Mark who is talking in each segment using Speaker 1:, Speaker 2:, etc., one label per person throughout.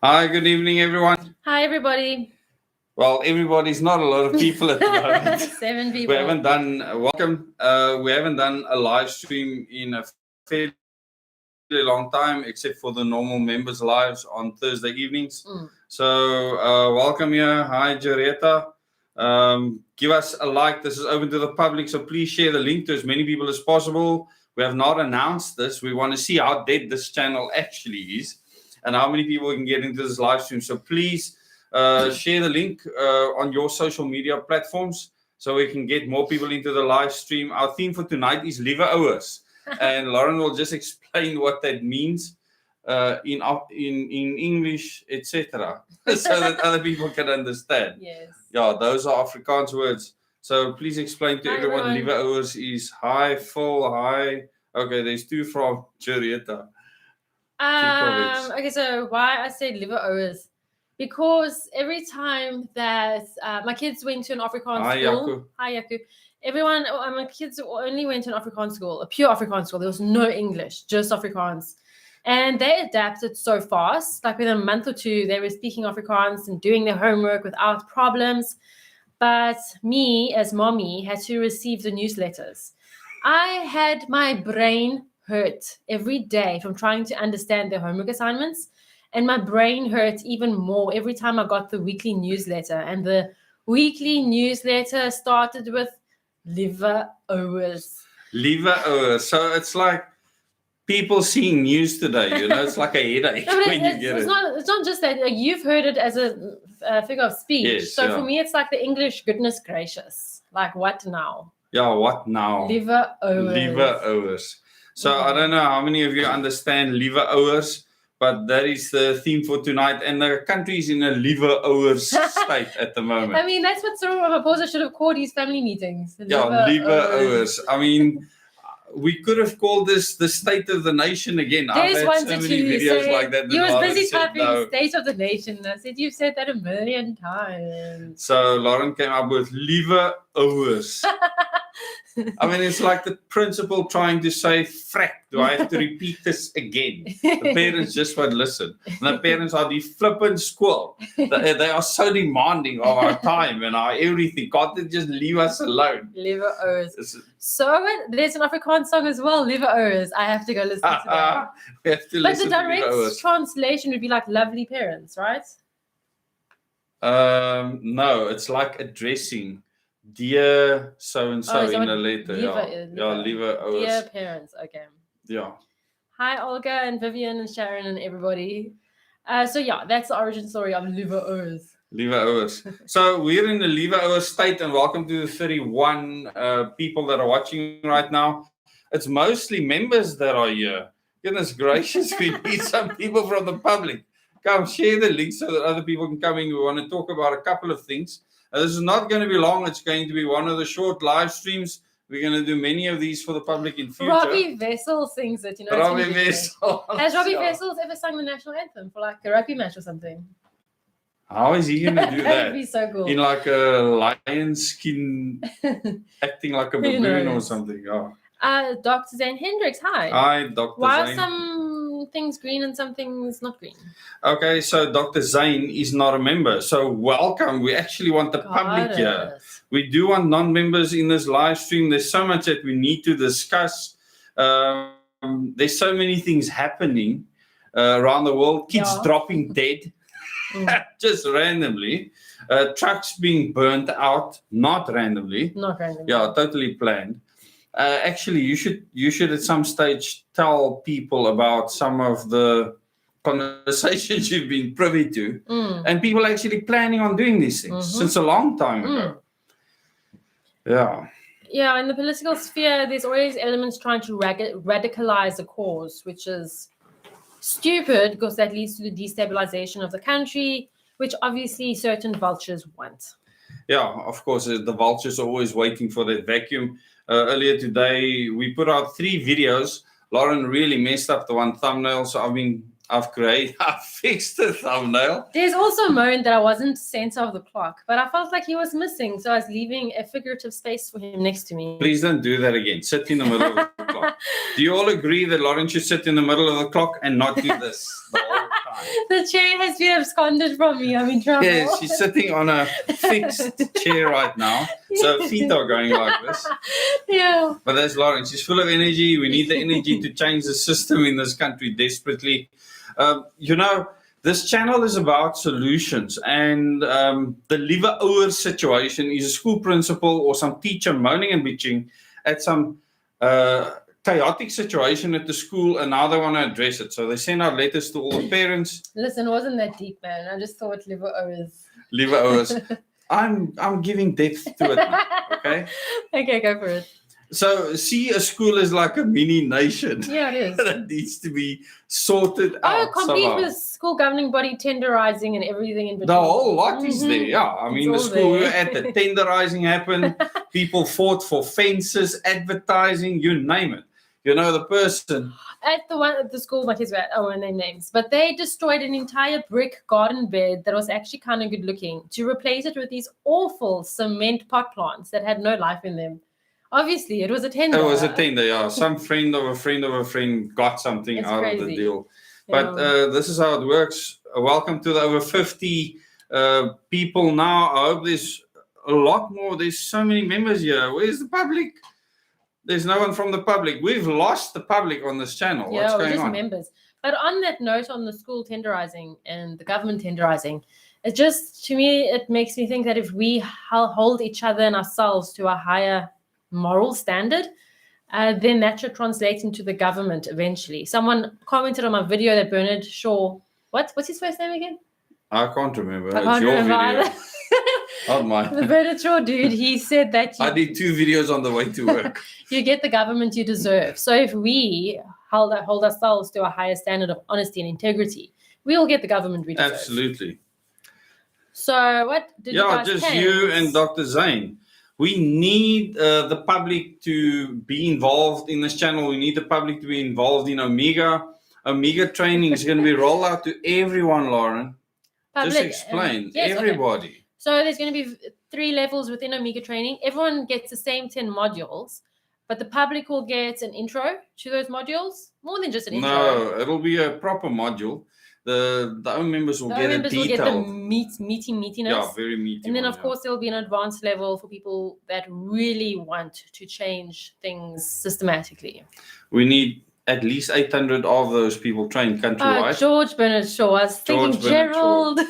Speaker 1: Hi, good evening, everyone.
Speaker 2: Hi, everybody.
Speaker 1: Well, everybody's not a lot of people at the moment.
Speaker 2: 7 people.
Speaker 1: We haven't done, welcome. We haven't done a live stream in a fairly long time, except for the normal members' lives on Thursday evenings. So, welcome here. Hi, Jareta. Give us a like. This is open to the public, so please share the link to as many people as possible. We have not announced this. We want to see how dead this channel actually is and how many people can get into this live stream. So please share the link on your social media platforms so we can get more people into the live stream. Our theme for tonight is Liewe Ouers. And Lauren will just explain what that means in English, etc. so that other people can understand.
Speaker 2: Yes.
Speaker 1: Yeah, those are Afrikaans words. So please explain to everyone. Liewe Ouers is hi, full, hi. Okay, there's two from Jareta.
Speaker 2: Okay, so why I said Liewe Ouers? Because every time that my kids went to an Afrikaans school, hi Yaku. Everyone, my kids only went to an Afrikaans school, a pure Afrikaans school. There was no English, just Afrikaans. And they adapted so fast. Like within a month or two, they were speaking Afrikaans and doing their homework without problems. But me, as mommy, had to receive the newsletters. I had my brain hurt every day from trying to understand their homework assignments. And my brain hurt even more every time I got the weekly newsletter. And the weekly newsletter started with Liewe Ouers.
Speaker 1: Liewe Ouers. So it's like people seeing news today, it's like a headache when you get it.
Speaker 2: It's not just that. Like, you've heard it as a figure of speech.
Speaker 1: Yes,
Speaker 2: so for me, it's like the English goodness gracious. Like, what now?
Speaker 1: Yeah, what now?
Speaker 2: Liewe Ouers.
Speaker 1: Liewe Ouers. So I don't know how many of you understand Liewe Ouers, but that is the theme for tonight. And the country is in a Liewe Ouers state at the moment.
Speaker 2: I mean, that's what Cyril Ramaphosa should have called his family meetings.
Speaker 1: Liewe Ouers. I mean, we could have called this the State of the Nation again. I've had so many videos like that.
Speaker 2: He was busy typing State of the Nation. I said, you've said that a million times.
Speaker 1: So Lauren came up with Liewe Ouers. I mean, it's like the principal trying to say, frack, do I have to repeat this again? The parents just won't listen. And the parents are the flippant school. They are so demanding of our time and our everything. God, they just leave us alone.
Speaker 2: Liewe Ouers. So there's an Afrikaans song as well, Liewe Ouers. I have to go listen to that.
Speaker 1: We have to listen
Speaker 2: but the direct translation would be like lovely parents, right?
Speaker 1: No, it's like addressing. Dear so-and-so in a letter. Liewe Ouers.
Speaker 2: Dear parents, okay.
Speaker 1: Yeah.
Speaker 2: Hi, Olga and Vivian and Sharon and everybody. So yeah, that's the origin story of Liewe Ouers.
Speaker 1: Liewe Ouers. So we're in the Liewe Ouers state, and welcome to the 31 people that are watching right now. It's mostly members that are here. Goodness gracious, we need some people from the public. Come share the link so that other people can come in. We want to talk about a couple of things. This is not going to be long. It's going to be one of the short live streams. We're going to do many of these for the public in future.
Speaker 2: Robbie Vessel sings it,
Speaker 1: Robbie Vessel.
Speaker 2: Has Robbie Vessel ever sung the national anthem for like a rugby match or something?
Speaker 1: How is he going to do that?
Speaker 2: That would be so cool.
Speaker 1: In like a lion skin, acting like a baboon or something. Oh.
Speaker 2: Dr. Zane Hendricks, hi.
Speaker 1: Hi, Dr.
Speaker 2: Why
Speaker 1: Zane.
Speaker 2: are some things green and some things not green?
Speaker 1: Okay, so Dr. Zane is not a member. So welcome. We actually want the public here. We do want non-members in this live stream. There's so much that we need to discuss. There's so many things happening around the world. Kids dropping dead. Just randomly. Trucks being burnt out. Not randomly.
Speaker 2: Not randomly.
Speaker 1: Yeah, totally planned. Actually, you should at some stage tell people about some of the conversations you've been privy to, and people actually planning on doing these things since a long time ago.
Speaker 2: Yeah, in the political sphere, there's always elements trying to radicalize a cause, which is stupid because that leads to the destabilization of the country, which obviously certain vultures want.
Speaker 1: Yeah, of course, the vultures are always waiting for that vacuum. Earlier today, we put out 3 videos. Lauren really messed up the one thumbnail, so I fixed the thumbnail.
Speaker 2: There's also moaned that I wasn't center of the clock, but I felt like he was missing, so I was leaving a figurative space for him next to me.
Speaker 1: Please don't do that again. Sit in the middle of the clock. Do you all agree that Lauren should sit in the middle of the clock and not do this the whole time?
Speaker 2: The chair has been absconded from me. I'm in trouble.
Speaker 1: Yes, she's sitting on a fixed chair right now. So feet are going like this.
Speaker 2: Yeah.
Speaker 1: But that's Lauren. She's full of energy. We need the energy to change the system in this country desperately. This channel is about solutions. And the Liewe Ouers situation is a school principal or some teacher moaning and bitching at some chaotic situation at the school, and now they want to address it. So they send out letters to all the parents.
Speaker 2: Listen, it wasn't that deep, man. I just thought Liewe Ouers.
Speaker 1: Liewe Ouers. I'm giving depth to it now, okay?
Speaker 2: Okay, go for it.
Speaker 1: So see a school as like a mini nation.
Speaker 2: Yeah, it is.
Speaker 1: That needs to be sorted out
Speaker 2: complete
Speaker 1: somehow.
Speaker 2: with school governing body tenderizing and everything in between.
Speaker 1: The whole lot is there, yeah. I mean, the school we were at, the tenderizing happened. People fought for fences, advertising, you name it. You know, the person
Speaker 2: at the school my kids were at, I won't name names, but they destroyed an entire brick garden bed that was actually kind of good looking to replace it with these awful cement pot plants that had no life in them. Obviously, it was a tender.
Speaker 1: It was a tender, yeah. Some friend of a friend of a friend got something out of the deal. But this is how it works. Welcome to the over 50 people now. I hope there's a lot more. There's so many members here. Where's the public? There's no one from the public. We've lost the public on this channel. What's going on?
Speaker 2: Members. But on that note, on the school tenderizing and the government tenderizing, it just, to me, it makes me think that if we hold each other and ourselves to a higher moral standard, then that should translate into the government eventually. Someone commented on my video that Bernard Shaw, what's his first name again?
Speaker 1: I can't remember. It's your video. Not mine.
Speaker 2: The Bernard Shaw dude, he said that
Speaker 1: I did 2 videos on the way to work.
Speaker 2: You get the government you deserve. So if we hold ourselves to a higher standard of honesty and integrity, we will get the government we deserve.
Speaker 1: Absolutely.
Speaker 2: So what did you guys
Speaker 1: just
Speaker 2: change?
Speaker 1: You and Dr. Zane. We need the public to be involved in this channel. We need the public to be involved in Omega. Omega training is going to be rolled out to everyone, Lauren. Just explain.
Speaker 2: Yes,
Speaker 1: everybody.
Speaker 2: Okay. So there's going to be 3 levels within Omega training. Everyone gets the same 10 modules, but the public will get an intro to those modules. More than just an intro.
Speaker 1: No, it'll be a proper module. The own members will get a detailed. Will get
Speaker 2: the meatiness.
Speaker 1: Yeah, very meaty.
Speaker 2: And then, of course, there will be an advanced level for people that really want to change things systematically. We
Speaker 1: need at least 800 of those people trained countrywide.
Speaker 2: George Bernard Shaw. I was thinking Gerald.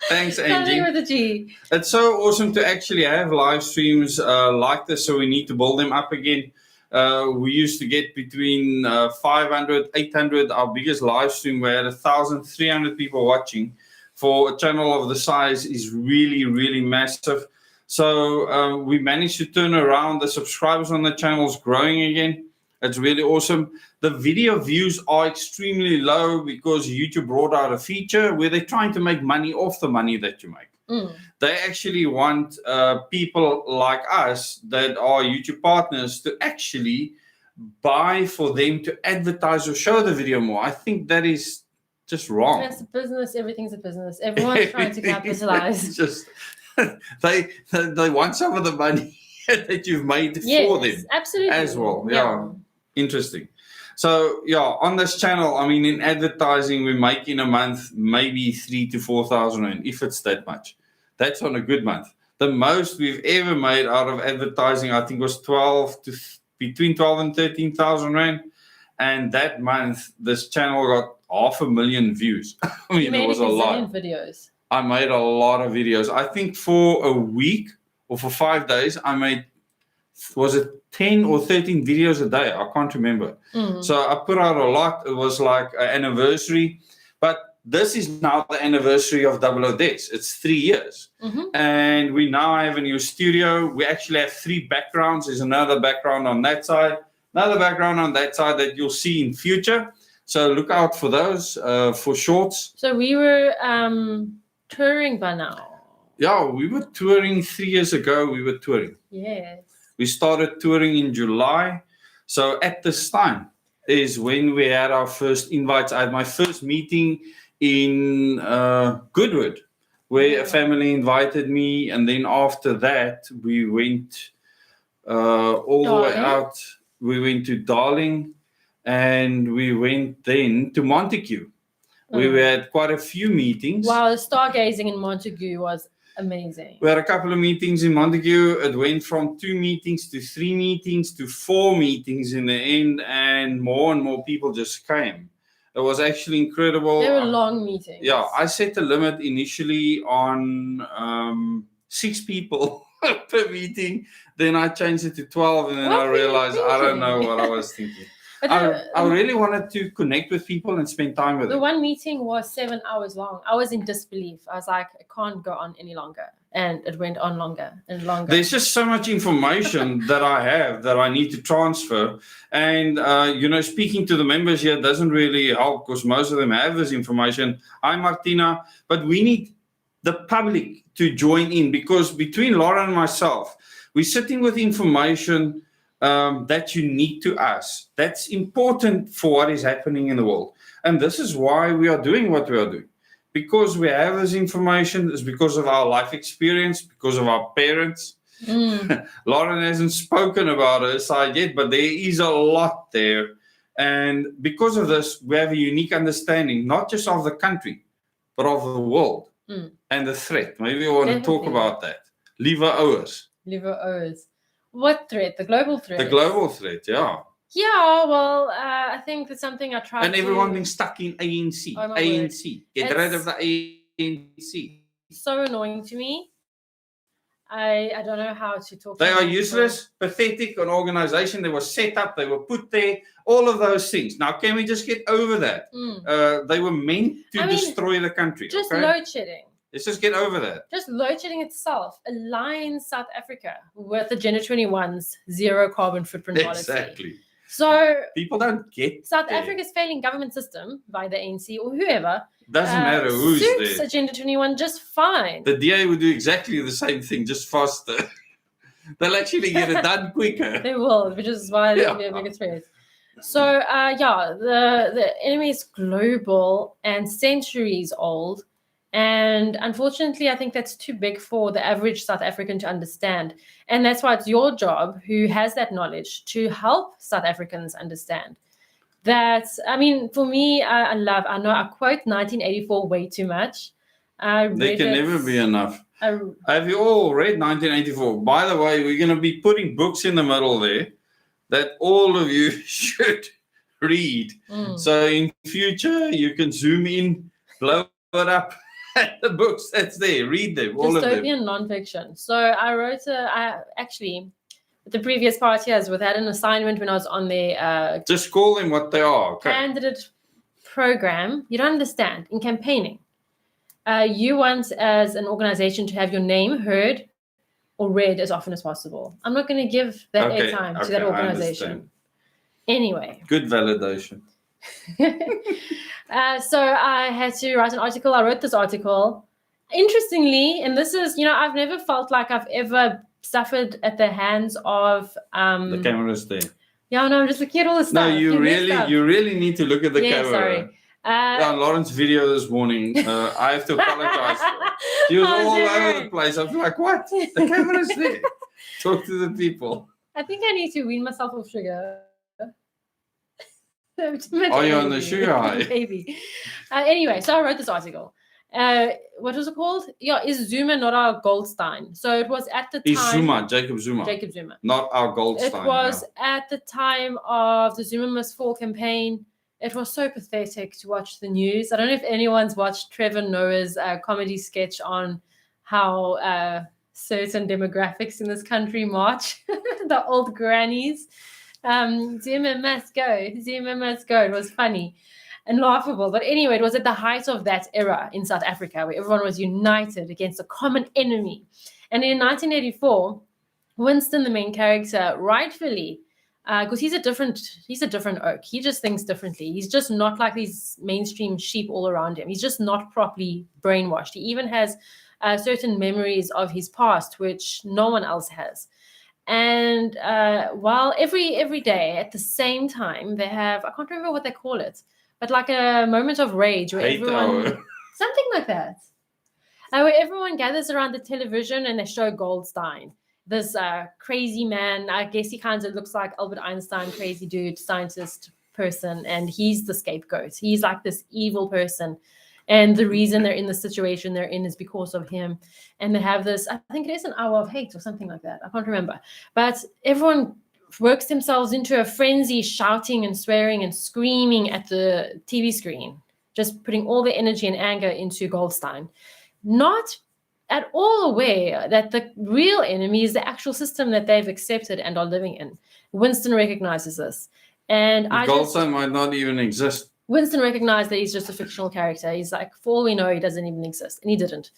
Speaker 1: Thanks, Angie.
Speaker 2: With a G.
Speaker 1: It's so awesome to actually have live streams like this, so we need to build them up again. We used to get between 500, 800. Our biggest live stream, we had 1,300 people watching. For a channel of the size is really, really massive. So we managed to turn around. The subscribers on the channel is growing again. It's really awesome. The video views are extremely low because YouTube brought out a feature where they're trying to make money off the money that you make. They actually want people like us that are YouTube partners to actually buy for them to advertise or show the video more. I think that is just wrong.
Speaker 2: That's a business. Everything's a business. Everyone's trying to capitalize.
Speaker 1: Just they want some of the money that you've made for them.
Speaker 2: Absolutely.
Speaker 1: As well. Yeah. Interesting. So on this channel, I mean, in advertising, we make in a month maybe 3,000 to 4,000 rand, if it's that much. That's on a good month. The most we've ever made out of advertising, I think, was between 12 and 13,000 rand. And that month, this channel got 500,000 views. I mean, it was a lot.
Speaker 2: Videos.
Speaker 1: I made a lot of videos. I think for a week or for 5 days, I made, was it 10 or 13 videos a day? I can't remember. So I put out a lot. It was like an anniversary. But this is now the anniversary of Dezz. It's 3 years. And we now have a new studio. We actually have 3 backgrounds. There's another background on that side, another background on that side that you'll see in future. So look out for those, for shorts. So we were touring by now. Yeah, we were touring 3 years ago. We were touring. Yes. We started touring in July. So at this time is when we had our first invites. I had my first meeting in Goodwood, where a family invited me. And then after that, we went all the way out. We went to Darling. And we went then to Montague, We had quite a few meetings.
Speaker 2: Wow, the stargazing in Montague was amazing.
Speaker 1: We had a couple of meetings in Montague. It went from 2 meetings to 3 meetings to 4 meetings in the end, and more people just came. It was actually incredible.
Speaker 2: They were long meetings.
Speaker 1: Yeah, I set the limit initially on 6 people per meeting. Then I changed it to 12, and then I realized I don't know what I was thinking. I really wanted to connect with people and spend time with them.
Speaker 2: The one meeting was 7 hours long. I was in disbelief. I was like, it can't go on any longer. And it went on longer and longer.
Speaker 1: There's just so much information that I have that I need to transfer. And, speaking to the members here doesn't really help because most of them have this information. Hi, Martina. But we need the public to join in because between Laura and myself, we're sitting with information that's unique to us. That's important for what is happening in the world. And this is why we are doing what we are doing. Because we have this information, it's because of our life experience, because of our parents. Lauren hasn't spoken about her side yet, but there is a lot there. And because of this, we have a unique understanding, not just of the country, but of the world and the threat. Maybe we want to talk about that. Liewe Ouers.
Speaker 2: Liewe Ouers. What threat? The global threat?
Speaker 1: The global threat, yeah.
Speaker 2: Yeah, well, I think that's something I tried
Speaker 1: and everyone being stuck in ANC.
Speaker 2: Oh,
Speaker 1: ANC. Get rid of the ANC.
Speaker 2: So annoying to me. I don't know how to talk.
Speaker 1: They are useless, pathetic, an organization. They were set up, they were put there, all of those things. Now, can we just get over that? They were meant to destroy the country.
Speaker 2: Just load shedding.
Speaker 1: Let's just get over that.
Speaker 2: Just load shedding itself aligns South Africa with the Agenda 21's zero carbon footprint policy.
Speaker 1: Exactly.
Speaker 2: So
Speaker 1: people don't get
Speaker 2: South Africa's failing government system by the ANC or whoever
Speaker 1: doesn't matter who's
Speaker 2: suits
Speaker 1: there.
Speaker 2: Agenda 21 just fine.
Speaker 1: The DA would do exactly the same thing, just faster. They'll actually get it done quicker.
Speaker 2: They will, which is why they'll be a bigger threat. So the enemy is global and centuries old. And unfortunately, I think that's too big for the average South African to understand. And that's why it's your job, who has that knowledge, to help South Africans understand. That, for me, I quote 1984 way too much.
Speaker 1: They can never be enough. Have you all read 1984? By the way, we're going to be putting books in the middle there that all of you should read. So in future, you can zoom in, blow it up. The books that's there, read them, all of them.
Speaker 2: Dystopian nonfiction. So I wrote the previous part here had an assignment when I was on the
Speaker 1: just call them what they are. Okay.
Speaker 2: Candidate program. You don't understand. In campaigning, you want as an organization to have your name heard or read as often as possible. I'm not going to give that airtime to that organization. Anyway.
Speaker 1: Good validation.
Speaker 2: So I had to write an article. I wrote this article. Interestingly, and this is, I've never felt like I've ever suffered at the hands of
Speaker 1: the camera's there.
Speaker 2: Yeah, no, I'm just looking at all this stuff.
Speaker 1: No, you really need to look at the camera.
Speaker 2: Sorry.
Speaker 1: On Lauren's video this morning, I have to apologize for it. She was all over the place. I was like, what? The camera's there. Talk to the people.
Speaker 2: I think I need to wean myself off sugar.
Speaker 1: Are you on the sugar high?
Speaker 2: Maybe. Anyway, so I wrote this article. What was it called? Yeah, is Zuma not our Goldstein? So it was at the time.
Speaker 1: Is Zuma, Jacob Zuma. Not our Goldstein.
Speaker 2: It was at the time of the Zuma Must Fall campaign. It was so pathetic to watch the news. I don't know if anyone's watched Trevor Noah's comedy sketch on how certain demographics in this country march. The old grannies. Zuma must go. Zuma must go. It was funny and laughable. But anyway, it was at the height of that era in South Africa where everyone was united against a common enemy. And in 1984, Winston, the main character, rightfully, because he's a different oak. He just thinks differently. He's just not like these mainstream sheep all around him. He's just not properly brainwashed. He even has certain memories of his past, which no one else has. And while every day at the same time they have, I can't remember what they call it, but like a moment of rage where something like that, where everyone gathers around the television and they show Goldstein, this crazy man. I guess he kind of looks like Albert Einstein, crazy dude, scientist, person, and he's the scapegoat. He's like this evil person. And the reason they're in the situation they're in is because of him. And they have this, I think it is an hour of hate or something like that. I can't remember. But everyone works themselves into a frenzy, shouting and swearing and screaming at the TV screen, just putting all their energy and anger into Goldstein. Not at all aware that the real enemy is the actual system that they've accepted and are living in. Winston recognizes this. And
Speaker 1: Goldstein might not even exist.
Speaker 2: Winston recognized that he's just a fictional character. He's like, for all we know, he doesn't even exist. And he didn't.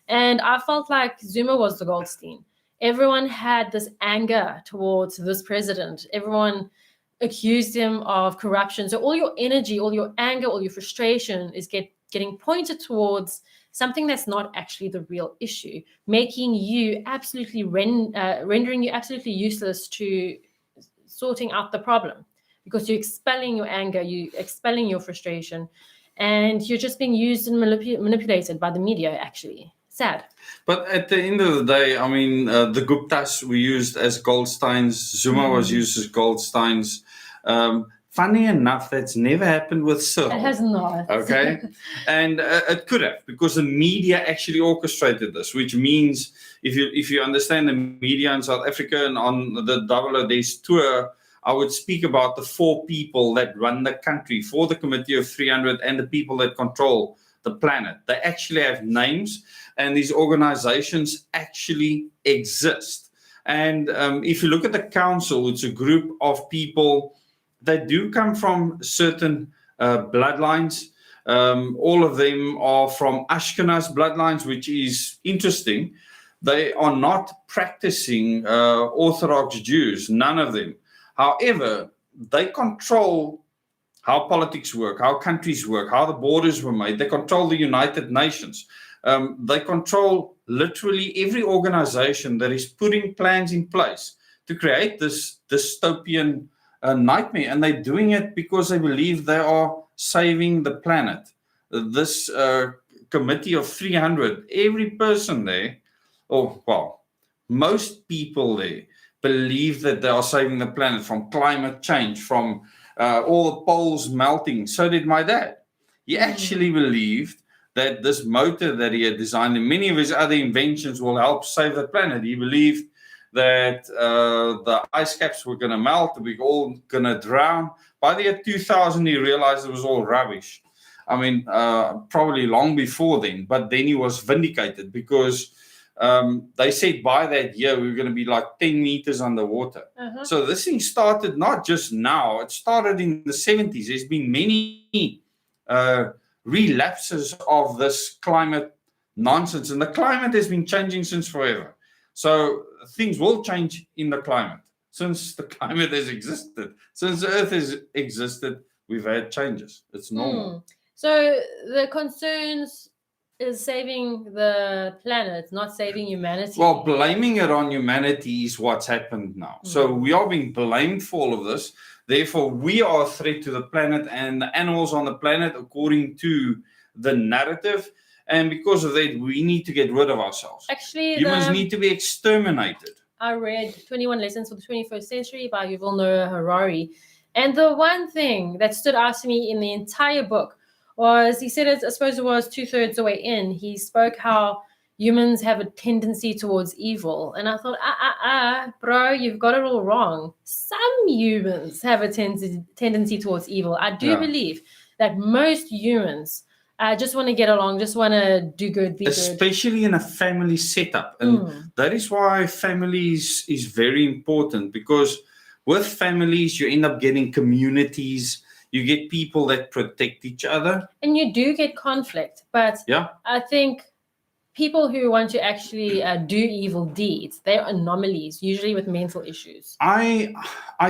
Speaker 2: And I felt like Zuma was the Goldstein. Everyone had this anger towards this president. Everyone accused him of corruption. So all your energy, all your anger, all your frustration is getting pointed towards something that's not actually the real issue, making you absolutely rendering you absolutely useless to sorting out the problem. Because you're expelling your anger, you're expelling your frustration, and you're just being used and manipulated by the media, actually. Sad.
Speaker 1: But at the end of the day, I mean, the Guptas were used as Goldsteins. Zuma was used as Goldsteins. Funny enough, that's never happened with Cyril.
Speaker 2: It has not.
Speaker 1: Okay? And it could have, because the media actually orchestrated this, which means if you understand the media in South Africa and on the Dezz tour, I would speak about the 4 people that run the country for the Committee of 300 and the people that control the planet. They actually have names, and these organizations actually exist. And if you look at the council, it's a group of people that do come from certain bloodlines. All of them are from Ashkenaz bloodlines, which is interesting. They are not practicing Orthodox Jews, none of them. However, they control how politics work, how countries work, how the borders were made. They control the United Nations. They control literally every organization that is putting plans in place to create this dystopian nightmare. And they're doing it because they believe they are saving the planet. This committee of 300, every person there, most people there, believe that they are saving the planet from climate change, from all the poles melting. So did my dad. He actually believed that this motor that he had designed and many of his other inventions will help save the planet. He believed that the ice caps were going to melt, we're all going to drown. By the year 2000, he realized it was all rubbish. I mean, probably long before then, but then he was vindicated because they said by that year we were going to be like 10 meters underwater. So this thing started not just now, it started in the 70s. There's been many relapses of this climate nonsense, and the climate has been changing since forever. So things will change in the climate. Since the climate has existed, since the earth has existed, we've had changes. It's normal.
Speaker 2: So the concerns is saving the planet, not saving humanity.
Speaker 1: Well, blaming it on humanity is what's happened now. So we are being blamed for all of this. Therefore, we are a threat to the planet and the animals on the planet, according to the narrative. And because of that, we need to get rid of ourselves.
Speaker 2: Actually,
Speaker 1: humans need to be exterminated.
Speaker 2: I read 21 Lessons for the 21st Century by Yuval Noah Harari. And the one thing that stood out to me in the entire book was, he said, I suppose it was 2/3 the way in, he spoke how humans have a tendency towards evil. And I thought, bro, you've got it all wrong. Some humans have a tendency towards evil. I do believe that most humans just want to get along, just want to do good, be
Speaker 1: especially in a family setup. And that is why families is very important, because with families, you end up getting communities. You get people that protect each other. And
Speaker 2: you do get conflict. But I think people who want to actually do evil deeds, they're anomalies, usually with mental issues.
Speaker 1: I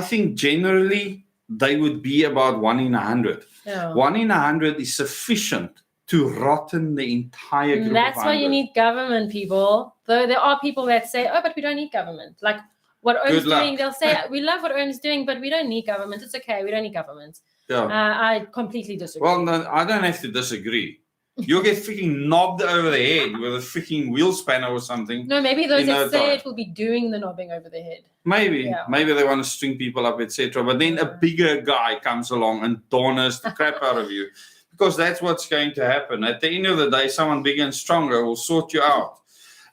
Speaker 1: think generally they would be about 1 in 100. 1 in 100 is sufficient to rotten the entire group.
Speaker 2: That's why you need government, people. Though there are people that say, oh, but we don't need government. Like what Owen's doing, they'll say, we love what Owen's doing, but we don't need government. It's okay. We don't need government. I completely disagree.
Speaker 1: Well, no, I don't have to disagree. You'll get freaking knobbed over the head with a freaking wheel spanner or something.
Speaker 2: No, maybe those that say it will be doing the knobbing over the head.
Speaker 1: Maybe they want to string people up, etc. But then a bigger guy comes along and corners the crap out of you, because that's what's going to happen. At the end of the day, someone bigger and stronger will sort you out.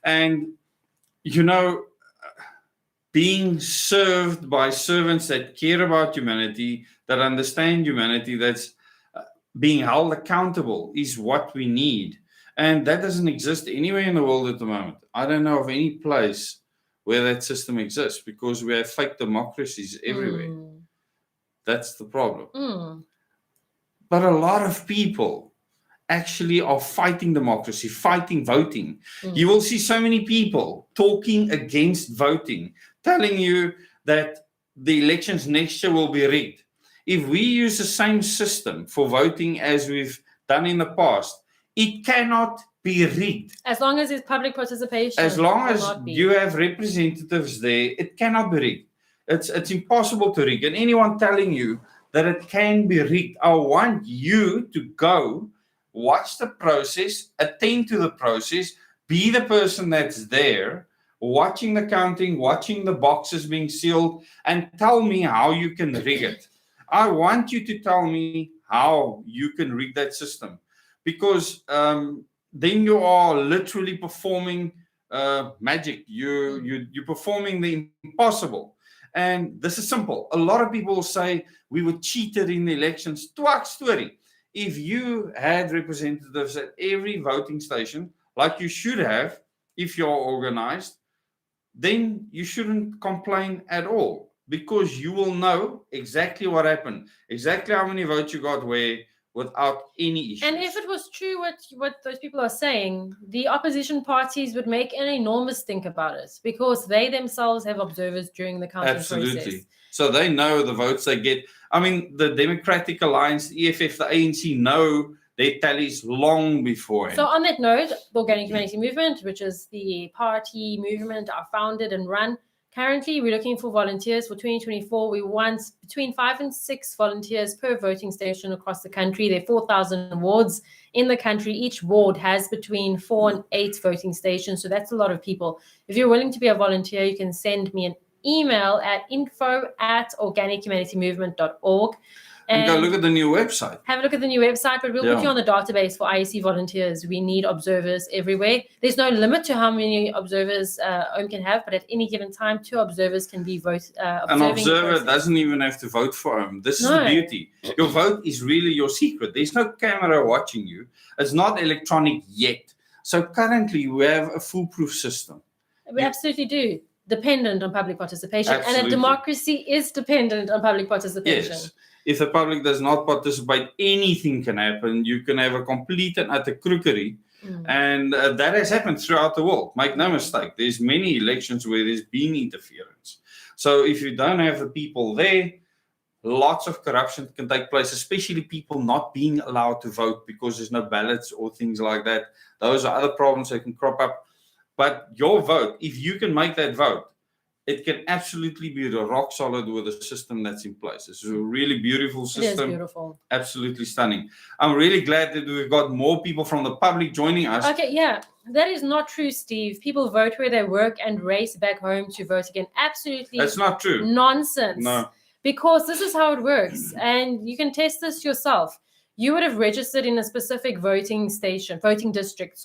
Speaker 1: And being served by servants that care about humanity, that understand humanity, that's being held accountable is what we need. And that doesn't exist anywhere in the world at the moment. I don't know of any place where that system exists, because we have fake democracies everywhere. That's the problem. But a lot of people actually are fighting democracy, fighting voting. You will see so many people talking against voting, telling you that the elections next year will be rigged. If we use the same system for voting as we've done in the past, it cannot be rigged.
Speaker 2: As long as it's public participation.
Speaker 1: As long as you have representatives there, it cannot be rigged. It's impossible to rig. And anyone telling you that it can be rigged, I want you to go watch the process, attend to the process, be the person that's there, watching the counting, watching the boxes being sealed, and tell me how you can rig it. I want you to tell me how you can rig that system, because then you are literally performing magic. You're performing the impossible. And this is simple. A lot of people will say we were cheated in the elections. Twak story. If you had representatives at every voting station, like you should have, if you're organized, then you shouldn't complain at all. Because you will know exactly what happened, exactly how many votes you got where, without any issues.
Speaker 2: And if it was true what those people are saying, the opposition parties would make an enormous stink about it, because they themselves have observers during the counting process.
Speaker 1: So they know the votes they get. I mean, the Democratic Alliance, the EFF, the ANC know their tallies long before.
Speaker 2: So on that note, the Organic Humanity Movement, which is the party movement I founded and run, currently, we're looking for volunteers for 2024. We want between 5 and 6 volunteers per voting station across the country. There are 4,000 wards in the country. Each ward has between 4 and 8 voting stations. So that's a lot of people. If you're willing to be a volunteer, you can send me an email at info@organichumanitymovement.org.
Speaker 1: And go look at the new website.
Speaker 2: Have a look at the new website, but we'll put you on the database for IEC volunteers. We need observers everywhere. There's no limit to how many observers OM can have, but at any given time, 2 observers can be observing.
Speaker 1: An observer doesn't even have to vote for OM. This is the beauty. Your vote is really your secret. There's no camera watching you. It's not electronic yet. So currently, we have a foolproof system.
Speaker 2: We absolutely do. Dependent on public participation.
Speaker 1: Absolutely.
Speaker 2: And a democracy is dependent on public participation.
Speaker 1: Yes. If the public does not participate, anything can happen. You can have a complete and utter crookery. And that has happened throughout the world. Make no mistake. There's many elections where there's been interference. So if you don't have the people there, lots of corruption can take place, especially people not being allowed to vote because there's no ballots or things like that. Those are other problems that can crop up. But your vote, if you can make that vote, it can absolutely be rock solid with the system that's in place. It's a really beautiful system.
Speaker 2: It is beautiful.
Speaker 1: Absolutely stunning. I'm really glad that we've got more people from the public joining us.
Speaker 2: Okay, yeah. That is not true, Steve. People vote where they work and race back home to vote again. Absolutely.
Speaker 1: That's not true.
Speaker 2: Nonsense.
Speaker 1: No.
Speaker 2: Because this is how it works. And you can test this yourself. You would have registered in a specific voting district,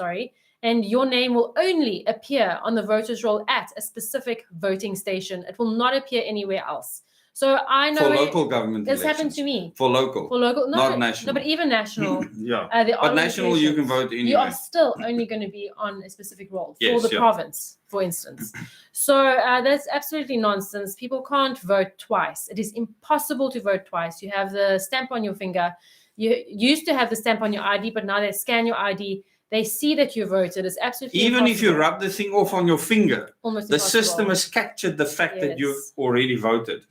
Speaker 2: and your name will only appear on the voters roll at a specific voting station. It will not appear anywhere else. So I know
Speaker 1: for local government
Speaker 2: this
Speaker 1: elections.
Speaker 2: happened to me.
Speaker 1: For local, not national.
Speaker 2: No, but even national.
Speaker 1: But national you can vote anyway.
Speaker 2: You are still only going to be on a specific roll for the province, for instance. So that's absolutely nonsense. People can't vote twice. It is impossible to vote twice. You have the stamp on your finger. You used to have the stamp on your ID, but now they scan your ID. They see that you voted. It's absolutely
Speaker 1: even
Speaker 2: impossible.
Speaker 1: If you rub the thing off on your finger,
Speaker 2: almost
Speaker 1: the
Speaker 2: impossible.
Speaker 1: System has captured the fact that you've already voted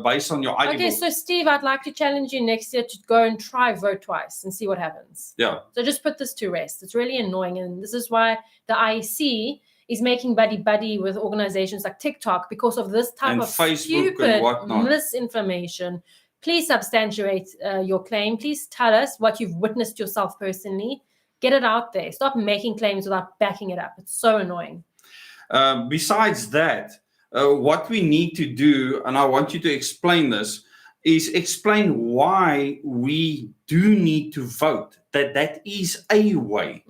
Speaker 1: based on your ID.
Speaker 2: Okay, so Steve, I'd like to challenge you next year to go and try vote twice and see what happens.
Speaker 1: Yeah.
Speaker 2: So just put this to rest. It's really annoying, and this is why the IEC is making buddy with organizations like TikTok because of this type
Speaker 1: and
Speaker 2: of
Speaker 1: Facebook
Speaker 2: stupid
Speaker 1: and whatnot.
Speaker 2: Misinformation. Please substantiate your claim. Please tell us what you've witnessed yourself personally. Get it out there. Stop making claims without backing it up. It's so annoying.
Speaker 1: Besides that, what we need to do, and I want you to explain this, is explain why we do need to vote, that is a way.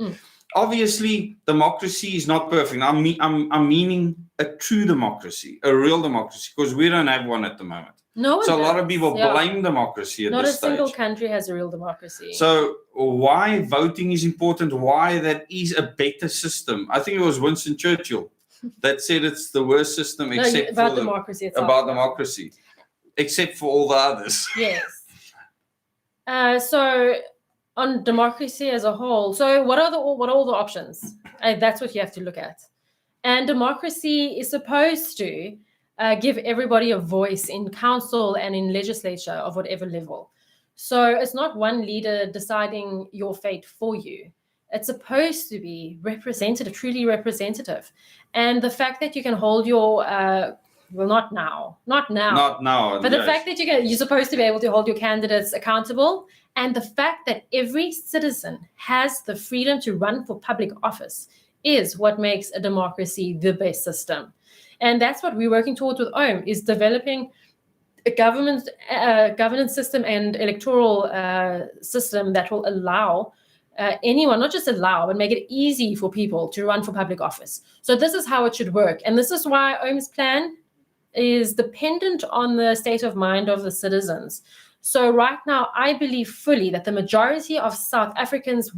Speaker 1: Obviously, democracy is not perfect. I'm meaning a true democracy, a real democracy, because we don't have one at the moment.
Speaker 2: No one
Speaker 1: so
Speaker 2: does.
Speaker 1: A lot of people blame democracy at this stage.
Speaker 2: Not a single country has a real democracy.
Speaker 1: So why voting is important, why that is a better system. I think it was Winston Churchill that said it's the worst system except
Speaker 2: about democracy itself.
Speaker 1: About democracy, except for all the others.
Speaker 2: Yes. So on democracy as a whole, so what are all the options? That's what you have to look at. And democracy is supposed to give everybody a voice in council and in legislature of whatever level. So it's not one leader deciding your fate for you. It's supposed to be representative, truly representative. And the fact that you can hold your, not now, but the fact that you're supposed to be able to hold your candidates accountable, and the fact that every citizen has the freedom to run for public office is what makes a democracy the best system. And that's what we're working towards with OWM, is developing a governance system and electoral system that will allow anyone, not just allow, but make it easy for people to run for public office. So this is how it should work. And this is why OWM's plan is dependent on the state of mind of the citizens. So right now, I believe fully that the majority of South Africans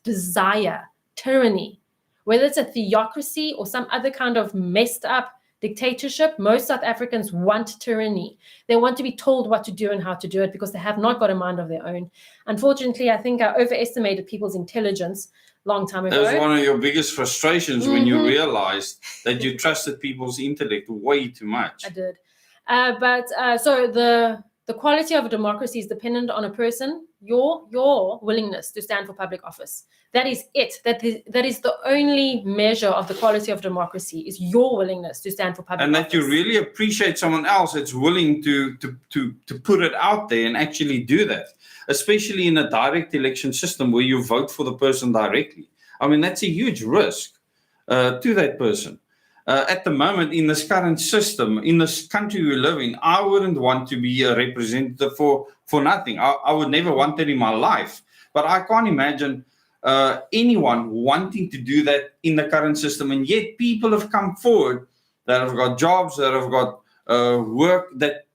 Speaker 2: desire tyranny. Whether it's a theocracy or some other kind of messed up dictatorship, most South Africans want tyranny. They want to be told what to do and how to do it because they have not got a mind of their own. Unfortunately, I think I overestimated people's intelligence long time ago.
Speaker 1: That was one of your biggest frustrations when you realized that you trusted people's intellect way too much.
Speaker 2: I did. So the quality of a democracy is dependent on a person, your willingness to stand for public office. That is it. That is the only measure of the quality of democracy, is your willingness to stand for public office.
Speaker 1: And that you really appreciate someone else that's willing to put it out there and actually do that, especially in a direct election system where you vote for the person directly. I mean, that's a huge risk to that person. At the moment, in this current system, in this country we live in, I wouldn't want to be a representative for nothing. I would never want that in my life. But I can't imagine anyone wanting to do that in the current system. And yet people have come forward that have got jobs, that have got work, that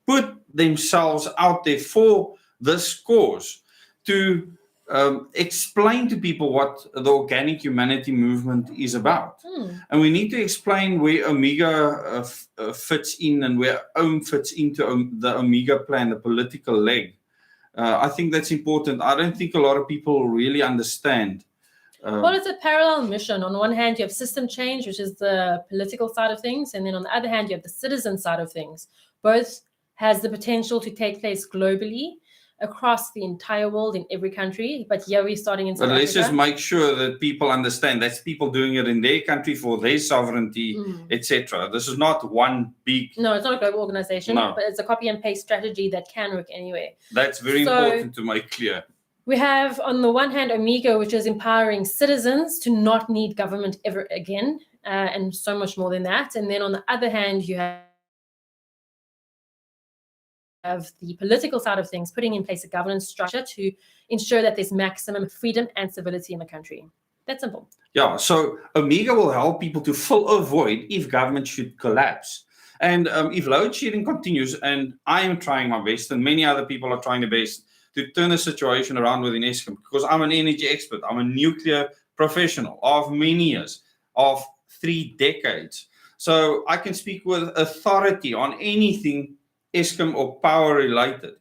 Speaker 1: put themselves out there for this cause to explain to people what the organic humanity movement is about. And we need to explain where Omega fits in and where OWM fits into the Omega plan, the political leg. I think that's important. I don't think a lot of people really understand.
Speaker 2: Well, it's a parallel mission. On one hand, you have system change, which is the political side of things. And then on the other hand, you have the citizen side of things. Both has the potential to take place globally, across the entire world, in every country, but here we're starting in South Africa.
Speaker 1: But let's just make sure that people understand that's people doing it in their country for their sovereignty, etc. This is not one big...
Speaker 2: No, it's not a global organization, but it's a copy and paste strategy that can work anywhere.
Speaker 1: That's very important to make clear.
Speaker 2: We have, on the one hand, Omega, which is empowering citizens to not need government ever again, and so much more than that. And then on the other hand, you have the political side of things, putting in place a governance structure to ensure that there's maximum freedom and civility in the country. That's simple.
Speaker 1: Yeah, so Omega will help people to fill a void if government should collapse. And if load shedding continues, and I am trying my best, and many other people are trying their best to turn the situation around within Eskom, because I'm an energy expert, I'm a nuclear professional of many years, of 3 decades. So I can speak with authority on anything Eskom or power related.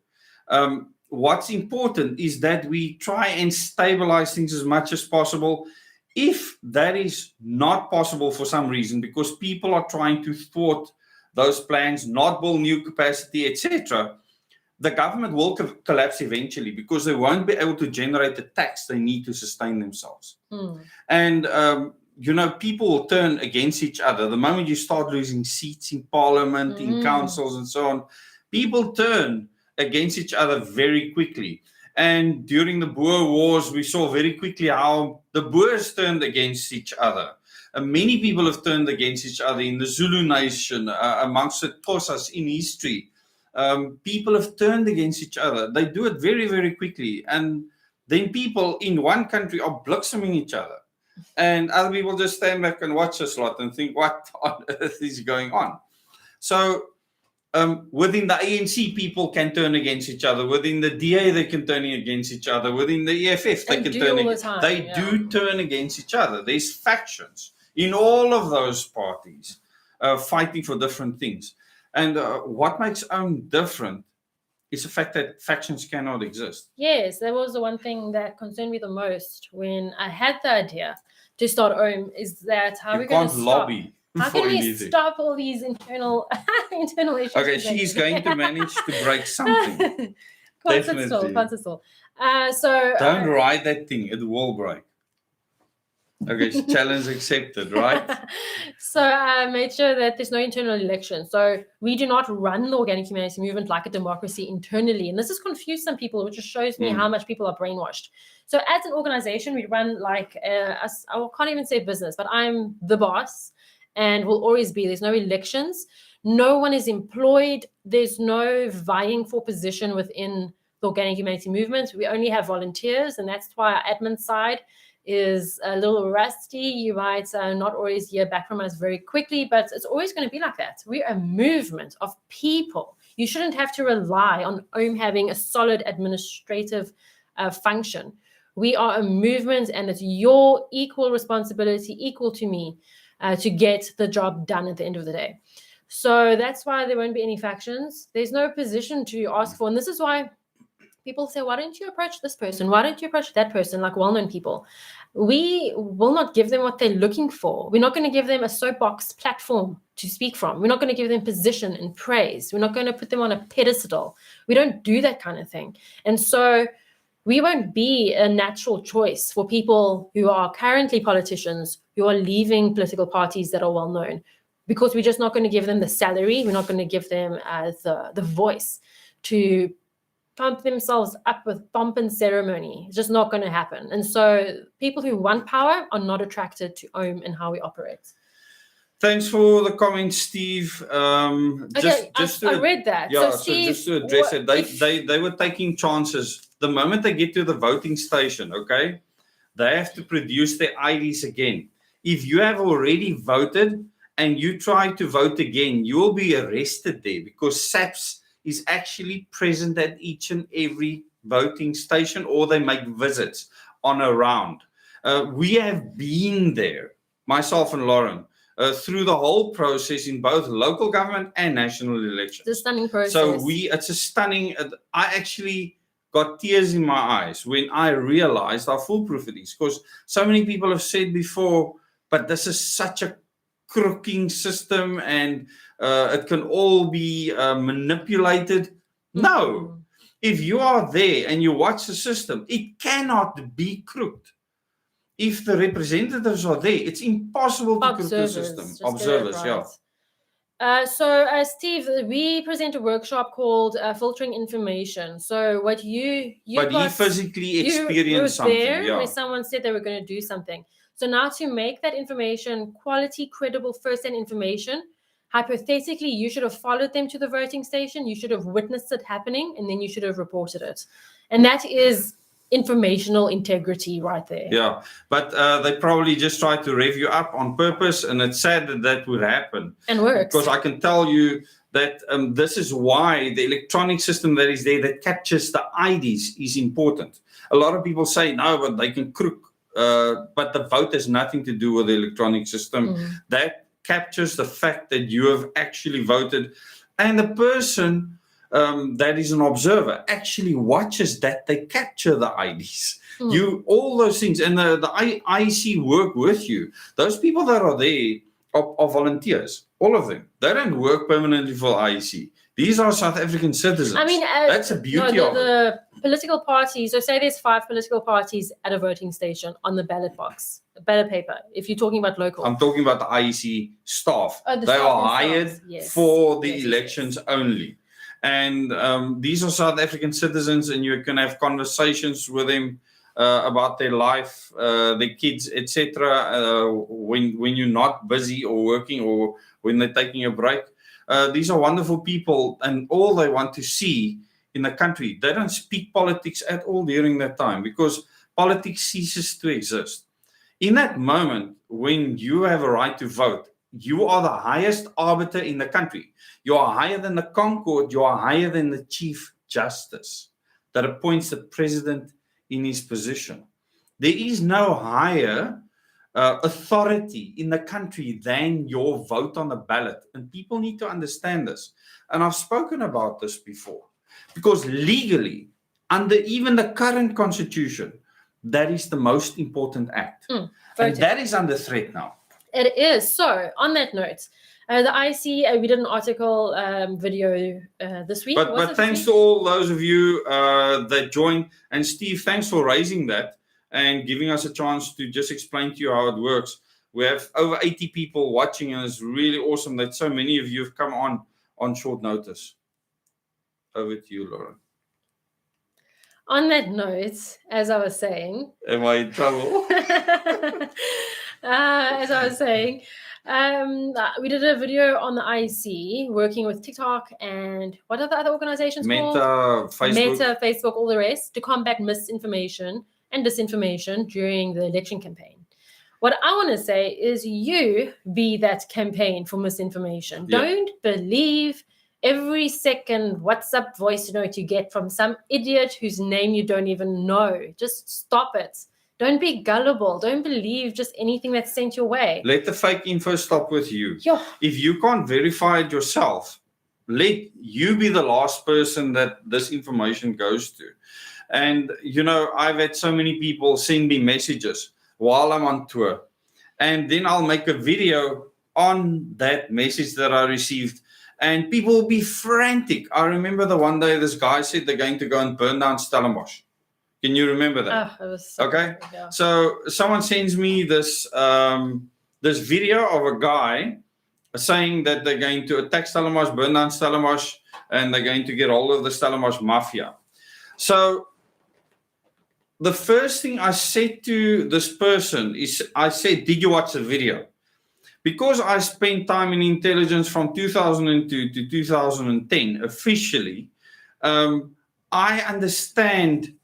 Speaker 1: What's important is that we try and stabilize things as much as possible. If that is not possible for some reason, because people are trying to thwart those plans, not build new capacity, etc., the government will collapse eventually because they won't be able to generate the tax they need to sustain themselves. And people will turn against each other. The moment you start losing seats in parliament, in councils and so on, people turn against each other very quickly. And during the Boer Wars, we saw very quickly how the Boers turned against each other. Many people have turned against each other in the Zulu nation, amongst the Xhosas in history. People have turned against each other. They do it very, very quickly. And then people in one country are blossoming each other. And other people just stand back and watch this lot and think, what on earth is going on? So within the ANC, people can turn against each other. Within the DA, they can turn against each other. Within the EFF, they can turn against each other. They do turn against each other. There's factions in all of those parties fighting for different things. And what makes OWN different is the fact that factions cannot exist.
Speaker 2: Yes, that was the one thing that concerned me the most when I had the idea to start OWN, is that how we're going to
Speaker 1: lobby.
Speaker 2: How can we stop all these internal issues?
Speaker 1: Okay, she's going to manage to break something.
Speaker 2: Can't sit still. So
Speaker 1: don't write that thing; it will break. Okay, challenge accepted, right?
Speaker 2: So I made sure that there's no internal election. So we do not run the organic humanity movement like a democracy internally. And this has confused some people, which just shows me how much people are brainwashed. So as an organization, we run like, I can't even say business, but I'm the boss and will always be. There's no elections. No one is employed. There's no vying for position within the organic humanity movement. We only have volunteers, and that's why our admin side is a little rusty. You might not always hear back from us very quickly, but it's always going to be like that. We're a movement of people. You shouldn't have to rely on OWN having a solid administrative function. We are a movement, and it's your equal responsibility, equal to me, to get the job done at the end of the day. So that's why there won't be any factions. There's no position to ask for. And this is why people say, why don't you approach this person? Why don't you approach that person, like well-known people? We will not give them what they're looking for. We're not going to give them a soapbox platform to speak from. We're not going to give them position and praise. We're not going to put them on a pedestal. We don't do that kind of thing. And so we won't be a natural choice for people who are currently politicians, who are leaving political parties that are well-known, because we're just not going to give them the salary. We're not going to give them the voice to pump themselves up with pomp and ceremony. It's just not going to happen. And so people who want power are not attracted to OWN and how we operate.
Speaker 1: Thanks for the comments, Steve.
Speaker 2: I read that.
Speaker 1: Yeah,
Speaker 2: so Steve,
Speaker 1: just to address it, they were taking chances. The moment they get to the voting station, okay, they have to produce their IDs again. If you have already voted and you try to vote again, you will be arrested there, because SAPS is actually present at each and every voting station, or they make visits on a round. We have been there, myself and Lauren, through the whole process in both local government and national elections.
Speaker 2: It's a stunning process.
Speaker 1: So it's a stunning, I actually got tears in my eyes when I realized how foolproof it is, because so many people have said before, but this is such a crooking system and it can all be manipulated. No, if you are there and you watch the system, it cannot be crooked. If the representatives are there, it's impossible to crook the system. Observers, right.
Speaker 2: So, Steve, we present a workshop called Filtering Information. So, what you
Speaker 1: but he physically experienced something.
Speaker 2: There where someone said they were going to do something. So now, to make that information quality, credible, first-hand information, hypothetically, you should have followed them to the voting station. You should have witnessed it happening, and then you should have reported it. And that is informational integrity right there.
Speaker 1: Yeah, but they probably just tried to rev you up on purpose, and it's sad that that would happen.
Speaker 2: And works.
Speaker 1: Because I can tell you that this is why the electronic system that is there that captures the IDs is important. A lot of people say, no, but they can crook. But the vote has nothing to do with the electronic system. That captures the fact that you have actually voted. And the person that is an observer actually watches that they capture the IDs. All those things. And the IEC work with you. Those people that are there are volunteers. All of them. They don't work permanently for IEC. These are South African citizens.
Speaker 2: I mean,
Speaker 1: that's the beauty of it.
Speaker 2: The political parties, so say there's 5 political parties at a voting station on the ballot box, a ballot paper, if you're talking about local.
Speaker 1: I'm talking about the IEC staff. They are hired for the elections only. And these are South African citizens, and you can have conversations with them about their life, their kids, etc. When you're not busy or working, or when they're taking a break. These are wonderful people, and all they want to see in the country. They don't speak politics at all during that time, because politics ceases to exist. In that moment, when you have a right to vote, you are the highest arbiter in the country. You are higher than the Concord. You are higher than the Chief Justice that appoints the president in his position. There is no higher authority in the country than your vote on the ballot. And people need to understand this. And I've spoken about this before. Because legally, under even the current constitution, that is the most important act. And that is under threat now.
Speaker 2: It is. So, on that note, the IC, we did an article video this week.
Speaker 1: But thanks to all those of you that joined. And Steve, thanks for raising that and giving us a chance to just explain to you how it works. We have over 80 people watching, and it's really awesome that so many of you have come on short notice. Over to you, Lauren.
Speaker 2: On that note, as I was saying...
Speaker 1: Am I in trouble?
Speaker 2: As I was saying, we did a video on the IEC working with TikTok and what are the other organizations called? Meta, Facebook, all the rest, to combat misinformation and disinformation during the election campaign. What I want to say is you be that campaign for misinformation. Yeah. Don't believe every second WhatsApp voice note you get from some idiot whose name you don't even know. Just stop it. Don't be gullible. Don't believe just anything that's sent your way.
Speaker 1: Let the fake info stop with you.
Speaker 2: Yeah.
Speaker 1: If you can't verify it yourself, let you be the last person that this information goes to. And, you know, I've had so many people send me messages while I'm on tour. And then I'll make a video on that message that I received. And people will be frantic. I remember the one day this guy said they're going to go and burn down Stellenbosch. Can you remember that?
Speaker 2: Oh, it was so
Speaker 1: okay.
Speaker 2: Good, yeah.
Speaker 1: So someone sends me this this video of a guy saying that they're going to attack Stellenbosch, burn down Stellenbosch, and they're going to get hold of the Stellenbosch mafia. So the first thing I said to this person is, I said, did you watch the video? Because I spent time in intelligence from 2002 to 2010 officially, I understand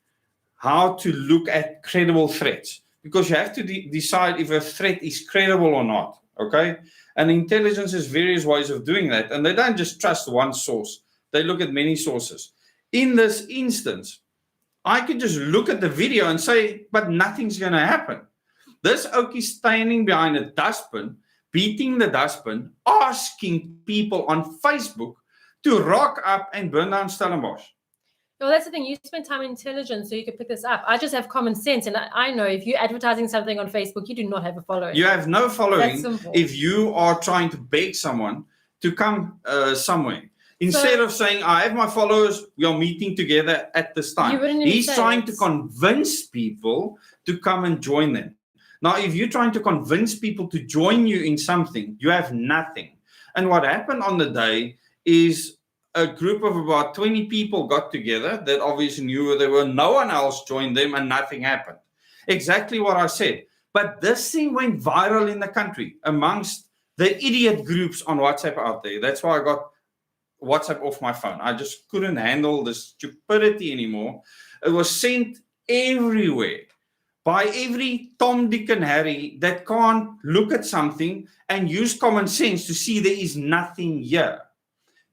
Speaker 1: how to look at credible threats, because you have to decide if a threat is credible or not, okay? And intelligence has various ways of doing that, and they don't just trust one source. They look at many sources. In this instance, I could just look at the video and say, but nothing's going to happen. This oak is standing behind a dustbin, beating the dustbin, asking people on Facebook to rock up and burn down Stellenbosch.
Speaker 2: Well, that's the thing. You spend time in intelligence so you can pick this up. I just have common sense. And I know if you're advertising something on Facebook, you do not have a following.
Speaker 1: You have no following if you are trying to beg someone to come somewhere. Instead of saying, I have my followers, we are meeting together at this time. He's trying to convince people to come and join them. Now, if you're trying to convince people to join you in something, you have nothing. And what happened on the day is a group of about 20 people got together that obviously knew where they were. No one else joined them and nothing happened. Exactly what I said. But this thing went viral in the country amongst the idiot groups on WhatsApp out there. That's why I got WhatsApp off my phone. I just couldn't handle the stupidity anymore. It was sent everywhere by every Tom, Dick, and Harry that can't look at something and use common sense to see there is nothing here.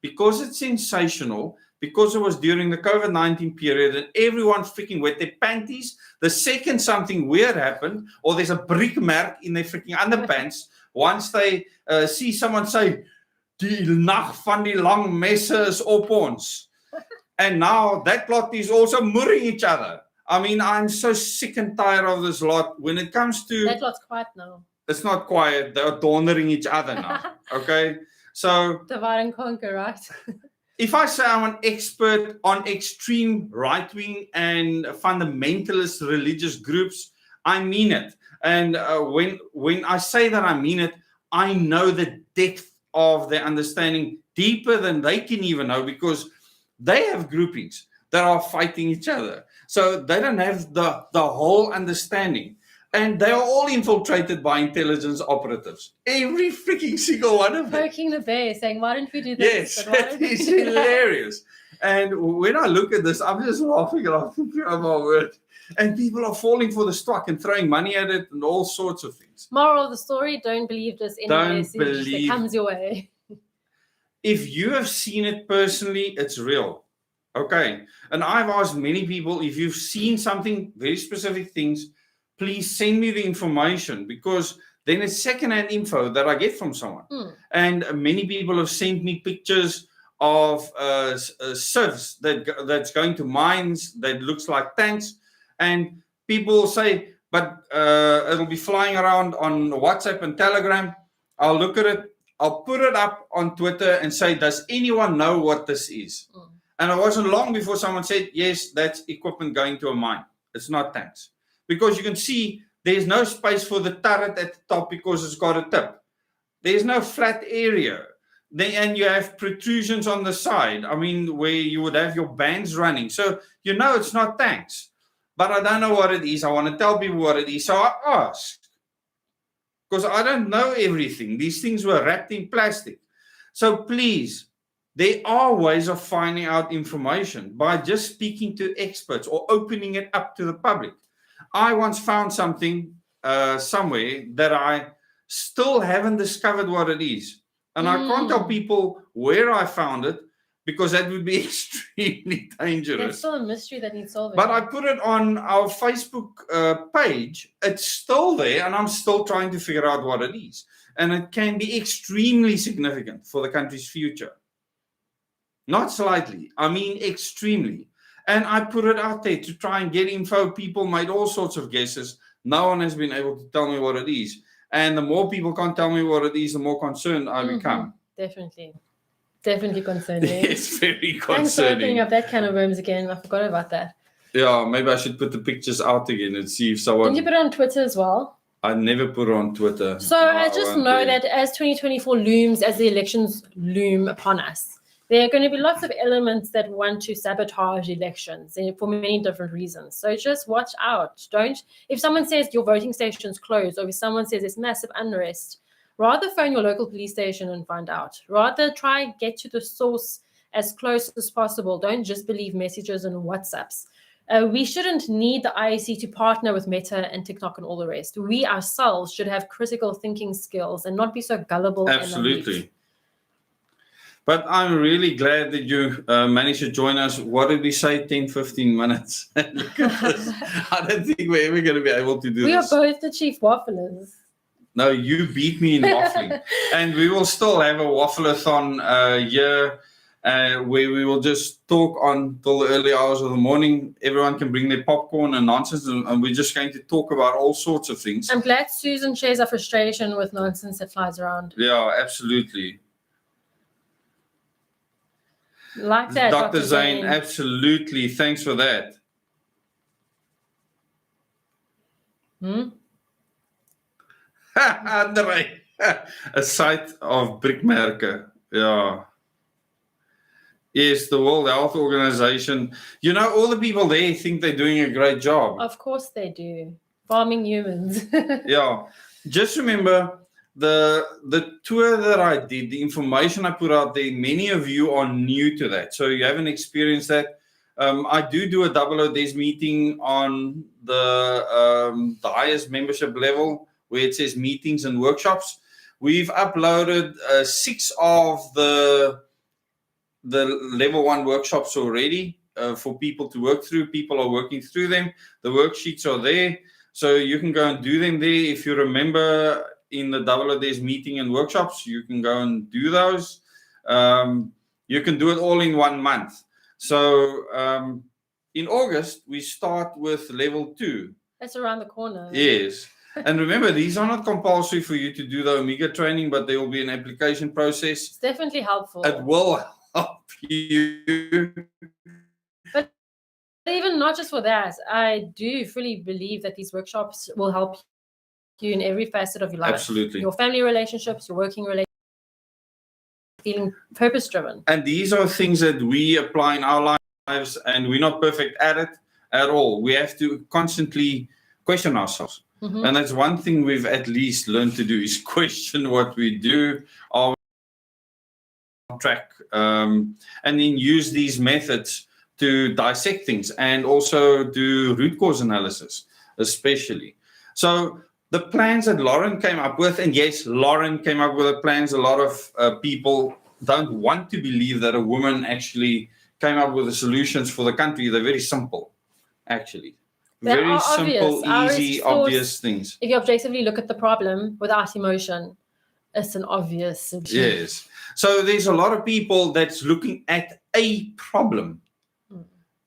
Speaker 1: Because it's sensational, because it was during the COVID-19 period and everyone freaking wet their panties, the second something weird happened, or there's a brick mark in their freaking underpants, once they see someone say, die nag van die lang messe is op ons. And now that lot is also murring each other. I mean, I'm so sick and tired of this lot. When it comes to...
Speaker 2: That lot's quiet now.
Speaker 1: It's not quiet. They're dondering each other now. Okay? So...
Speaker 2: divide and conquer, right?
Speaker 1: If I say I'm an expert on extreme right-wing and fundamentalist religious groups, I mean it. And when I say that I mean it, I know the depth of their understanding deeper than they can even know, because they have groupings that are fighting each other. So they don't have the whole understanding. And they are all infiltrated by intelligence operatives. Every freaking single one of them.
Speaker 2: Poking the bear, saying, why don't we do this?
Speaker 1: Yes, it is hilarious. And when I look at this, I'm just laughing and I'm thinking, oh my word. And people are falling for the stock and throwing money at it and all sorts of things.
Speaker 2: Moral of the story, don't believe this any message that comes your way.
Speaker 1: If you have seen it personally, it's real. Okay. And I've asked many people, if you've seen something, very specific things, please send me the information, because then it's secondhand info that I get from someone. And many people have sent me pictures of sieves that's going to mines that looks like tanks. And people say, but it'll be flying around on WhatsApp and Telegram. I'll look at it. I'll put it up on Twitter and say, does anyone know what this is? And it wasn't long before someone said, yes, that's equipment going to a mine. It's not tanks. Because you can see there's no space for the turret at the top because it's got a tip. There's no flat area. And you have protrusions on the side. I mean, where you would have your bands running. So you know it's not tanks. But I don't know what it is. I want to tell people what it is. So I ask. Because I don't know everything. These things were wrapped in plastic. So please, there are ways of finding out information by just speaking to experts or opening it up to the public. I once found something somewhere that I still haven't discovered what it is. And I can't tell people where I found it, because that would be extremely dangerous.
Speaker 2: It's still a mystery that needs solving.
Speaker 1: But I put it on our Facebook page. It's still there, and I'm still trying to figure out what it is. And it can be extremely significant for the country's future. Not slightly, I mean extremely. And I put it out there to try and get info. People made all sorts of guesses. No one has been able to tell me what it is. And the more people can't tell me what it is, the more concerned I become.
Speaker 2: Definitely. Definitely concerning.
Speaker 1: It's very concerning.
Speaker 2: Thanks for opening up that can of worms again. I forgot about that.
Speaker 1: Yeah, maybe I should put the pictures out again and see if someone...
Speaker 2: Did you put it on Twitter as well?
Speaker 1: I never put it on Twitter.
Speaker 2: So I just know that as 2024 looms, as the elections loom upon us, there are going to be lots of elements that want to sabotage elections for many different reasons. So just watch out. If someone says your voting station's closed, or if someone says there's massive unrest, rather phone your local police station and find out. Rather try and get to the source as close as possible. Don't just believe messages and WhatsApps. We shouldn't need the IEC to partner with Meta and TikTok and all the rest. We ourselves should have critical thinking skills and not be so gullible.
Speaker 1: Absolutely. But I'm really glad that you managed to join us. What did we say? 10, 15 minutes. Look at this. I don't think we're ever going to be able to do this.
Speaker 2: We are both the chief wafflers.
Speaker 1: No, you beat me in waffling. And we will still have a waffle-a-thon here where we will just talk until the early hours of the morning. Everyone can bring their popcorn and nonsense, and we're just going to talk about all sorts of things.
Speaker 2: I'm glad Susan shares our frustration with nonsense that flies around.
Speaker 1: Yeah, absolutely.
Speaker 2: Like that,
Speaker 1: Dr. Zane, absolutely. Thanks for that. Andre, a site of brickmerken. Yeah. Yes, the World Health Organization. You know, all the people there think they're doing a great job.
Speaker 2: Of course they do. Farming humans.
Speaker 1: Yeah. Just remember, the tour that I did, the information I put out there, many of you are new to that. So you haven't experienced that. I do a Dezz meeting on the highest membership level, where it says meetings and workshops. We've uploaded 6 of the level 1 workshops already for people to work through. People are working through them. The worksheets are there. So you can go and do them there. If you remember in the Dezz meeting and workshops, you can go and do those. You can do it all in 1 month. So in August, we start with level 2.
Speaker 2: That's around the corner.
Speaker 1: Yes. And remember, these are not compulsory for you to do the Omega training, but there will be an application process.
Speaker 2: It's definitely helpful.
Speaker 1: It will help you.
Speaker 2: But even not just for that, I do fully believe that these workshops will help you in every facet of your life.
Speaker 1: Absolutely.
Speaker 2: Your family relationships, your working relationships. feeling purpose-driven.
Speaker 1: And these are things that we apply in our lives, and we're not perfect at it at all. We have to constantly question ourselves. And that's one thing we've at least learned to do, is question what we do, are we on track, and then use these methods to dissect things and also do root cause analysis, especially. So the plans that Lauren came up with, and yes, Lauren came up with the plans. A lot of people don't want to believe that a woman actually came up with the solutions for the country. They're very simple, actually. Very simple, easy, obvious things.
Speaker 2: If you objectively look at the problem without emotion, it's an obvious solution.
Speaker 1: Yes. So there's a lot of people that's looking at a problem,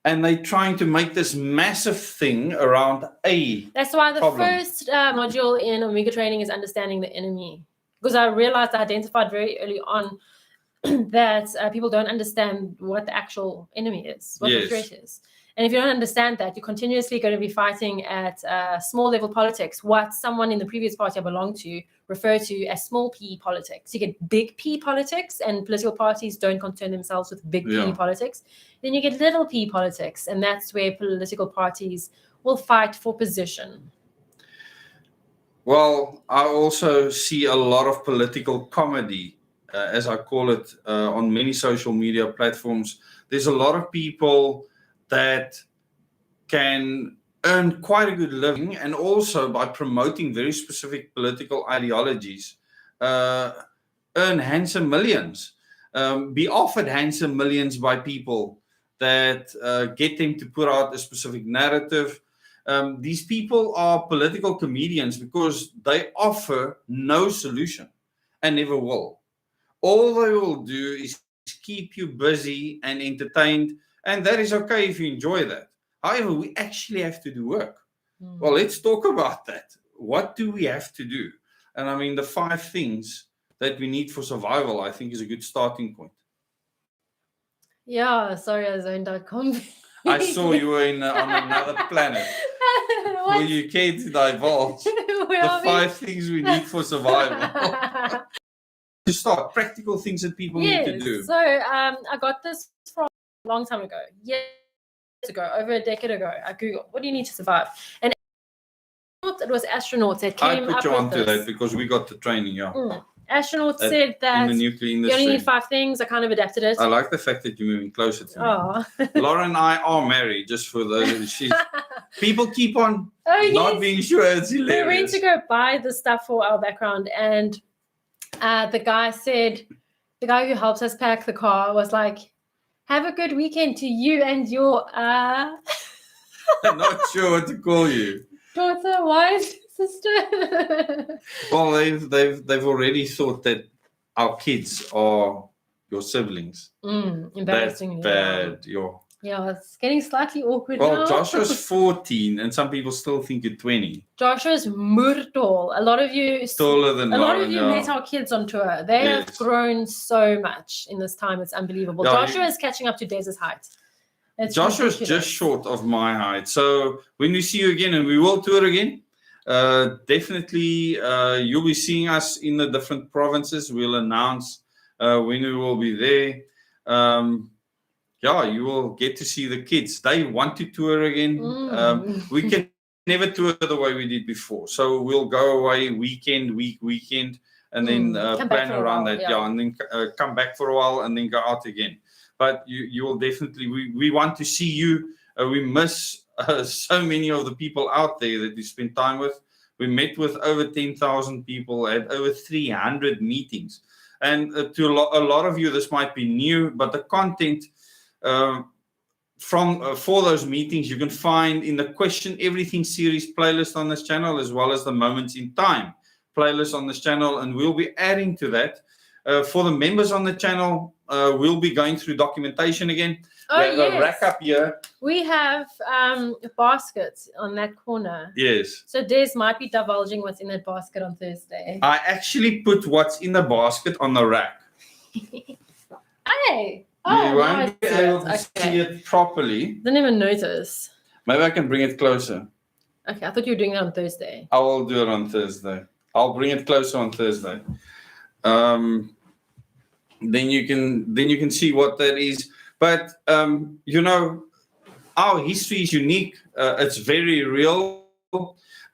Speaker 1: and they're trying to make this massive thing around a
Speaker 2: That's why the
Speaker 1: problem.
Speaker 2: first module in Omega training is understanding the enemy. Because I realized, I identified very early on that people don't understand what the actual enemy is, what the threat is. And if you don't understand that, you're continuously going to be fighting at small level politics, what someone in the previous party I belonged to referred to as small p politics. You get big P politics, and political parties don't concern themselves with big P politics. Then you get little p politics, and that's where political parties will fight for position.
Speaker 1: Well, I also see a lot of political comedy, as I call it, on many social media platforms. There's a lot of people that can earn quite a good living, and also by promoting very specific political ideologies, earn handsome millions, be offered handsome millions by people that get them to put out a specific narrative. These people are political comedians because they offer no solution and never will. All they will do is keep you busy and entertained, and that is okay if you enjoy that. However, we actually have to do work. Well, let's talk about that. What do we have to do? And I mean, the 5 things that we need for survival, I think, is a good starting point.
Speaker 2: Yeah, sorry, I zoned out completely.
Speaker 1: I saw you were on another planet. Will you care to divulge the 5 things we need for survival? To start, practical things that people need to do.
Speaker 2: So I got this from a long time ago, years ago, over a decade ago. I Googled, what do you need to survive? And it was astronauts that came up with this.
Speaker 1: I put you onto that because we got the training,
Speaker 2: Astronauts said that
Speaker 1: in the nuclear industry,
Speaker 2: you only need 5 things. I kind of adapted it.
Speaker 1: I like the fact that you're moving closer to me. Laura and I are married, just for those. People keep on not being sure. It's hilarious.
Speaker 2: We went to go buy the stuff for our background, and the guy who helps us pack the car was like, "Have a good weekend to you and your I'm
Speaker 1: not sure what to call you.
Speaker 2: Daughter, wife, sister."
Speaker 1: Well, they've already thought that our kids are your siblings.
Speaker 2: Embarrassingly.
Speaker 1: That's bad.
Speaker 2: Yeah, it's getting slightly awkward
Speaker 1: now.
Speaker 2: Well,
Speaker 1: Joshua's 14, and some people still think you're 20.
Speaker 2: Joshua's tall. A lot of you
Speaker 1: taller than Lauren.
Speaker 2: A lot of you met our kids on tour. They have grown so much in this time. It's unbelievable. Joshua is catching up to Dezz's height.
Speaker 1: Joshua's just short of my height. So when we see you again, and we will tour again, definitely you'll be seeing us in the different provinces. We'll announce when we will be there. You will get to see the kids. They want to tour again. We can never tour the way we did before. So we'll go away weekend, and then plan around that. And then come back for a while and then go out again. But you will definitely, we want to see you. We miss so many of the people out there that we spend time with. We met with over 10,000 people, had over 300 meetings. And to a lot of you, this might be new, but the content for those meetings you can find in the Question Everything series playlist on this channel, as well as the Moments in Time playlist on this channel, and we'll be adding to that. For the members on the channel, we'll be going through documentation again. A rack up here.
Speaker 2: We have baskets on that corner.
Speaker 1: Yes.
Speaker 2: So Dezz might be divulging what's in that basket on Thursday.
Speaker 1: I actually put what's in the basket on the rack.
Speaker 2: Hey.
Speaker 1: You won't be able to see it properly.
Speaker 2: Didn't even notice.
Speaker 1: Maybe I can bring it closer.
Speaker 2: Okay, I thought you were doing it on Thursday.
Speaker 1: I will do it on Thursday. I'll bring it closer on Thursday. then you can see what that is. But our history is unique. It's very real.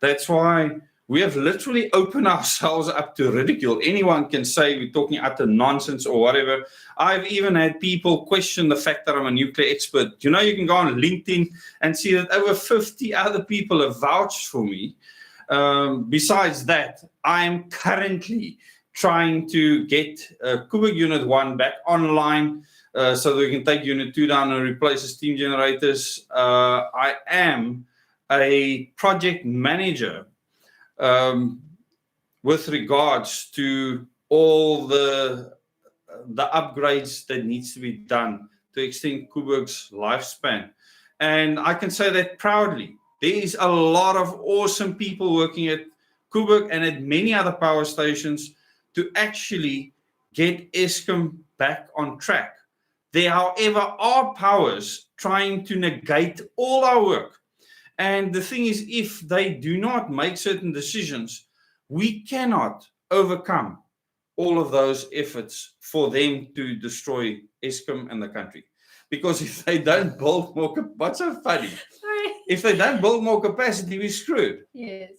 Speaker 1: That's why we have literally opened ourselves up to ridicule. Anyone can say we're talking utter nonsense or whatever. I've even had people question the fact that I'm a nuclear expert. You can go on LinkedIn and see that over 50 other people have vouched for me. Besides that, I'm currently trying to get Koeberg Unit 1 back online so that we can take Unit 2 down and replace the steam generators. I am a project manager with regards to all the upgrades that needs to be done to extend Koeberg's lifespan. And I can say that proudly. There is a lot of awesome people working at Koeberg and at many other power stations to actually get Eskom back on track. There, however, are powers trying to negate all our work. And the thing is, if they do not make certain decisions, we cannot overcome all of those efforts for them to destroy Eskom and the country. Because if they don't build more, what's so funny?
Speaker 2: Sorry.
Speaker 1: If they don't build more capacity, we're screwed.
Speaker 2: Yes,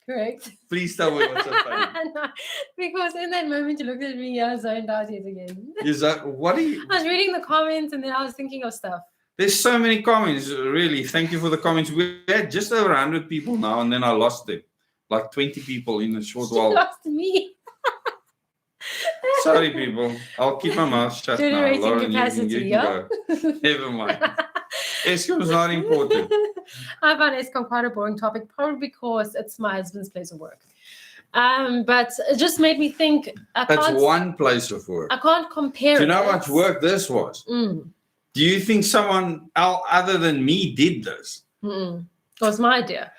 Speaker 2: correct.
Speaker 1: Please tell me what's so funny.
Speaker 2: No, because in that moment you looked at me, I zoned out yet again.
Speaker 1: What are you?
Speaker 2: I was reading the comments and then I was thinking of stuff.
Speaker 1: There's so many comments, really. Thank you for the comments. We had just over 100 people now, and then I lost them. Like 20 people in a short while.
Speaker 2: You lost me.
Speaker 1: Sorry, people. I'll keep my mouth shut
Speaker 2: Generating
Speaker 1: now. Lauren,
Speaker 2: capacity,
Speaker 1: you can go. Never mind. Eskom is not important.
Speaker 2: I find Eskom quite a boring topic, probably because it's my husband's place of work. But it just made me think.
Speaker 1: It's one place of work.
Speaker 2: I can't compare.
Speaker 1: Do you know how much work this was? Do you think someone other than me did this?
Speaker 2: It was my idea.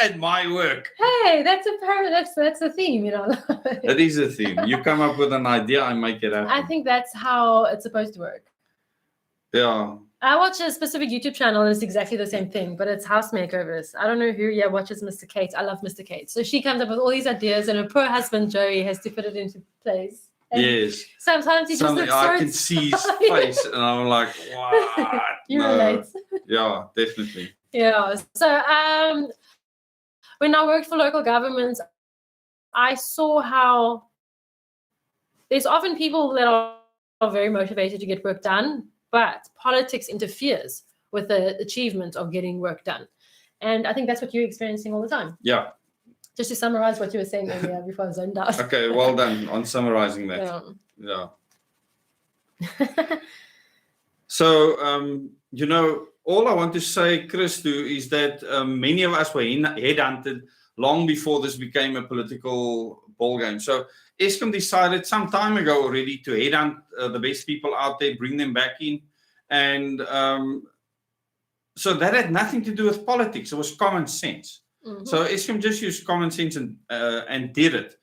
Speaker 1: At my work.
Speaker 2: Hey, that's a theme,
Speaker 1: That is a theme. You come up with an idea, I make it happen.
Speaker 2: I think that's how it's supposed to work.
Speaker 1: Yeah.
Speaker 2: I watch a specific YouTube channel and it's exactly the same thing, but it's house makeovers. I don't know who watches Mr. Kate. I love Mr. Kate. So she comes up with all these ideas and her poor husband Joey has to fit it into place. And
Speaker 1: yes.
Speaker 2: Sometimes he just looks
Speaker 1: I can see his face and I'm like, what?
Speaker 2: You relate.
Speaker 1: Yeah, definitely.
Speaker 2: Yeah. So when I worked for local governments, I saw how there's often people that are very motivated to get work done, but politics interferes with the achievement of getting work done. And I think that's what you're experiencing all the time.
Speaker 1: Yeah.
Speaker 2: Just to summarize what you were saying earlier before I zoned out.
Speaker 1: Okay, well done on summarizing that. Yeah. So, all I want to say, Chris, is that many of us were headhunted long before this became a political ballgame. So Eskom decided some time ago already to headhunt the best people out there, bring them back in. And so that had nothing to do with politics. It was common sense. Mm-hmm. So Eskom just used common sense and did it.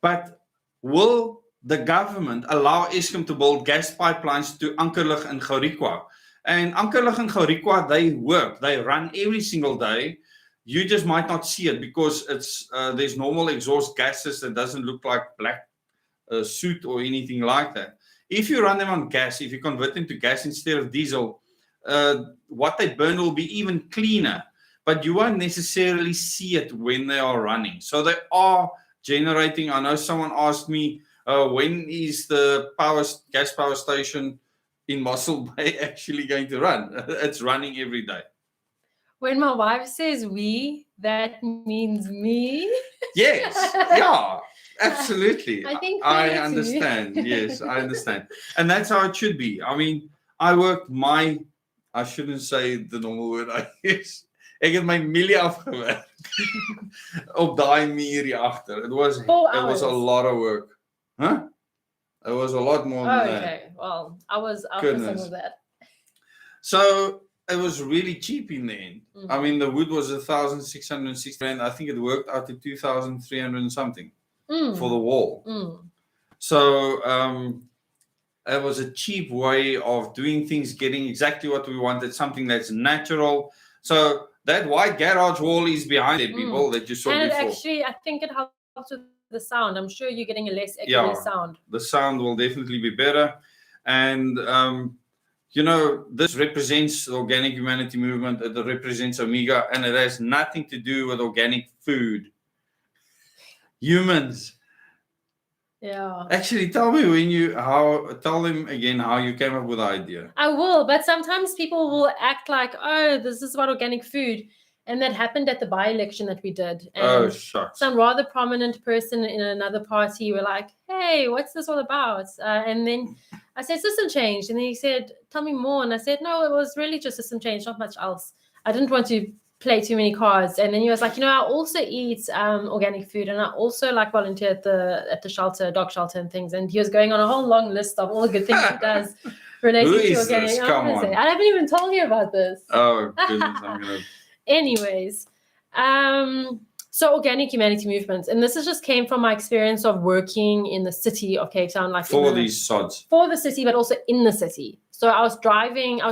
Speaker 1: But will the government allow Eskom to build gas pipelines to Ankerlig and Gourikwa? And Ankerlig and Gourikwa, they work. They run every single day. You just might not see it because it's there's normal exhaust gases that doesn't look like black soot or anything like that. If you run them on gas, if you convert them to gas instead of diesel, what they burn will be even cleaner. But you won't necessarily see it when they are running. So they are generating. I know someone asked me, when is the gas power station in Mossel Bay actually going to run? It's running every day.
Speaker 2: When my wife says we, that means me.
Speaker 1: Yes, yeah, absolutely.
Speaker 2: I
Speaker 1: understand. Yes, I understand. And that's how it should be. I mean, I shouldn't say the normal word I use. Ek het my milie afgewerk op daai muur hier agter. It was a lot of work. Huh? It was a lot more than that.
Speaker 2: Okay. Well, I was after some of that.
Speaker 1: So it was really cheap in the end. Mm-hmm. I mean, the wood was 1,660 rand. I think it worked out to 2,300 and something for the wall. So it was a cheap way of doing things, getting exactly what we wanted, something that's natural. So that white garage wall is behind it, people, that you saw before.
Speaker 2: And actually, I think it helps with the sound. I'm sure you're getting a less echoey sound.
Speaker 1: The sound will definitely be better. And, this represents the organic humanity movement. It represents Omega, and it has nothing to do with organic food. Humans.
Speaker 2: Yeah.
Speaker 1: Actually, tell them again how you came up with the idea.
Speaker 2: I will, but sometimes people will act like, oh, this is about organic food. And that happened at the by-election that we did. And
Speaker 1: shucks.
Speaker 2: Some rather prominent person in another party were like, hey, what's this all about? And then I said, system change. And then he said, tell me more. And I said, no, it was really just system change, not much else. I didn't want to play too many cards. And then he was like, I also eat organic food, and I also volunteer at the shelter, dog shelter and things. And he was going on a whole long list of all the good things he does related to organic.
Speaker 1: This? Come on.
Speaker 2: I haven't even told you about this.
Speaker 1: Oh, goodness.
Speaker 2: Anyways, so organic humanity movements, and this just came from my experience of working in the city of Cape Town,
Speaker 1: for these sods,
Speaker 2: for the city, but also in the city. So I was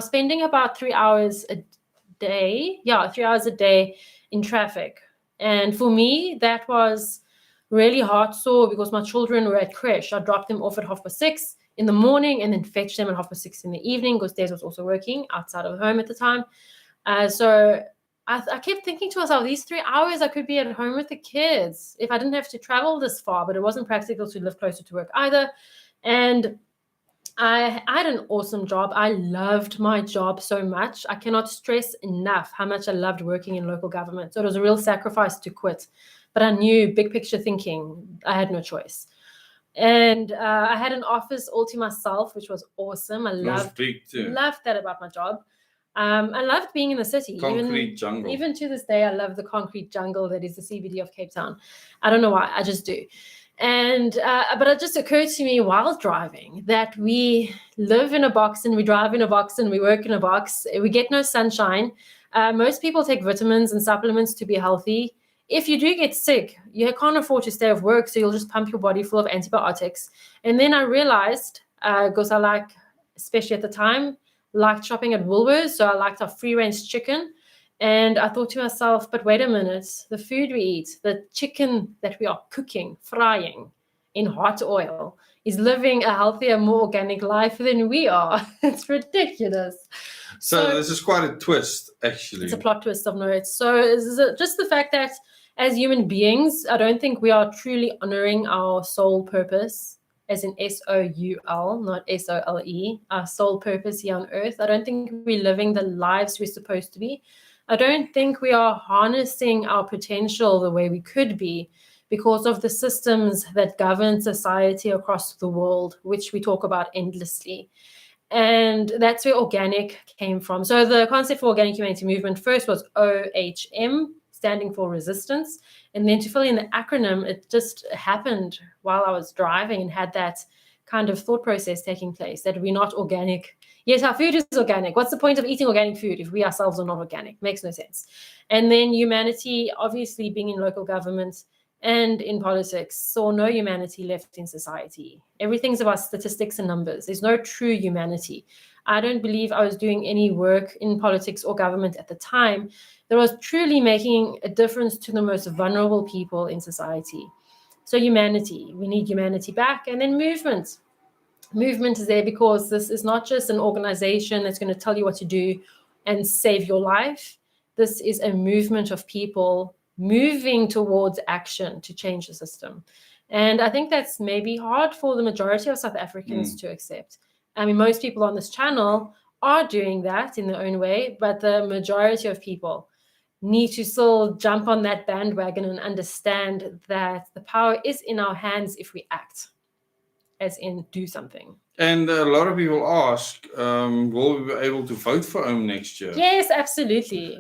Speaker 2: spending about 3 hours a day, 3 hours a day in traffic, and for me that was really hard sore because my children were at creche. I dropped them off at 6:30 in the morning and then fetched them at 6:30 in the evening because Dezz was also working outside of home at the time. So I kept thinking to myself, these 3 hours I could be at home with the kids if I didn't have to travel this far, but it wasn't practical to live closer to work either. And I had an awesome job. I loved my job so much. I cannot stress enough how much I loved working in local government. So it was a real sacrifice to quit. But I knew, big picture thinking, I had no choice. And I had an office all to myself, which was awesome. I loved that about my job. I loved being in the city.
Speaker 1: Concrete jungle.
Speaker 2: Even to this day, I love the concrete jungle that is the CBD of Cape Town. I don't know why, I just do. And but it just occurred to me while driving that we live in a box and we drive in a box and we work in a box. We get no sunshine. Most people take vitamins and supplements to be healthy. If you do get sick, you can't afford to stay off work, so you'll just pump your body full of antibiotics. And then I realized, because I especially at the time, liked shopping at Ouers, so I liked our free-range chicken. And I thought to myself, but wait a minute, the food we eat, the chicken that we are cooking, frying in hot oil, is living a healthier, more organic life than we are. It's ridiculous.
Speaker 1: So this is quite a twist, actually.
Speaker 2: It's a plot twist of notes. So it's just the fact that as human beings, I don't think we are truly honoring our soul purpose, as in SOUL, not SOLE, our sole purpose here on earth. I don't think we're living the lives we're supposed to be. I don't think we are harnessing our potential the way we could be because of the systems that govern society across the world, which we talk about endlessly. And that's where organic came from. So the concept for organic humanity movement first was OHM, standing for resistance. And then to fill in the acronym, it just happened while I was driving and had that kind of thought process taking place, that we're not organic. Yes, our food is organic. What's the point of eating organic food if we ourselves are not organic? Makes no sense. And then humanity, obviously being in local government and in politics, saw no humanity left in society. Everything's about statistics and numbers. There's no true humanity. I don't believe I was doing any work in politics or government at the time that was truly making a difference to the most vulnerable people in society. So humanity, we need humanity back. And then movement. Movement is there because this is not just an organization that's going to tell you what to do and save your life. This is a movement of people moving towards action to change the system. And I think that's maybe hard for the majority of South Africans to accept. I mean, most people on this channel are doing that in their own way, but the majority of people need to still jump on that bandwagon and understand that the power is in our hands if we act, as in do something.
Speaker 1: And a lot of people ask, will we be able to vote for Oom next year?
Speaker 2: Yes, absolutely.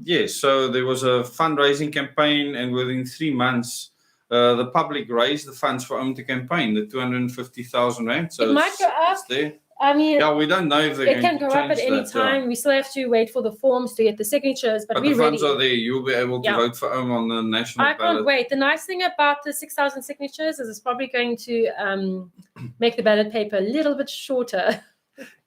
Speaker 1: Yes. So there was a fundraising campaign, and within 3 months, the public raised the funds for Oom to campaign, the 250,000 rand. So
Speaker 2: it might go up.
Speaker 1: It's there.
Speaker 2: I mean,
Speaker 1: we don't know if
Speaker 2: it can go up at any time. We still have to wait for the forms to get the signatures, but
Speaker 1: the funds are there. You'll be able to vote for Oom on the national ballot.
Speaker 2: I can't wait. The nice thing about the 6,000 signatures is it's probably going to make the ballot paper a little bit shorter.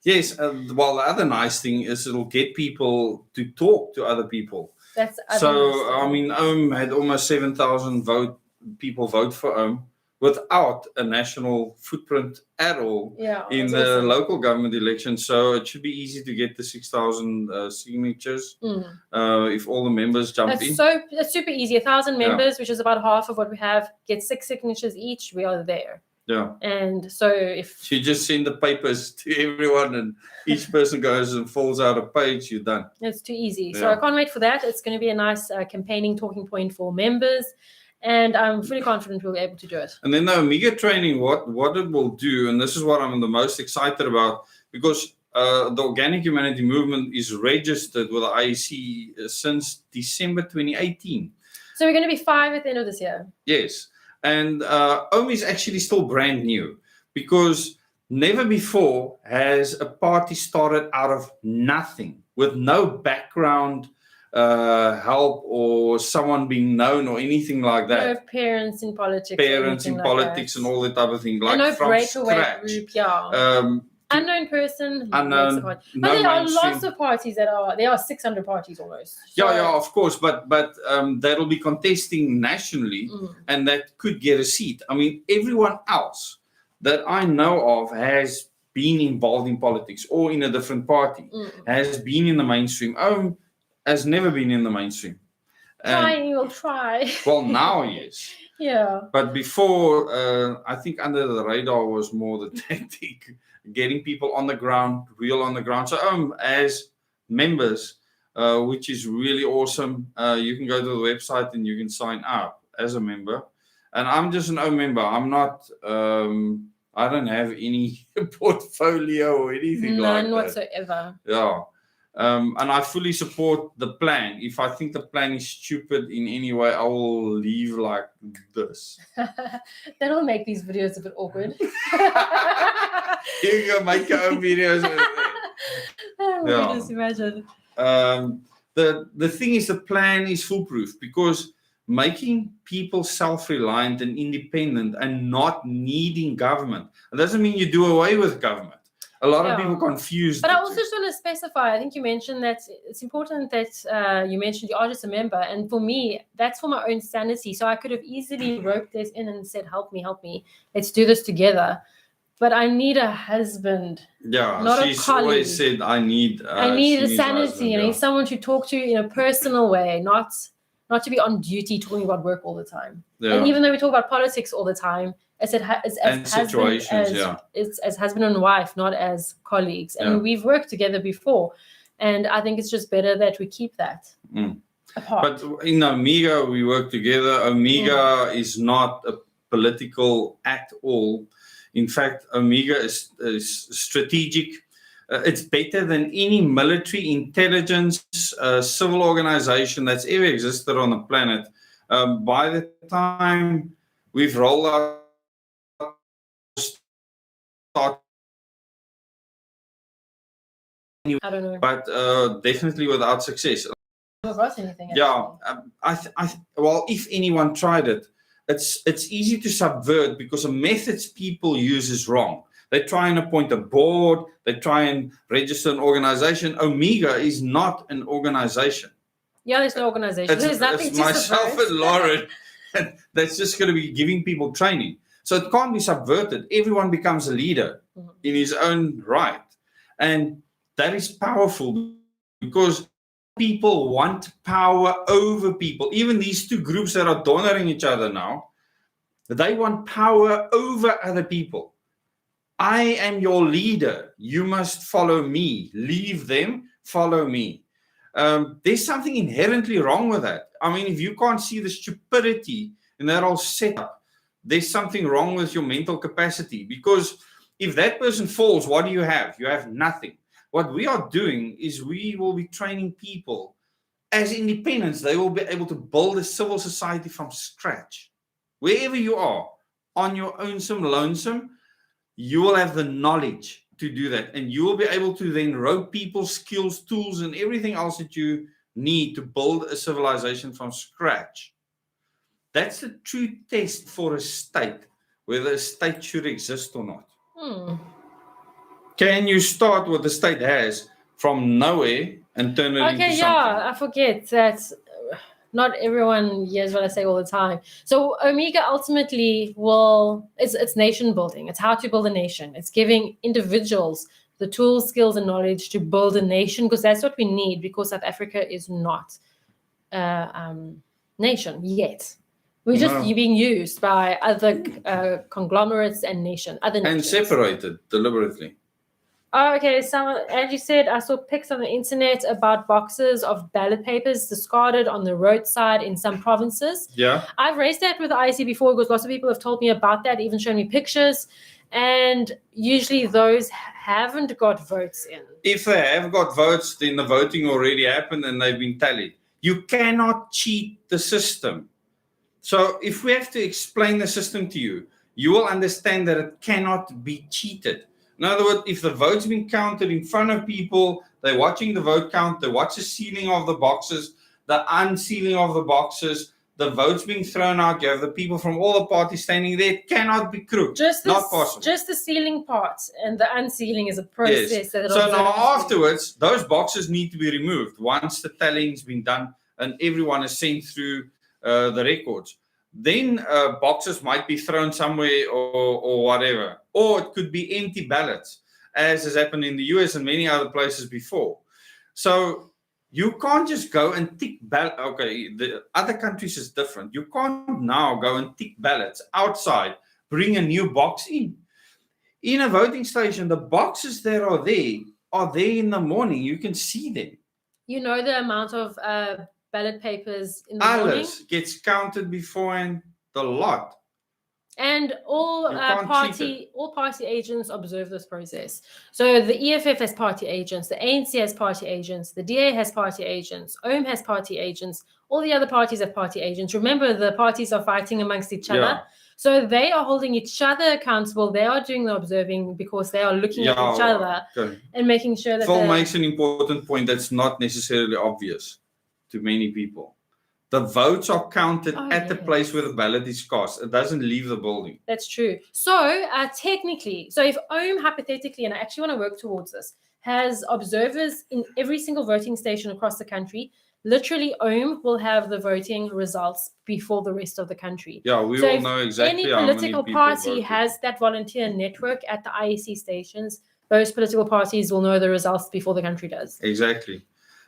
Speaker 1: Yes. Well, the other nice thing is it'll get people to talk to other people.
Speaker 2: That's
Speaker 1: so. I mean, Oom had almost 7,000 vote people vote for without a national footprint at all in the local government election. So it should be easy to get the 6,000 signatures if all the members jump in.
Speaker 2: So it's super easy. 1,000 members, which is about half of what we have, get 6 signatures each. We are there.
Speaker 1: Yeah.
Speaker 2: And so if
Speaker 1: you just send the papers to everyone and each person goes and fills out a page, you're done.
Speaker 2: It's too easy. So I can't wait for that. It's going to be a nice campaigning talking point for members. And I'm fully confident we'll be able to do it.
Speaker 1: And then the Omega training, what it will do, and this is what I'm the most excited about, because the Organic Humanity Movement is registered with the IEC since December 2018.
Speaker 2: So we're going to be 5 at the end of this year.
Speaker 1: Yes. And OM is actually still brand new, because never before has a party started out of nothing, with no background help or someone being known or anything like that.
Speaker 2: No parents in politics.
Speaker 1: And all that type of thing. Like
Speaker 2: and no
Speaker 1: from
Speaker 2: breakaway
Speaker 1: scratch.
Speaker 2: group, unknown person.
Speaker 1: Unknown.
Speaker 2: But there are lots of parties there are 600 parties almost.
Speaker 1: So, of course. But that'll be contesting nationally, and that could get a seat. I mean, everyone else that I know of has been involved in politics or in a different party, has been in the mainstream. Has never been in the mainstream.
Speaker 2: You'll try.
Speaker 1: Well, now, yes.
Speaker 2: Yeah.
Speaker 1: But before, I think under the radar was more the tactic, getting people on the ground, real on the ground. So as members, which is really awesome, you can go to the website and you can sign up as a member. And I'm just an member. I'm not, I don't have any portfolio or anything like that.
Speaker 2: None whatsoever.
Speaker 1: Yeah. And I fully support the plan. If I think the plan is stupid in any way, I will leave like this.
Speaker 2: That'll make these videos a bit awkward.
Speaker 1: You can go make your own videos.
Speaker 2: Just imagine.
Speaker 1: The thing is, the plan is foolproof, because making people self-reliant and independent and not needing government, it doesn't mean you do away with government. A lot of people confuse.
Speaker 2: But I also just want to specify, I think you mentioned that it's important that you mentioned you are just a member. And for me, that's for my own sanity. So I could have easily roped this in and said, help me. Let's do this together. But I need a husband.
Speaker 1: Yeah,
Speaker 2: not
Speaker 1: she's
Speaker 2: a colleague.
Speaker 1: Always said, I need
Speaker 2: a sanity. I need someone to talk to in a personal way, not to be on duty talking about work all the time. Yeah. And even though we talk about politics all the time, as husband and wife, not as colleagues. And we've worked together before. And I think it's just better that we keep that apart.
Speaker 1: But in Omega, we work together. Omega is not a political at all. In fact, Omega is strategic. It's better than any military intelligence civil organization that's ever existed on the planet. By the time we've rolled out,
Speaker 2: I don't know.
Speaker 1: But definitely without success.
Speaker 2: I haven't got anything.
Speaker 1: Well, if anyone tried it, it's easy to subvert, because the methods people use is wrong. They try and appoint a board. They try and register an organization. Omega is not an organization.
Speaker 2: Yeah, there's no organization. There's nothing
Speaker 1: it's myself and Lauren. That's just going to be giving people training. So it can't be subverted. Everyone becomes a leader in his own right. And that is powerful, because people want power over people. Even these two groups that are donoring each other now, they want power over other people. I am your leader. You must follow me. Leave them, follow me. There's something inherently wrong with that. I mean, if you can't see the stupidity in that whole setup, there's something wrong with your mental capacity. Because if that person falls, what do you have? You have nothing. What we are doing is we will be training people as independents. They will be able to build a civil society from scratch. Wherever you are, on your own lonesome, you will have the knowledge to do that. And you will be able to then rope people's skills, tools, and everything else that you need to build a civilization from scratch. That's the true test for a state, whether a state should exist or not. Can you start what the state has from nowhere and turn it into something?
Speaker 2: I forget that Not everyone hears what I say all the time. So Omega ultimately it's nation building. It's how to build a nation. It's giving individuals the tools, skills, and knowledge to build a nation, because that's what we need, because South Africa is not a nation yet. We're just being used by other conglomerates and nations.
Speaker 1: And separated deliberately.
Speaker 2: Oh, okay. Angie said, I saw pics on the internet about boxes of ballot papers discarded on the roadside in some provinces.
Speaker 1: Yeah.
Speaker 2: I've raised that with the IEC before, because lots of people have told me about that, even shown me pictures. And usually those haven't got votes in.
Speaker 1: If they have got votes, then the voting already happened and they've been tallied. You cannot cheat the system. So if we have to explain the system to you, you will understand that it cannot be cheated. In other words, if the vote's been counted in front of people, they're watching the vote count, they watch the sealing of the boxes, the unsealing of the boxes, the votes being thrown out, you have the people from all the parties standing there, it cannot be crooked. Not possible.
Speaker 2: Just the sealing part, and the unsealing is a process.
Speaker 1: Yes. So now afterwards, those boxes need to be removed once the tallying's been done and everyone is sent through the records. Then boxes might be thrown somewhere or whatever. Or it could be empty ballots, as has happened in the US and many other places before. So you can't just go and tick ballots. Okay, the other countries is different. You can't now go and tick ballots outside, bring a new box in. In a voting station, the boxes that are there in the morning. You can see them.
Speaker 2: You know the amount of ballot papers in the morning
Speaker 1: gets counted beforehand, the lot.
Speaker 2: And all party agents observe this process. So the EFF has party agents, the ANC has party agents, the DA has party agents, OM has party agents, all the other parties have party agents. Remember, the parties are fighting amongst each other.
Speaker 1: Yeah.
Speaker 2: So they are holding each other accountable. They are doing the observing because they are looking at each other and making sure that
Speaker 1: Phil makes an important point that's not necessarily obvious to many people. The votes are counted at the place where the ballot is cast. It doesn't leave the building.
Speaker 2: That's true. So technically, if OM hypothetically, and I actually want to work towards this, has observers in every single voting station across the country, literally OM will have the voting results before the rest of the country.
Speaker 1: Yeah, we will know exactly how many people
Speaker 2: political party has that volunteer network at the IEC stations, those political parties will know the results before the country does.
Speaker 1: Exactly.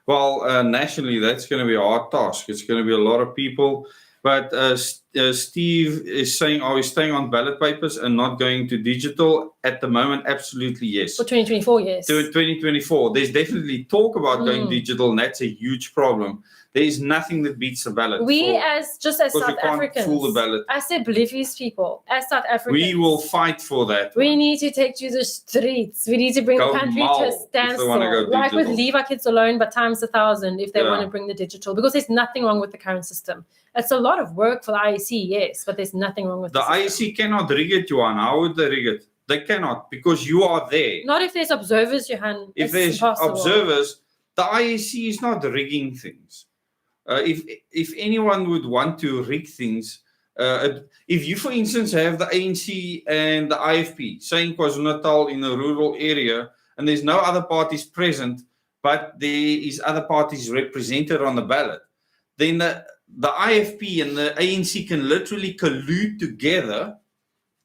Speaker 1: Well, nationally, that's going to be a hard task. It's going to be a lot of people. But Steve is saying, are we staying on ballot papers and not going to digital? At the moment, absolutely yes.
Speaker 2: For 2024, yes.
Speaker 1: To 2024. There's definitely talk about going digital, and that's a huge problem. There is nothing that beats the ballot.
Speaker 2: As South Africans,
Speaker 1: fool the ballot.
Speaker 2: I say Bolivia's people, as South Africans,
Speaker 1: we will fight for that.
Speaker 2: We need to take to the streets. We need to bring the country to a standstill. Like with Leave Our Kids Alone, but times 1,000 if they want to bring the digital. Because there's nothing wrong with the current system. It's a lot of work for the IEC, yes, but there's nothing wrong with
Speaker 1: the IEC cannot rig it, Johan. How would they rig it? They cannot, because you are there.
Speaker 2: Not if there's observers, Johan.
Speaker 1: If there's observers, the IEC is not rigging things. If anyone would want to rig things, if you, for instance, have the ANC and the IFP saying KwaZulu-Natal in a rural area, and there's no other parties present, but there is other parties represented on the ballot, then the IFP and the ANC can literally collude together,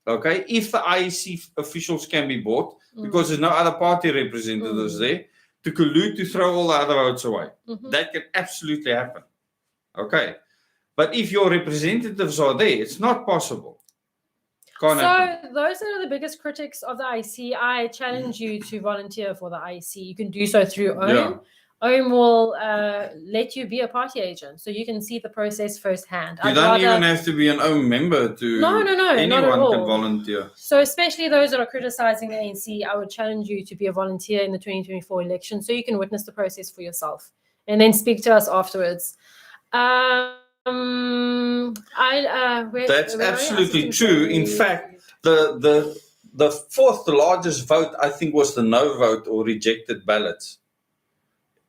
Speaker 1: okay, if the IEC officials can be bought, because there's no other party representatives there, to collude to throw all the other votes away. That can absolutely happen. Okay. But if your representatives are there, it's not possible. Can't happen.
Speaker 2: Those that are the biggest critics of the IEC, I challenge you to volunteer for the IEC. You can do so through OM.
Speaker 1: Yeah.
Speaker 2: OM will let you be a party agent, so you can see the process firsthand.
Speaker 1: You don't even have to be an OM member to.
Speaker 2: No,
Speaker 1: anyone
Speaker 2: not at all.
Speaker 1: Can volunteer.
Speaker 2: So especially those that are criticizing the ANC, I would challenge you to be a volunteer in the 2024 election, so you can witness the process for yourself, and then speak to us afterwards.
Speaker 1: That's absolutely true. In fact, the fourth largest vote, I think, was the no vote or rejected ballots.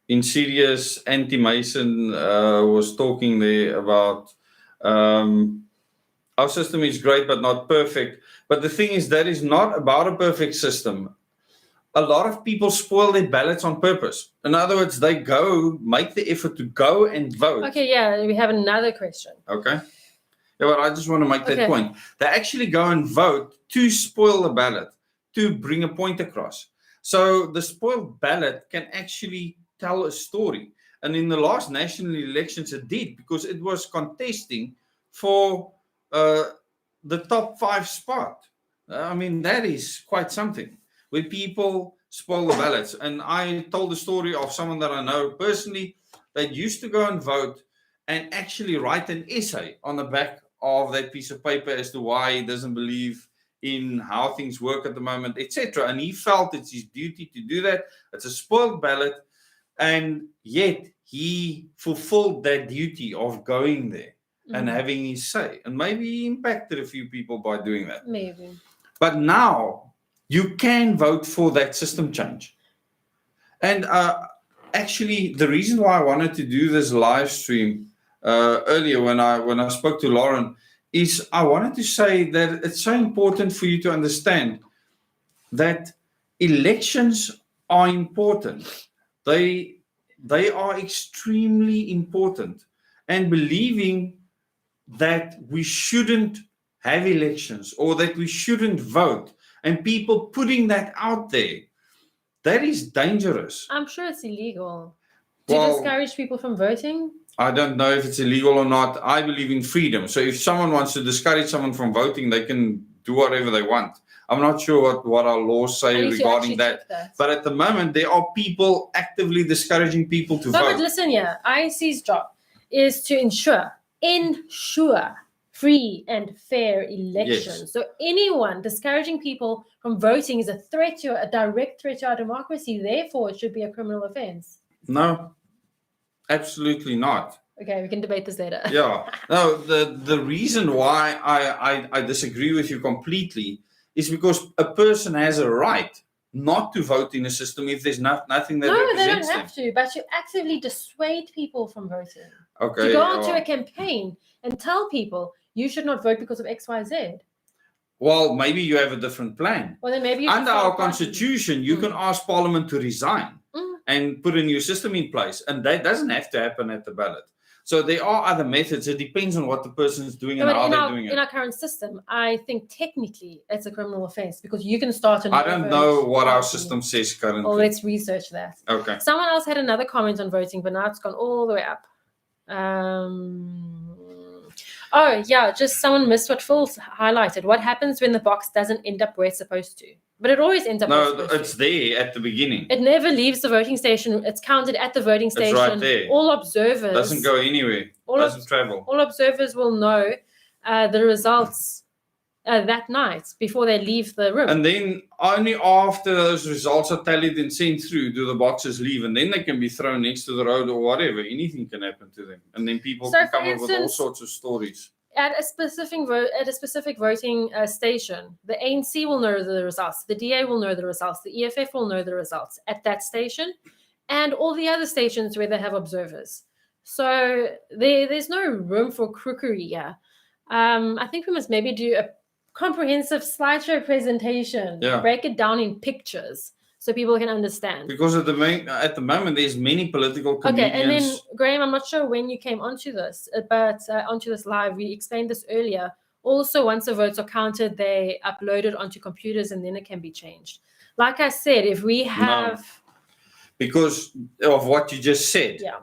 Speaker 1: Insidious anti-Mason was talking there about our system is great but not perfect. But the thing is, that is not about a perfect system. a lot of people spoil their ballots on purpose. In other words, they make the effort to go and vote.
Speaker 2: Okay, yeah, we have another question.
Speaker 1: Okay. Yeah, but I just want to make that point. They actually go and vote to spoil the ballot, to bring a point across. So the spoiled ballot can actually tell a story. And in the last national elections, it did, because it was contesting for the top 5 spot. I mean, that is quite something, where people spoil the ballots. And I told the story of someone that I know personally that used to go and vote and actually write an essay on the back of that piece of paper as to why he doesn't believe in how things work at the moment, etc. And he felt it's his duty to do that. It's a spoiled ballot, and yet he fulfilled that duty of going there and having his say. And maybe he impacted a few people by doing that.
Speaker 2: Maybe.
Speaker 1: But now you can vote for that system change. And actually, the reason why I wanted to do this live stream earlier when I spoke to Lauren is I wanted to say that it's so important for you to understand that elections are important. They are extremely important. And believing that we shouldn't have elections or that we shouldn't vote, and people putting that out there, that is dangerous.
Speaker 2: I'm sure it's illegal. To discourage people from voting?
Speaker 1: I don't know if it's illegal or not. I believe in freedom. So if someone wants to discourage someone from voting, they can do whatever they want. I'm not sure what our laws say regarding that. But at the moment, there are people actively discouraging people to vote.
Speaker 2: But listen here, IEC's job is to ensure free and fair elections. Yes. So anyone discouraging people from voting is a direct threat to our democracy. Therefore, it should be a criminal offense.
Speaker 1: No, absolutely not.
Speaker 2: Okay, we can debate this later.
Speaker 1: Yeah. No, the reason why I disagree with you completely is because a person has a right not to vote in a system if there's nothing that represents them.
Speaker 2: No, they don't have to, but you actively dissuade people from voting.
Speaker 1: Okay.
Speaker 2: To go onto a campaign and tell people you should not vote because of X, Y, Z.
Speaker 1: Well, maybe you have a different plan.
Speaker 2: Well, then maybe
Speaker 1: under our constitution, you can ask Parliament to resign and put a new system in place, and that doesn't have to happen at the ballot. So there are other methods. It depends on what the person is doing and how they're doing it.
Speaker 2: In our current system, I think technically it's a criminal offense because you can start.
Speaker 1: I don't know what our system says currently.
Speaker 2: Well, let's research that.
Speaker 1: Okay.
Speaker 2: Someone else had another comment on voting, but now it's gone all the way up. Oh, yeah, just someone missed what Phil highlighted. What happens when the box doesn't end up where it's supposed to? But it always ends up where it's supposed to.
Speaker 1: No, it's there at the begining.
Speaker 2: It never leaves the voting station. It's counted at the voting station.
Speaker 1: It's right there.
Speaker 2: All observers.
Speaker 1: Doesn't go anywhere. Doesn't travel.
Speaker 2: All observers will know the results that night before they leave the room.
Speaker 1: And then only after those results are tallied and sent through do the boxes leave, and then they can be thrown next to the road or whatever. Anything can happen to them, and then people can come up with all sorts of stories.
Speaker 2: At a specific voting station, the ANC will know the results, the DA will know the results, the EFF will know the results at that station, and all the other stations where they have observers. So there's no room for crookery here. I think we must maybe do a comprehensive slideshow presentation, break it down in pictures so people can understand. Because
Speaker 1: at the moment there's many political comedians.
Speaker 2: Okay, and then Graham, I'm not sure when you came onto this, but onto this live, we explained this earlier. Also, once the votes are counted, they upload it onto computers and then it can be changed. Like I said, if we have...
Speaker 1: Because of what you just said.
Speaker 2: Yeah.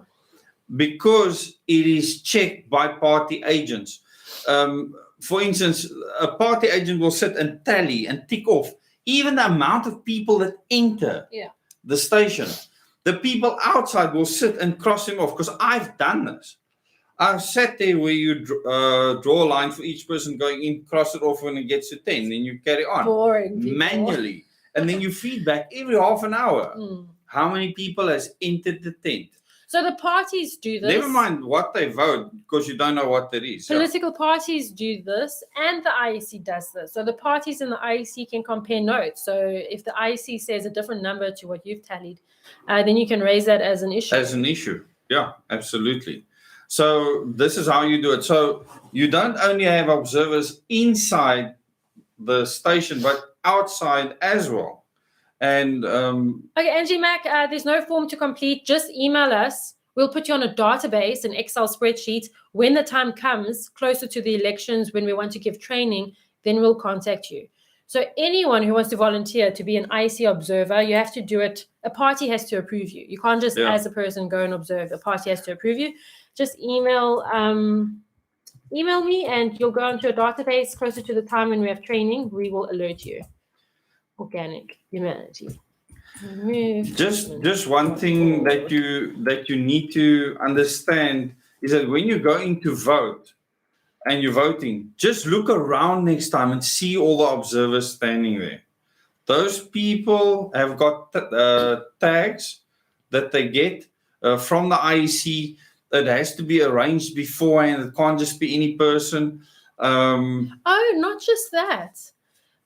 Speaker 1: Because it is checked by party agents. For instance, a party agent will sit and tally and tick off even the amount of people that enter the station. The people outside will sit and cross them off, because I've done this. I've sat there where you draw a line for each person going in, cross it off when it gets to 10, then you carry on.
Speaker 2: Boring people.
Speaker 1: Manually. And then you feedback every half an hour. How many people has entered the tent?
Speaker 2: So the parties do this.
Speaker 1: Never mind what they vote, because you don't know what that is.
Speaker 2: Political parties do this, and the IEC does this. So the parties and the IEC can compare notes. So if the IEC says a different number to what you've tallied, then you can raise that as an issue.
Speaker 1: As an issue, yeah, absolutely. So this is how you do it. So you don't only have observers inside the station, but outside as well. And
Speaker 2: okay, Angie Mac, there's no form to complete. Just email us. We'll put you on a database, an Excel spreadsheet. When the time comes, closer to the elections, when we want to give training, then we'll contact you. So anyone who wants to volunteer to be an IEC observer, you have to do it. A party has to approve you. You can't just, as a person, go and observe. A party has to approve you. Just email me, and you'll go into a database. Closer to the time when we have training, we will alert you. Organic humanity.
Speaker 1: Just one thing that you need to understand is that when you're going to vote and you're voting, just look around next time and see all the observers standing there. Those people have got tags that they get from the IEC. It has to be arranged beforehand. It can't just be any person.
Speaker 2: Not just that.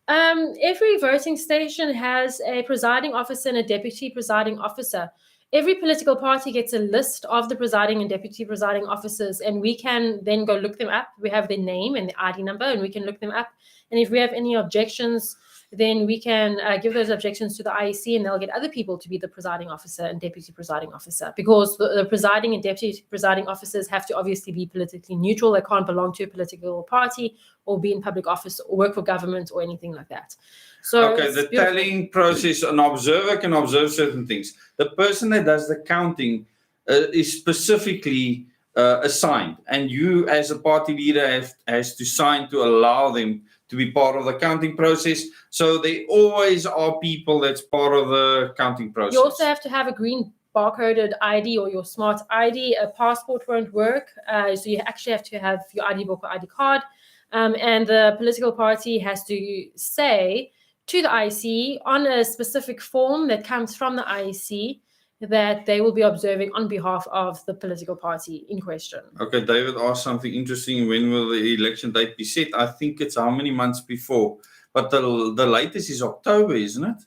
Speaker 2: Every voting station has a presiding officer and a deputy presiding officer. Every political party gets a list of the presiding and deputy presiding officers, and we can then go look them up. We have their name and the ID number, and we can look them up. And if we have any objections, then we can give those objections to the IEC, and they'll get other people to be the presiding officer and deputy presiding officer, because the presiding and deputy presiding officers have to obviously be politically neutral. They can't belong to a political party or be in public office or work for government or anything like that. So
Speaker 1: okay, the tallying process, an observer can observe certain things. The person that does the counting is specifically assigned, and you as a party leader has to sign to allow them to be part of the counting process. So there always are people that's part of the counting process.
Speaker 2: You also have to have a green barcoded ID or your smart ID. A passport won't work. So you actually have to have your ID book or ID card. And the political party has to say to the IEC on a specific form that comes from the IEC that they will be observing on behalf of the political party in question.
Speaker 1: Okay, David asked something interesting. When will the election date be set? I think it's how many months before? But the latest is October, isn't it?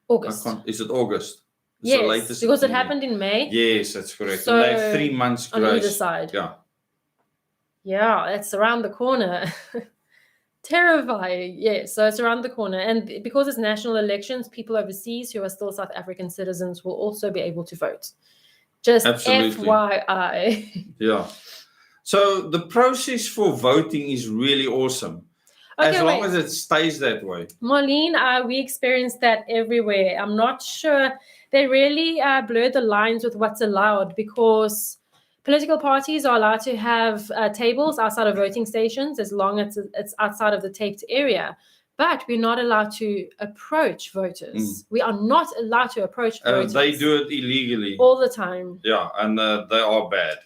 Speaker 2: August.
Speaker 1: Is it August? It's
Speaker 2: yes,
Speaker 1: the latest
Speaker 2: because it happened in May.
Speaker 1: Yes, that's correct.
Speaker 2: So
Speaker 1: and they have 3 months grace.
Speaker 2: On either side.
Speaker 1: Yeah.
Speaker 2: Yeah, it's around the corner. Terrifying. Yeah, so it's around the corner. And because it's national elections, people overseas who are still South African citizens will also be able to vote. Just
Speaker 1: Absolutely.
Speaker 2: FYI.
Speaker 1: Yeah. So the process for voting is really awesome. Okay, as long as it stays that way.
Speaker 2: Marlene, we experience that everywhere. I'm not sure. They really blur the lines with what's allowed, because political parties are allowed to have tables outside of voting stations as long as it's outside of the taped area. But we're not allowed to approach voters. We are not allowed to approach voters.
Speaker 1: They do it illegally.
Speaker 2: All the time.
Speaker 1: Yeah, and they are bad.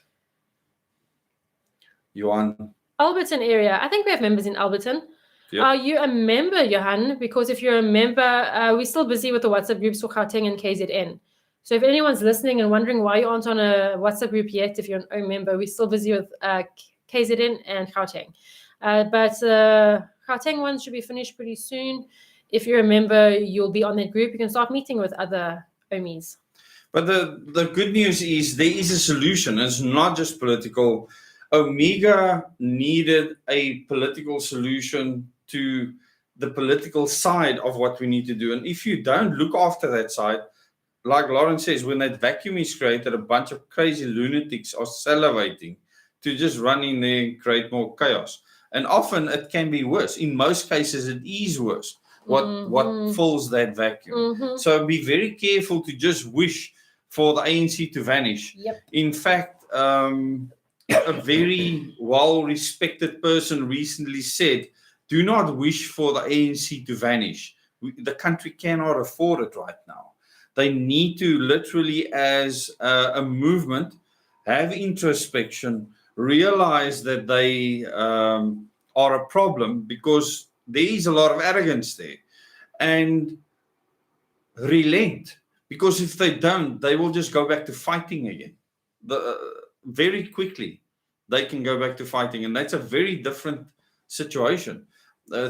Speaker 1: Johan?
Speaker 2: Alberton area. I think we have members in Alberton. Yep. Are you a member, Johan? Because if you're a member, we're still busy with the WhatsApp groups for Gauteng and KZN. So if anyone's listening and wondering why you aren't on a WhatsApp group yet, if you're an own member, we're still busy with KZN and Gauteng. But Gauteng one should be finished pretty soon. If you're a member, you'll be on that group. You can start meeting with other OMIs.
Speaker 1: But the good news is there is a solution. It's not just political. Omega needed a political solution to the political side of what we need to do. And if you don't look after that side, like Lauren says, when that vacuum is created, a bunch of crazy lunatics are salivating to just run in there and create more chaos. And often it can be worse. In most cases, it is worse. What fills that vacuum. So be very careful to just wish for the ANC to vanish.
Speaker 2: Yep.
Speaker 1: In fact, a very well-respected person recently said, do not wish for the ANC to vanish. The country cannot afford it right now. They need to literally, as a movement, have introspection, realize that they are a problem, because there is a lot of arrogance there, and relent, because if they don't, they will just go back to fighting again. Very quickly, they can go back to fighting, and that's a very different situation.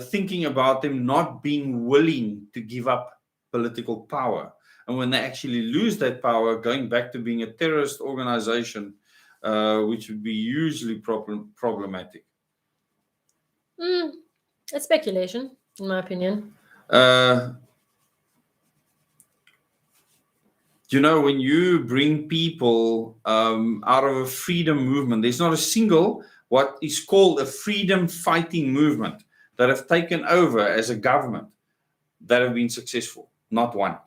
Speaker 1: Thinking about them not being willing to give up political power. And when they actually lose that power, going back to being a terrorist organization, which would be hugely problematic.
Speaker 2: It's speculation, in my opinion.
Speaker 1: when you bring people out of a freedom movement, there's not a single what is called a freedom fighting movement that have taken over as a government that have been successful. Not one.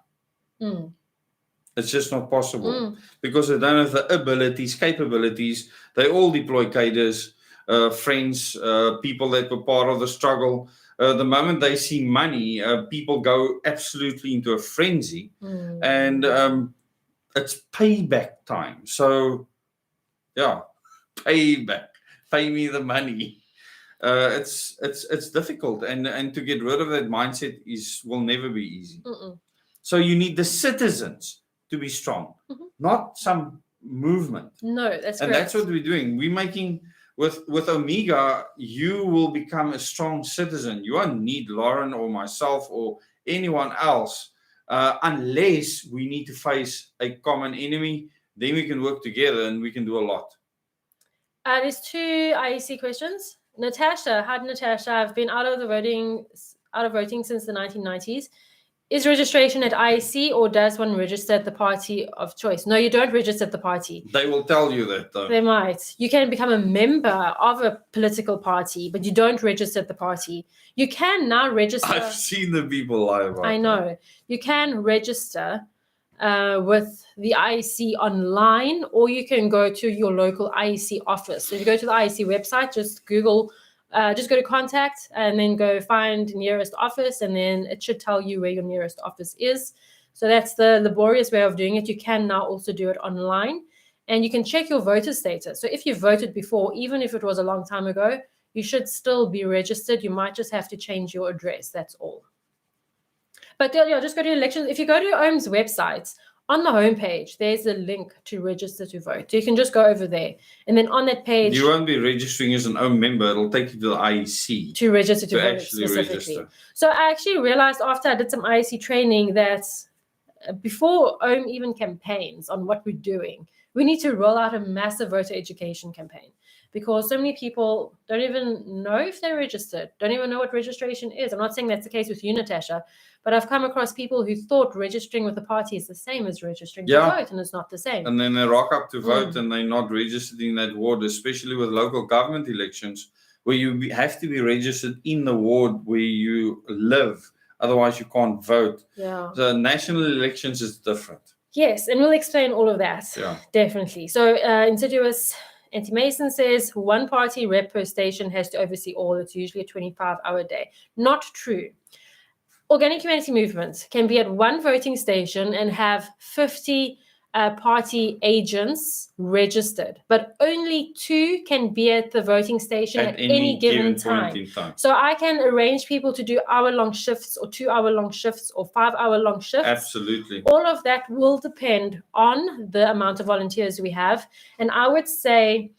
Speaker 1: It's just not possible because they don't have the abilities, capabilities. They all deploy cadres, friends, people that were part of the struggle. The moment they see money, people go absolutely into a frenzy, and it's payback time. So, yeah, payback. Pay me the money. It's difficult, and to get rid of that mindset will never be easy. So you need the citizens to be strong, not some movement.
Speaker 2: No, that's correct.
Speaker 1: And that's what we're doing. We're making with Omega, you will become a strong citizen. You won't need Lauren or myself or anyone else unless we need to face a common enemy. Then we can work together and we can do a lot.
Speaker 2: There's 2 IEC questions. Natasha, hi Natasha. I've been out of voting since the 1990s. Is registration at IEC or does one register at the party of choice? No, you don't register at the party.
Speaker 1: They will tell you that, though.
Speaker 2: They might. You can become a member of a political party, but you don't register at the party. You can now register.
Speaker 1: I've seen the people lie about
Speaker 2: I know. That. You can register with the IEC online, or you can go to your local IEC office. So if you go to the IEC website, just Google. Just go to contact and then go find nearest office, and then it should tell you where your nearest office is. So that's the laborious way of doing it. You can now also do it online, and you can check your voter status. So if you voted before, even if it was a long time ago, you should still be registered. You might just have to change your address. That's all. But yeah, just go to elections. If you go to your OWM's website, on the homepage, there's a link to register to vote. So you can just go over there. And then on that page...
Speaker 1: You won't be registering as an OWM member. It'll take you to the IEC.
Speaker 2: To register to vote specifically. Register. So I actually realized after I did some IEC training that before OWM even campaigns on what we're doing, we need to roll out a massive voter education campaign. Because so many people don't even know if they're registered, don't even know what registration is. I'm not saying that's the case with you, Natasha, but I've come across people who thought registering with a party is the same as registering to vote, and it's not the same.
Speaker 1: And then they rock up to vote and they're not registered in that ward, especially with local government elections, where you have to be registered in the ward where you live. Otherwise, you can't vote.
Speaker 2: Yeah.
Speaker 1: The national elections is different.
Speaker 2: Yes, and we'll explain all of that.
Speaker 1: Yeah.
Speaker 2: Definitely. So, Insidious Anti-Mason says one party rep per station has to oversee all. It's usually a 25-hour day. Not true. Organic humanity movements can be at one voting station and have 50 party agents registered, but only 2 can be at the voting station at any given time. So I can arrange people to do hour-long shifts or 2-hour-long shifts or 5-hour-long shifts.
Speaker 1: Absolutely.
Speaker 2: All of that will depend on the amount of volunteers we have. And I would say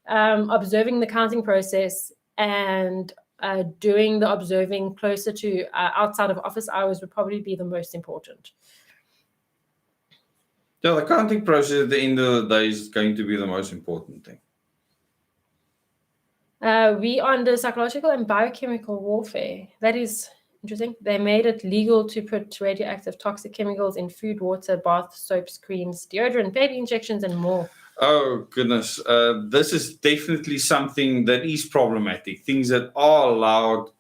Speaker 2: observing the counting process and doing the observing closer to outside of office hours would probably be the most important.
Speaker 1: Yeah, the counting process at the end of the day is going to be the most important thing.
Speaker 2: We are under psychological and biochemical warfare. That is interesting. They made it legal to put radioactive toxic chemicals in food, water, bath, soaps, creams, deodorant, baby injections, and more.
Speaker 1: Oh, goodness. This is definitely something that is problematic. Things that are allowed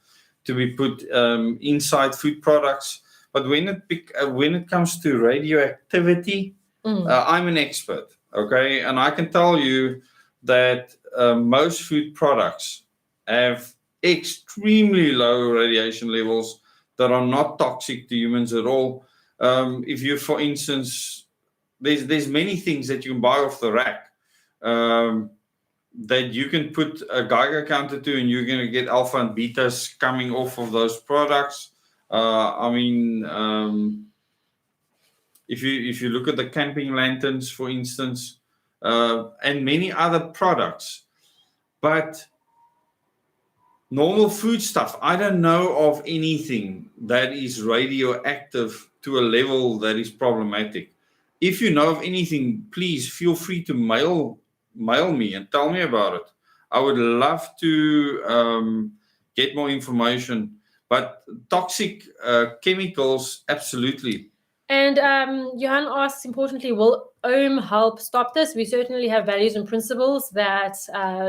Speaker 1: to be put inside food products. But when it comes to radioactivity, I'm an expert, okay? And I can tell you that most food products have extremely low radiation levels that are not toxic to humans at all. If you, for instance, there's many things that you can buy off the rack that you can put a Geiger counter to, and you're going to get alpha and betas coming off of those products. If you look at the camping lanterns, for instance, and many other products, but normal food stuff, I don't know of anything that is radioactive to a level that is problematic. If you know of anything, please feel free to mail me and tell me about it. I would love to get more information. But toxic chemicals, absolutely.
Speaker 2: And Johan asks, importantly, will OM help stop this? We certainly have values and principles that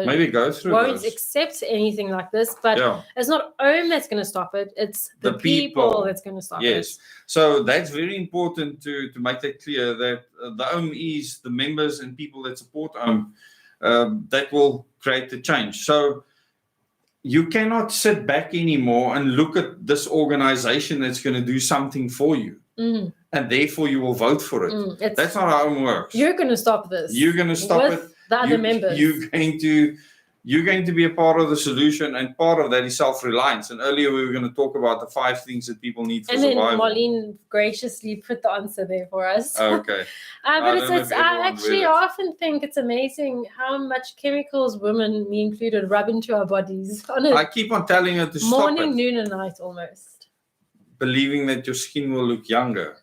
Speaker 1: maybe go through
Speaker 2: won't accept anything like this, but it's not OM that's going to stop it. It's the people that's going to stop it.
Speaker 1: Yes. So that's very important to make that clear, that the OM is the members and people that support OM that will create the change. So you cannot sit back anymore and look at this organization that's going to do something for you. And therefore you will vote for it. That's not how it works.
Speaker 2: You're going to stop this.
Speaker 1: You're going to stop it.
Speaker 2: The other members.
Speaker 1: You're going to be a part of the solution, and part of that is self-reliance. And earlier we were going to talk about the 5 things that people need for survival.
Speaker 2: And then Marlene graciously put the answer there for us.
Speaker 1: Okay.
Speaker 2: But I often think it's amazing how much chemicals women, me included, rub into our bodies.
Speaker 1: I keep on telling her to stop it.
Speaker 2: Morning, noon, and night almost.
Speaker 1: Believing that your skin will look younger.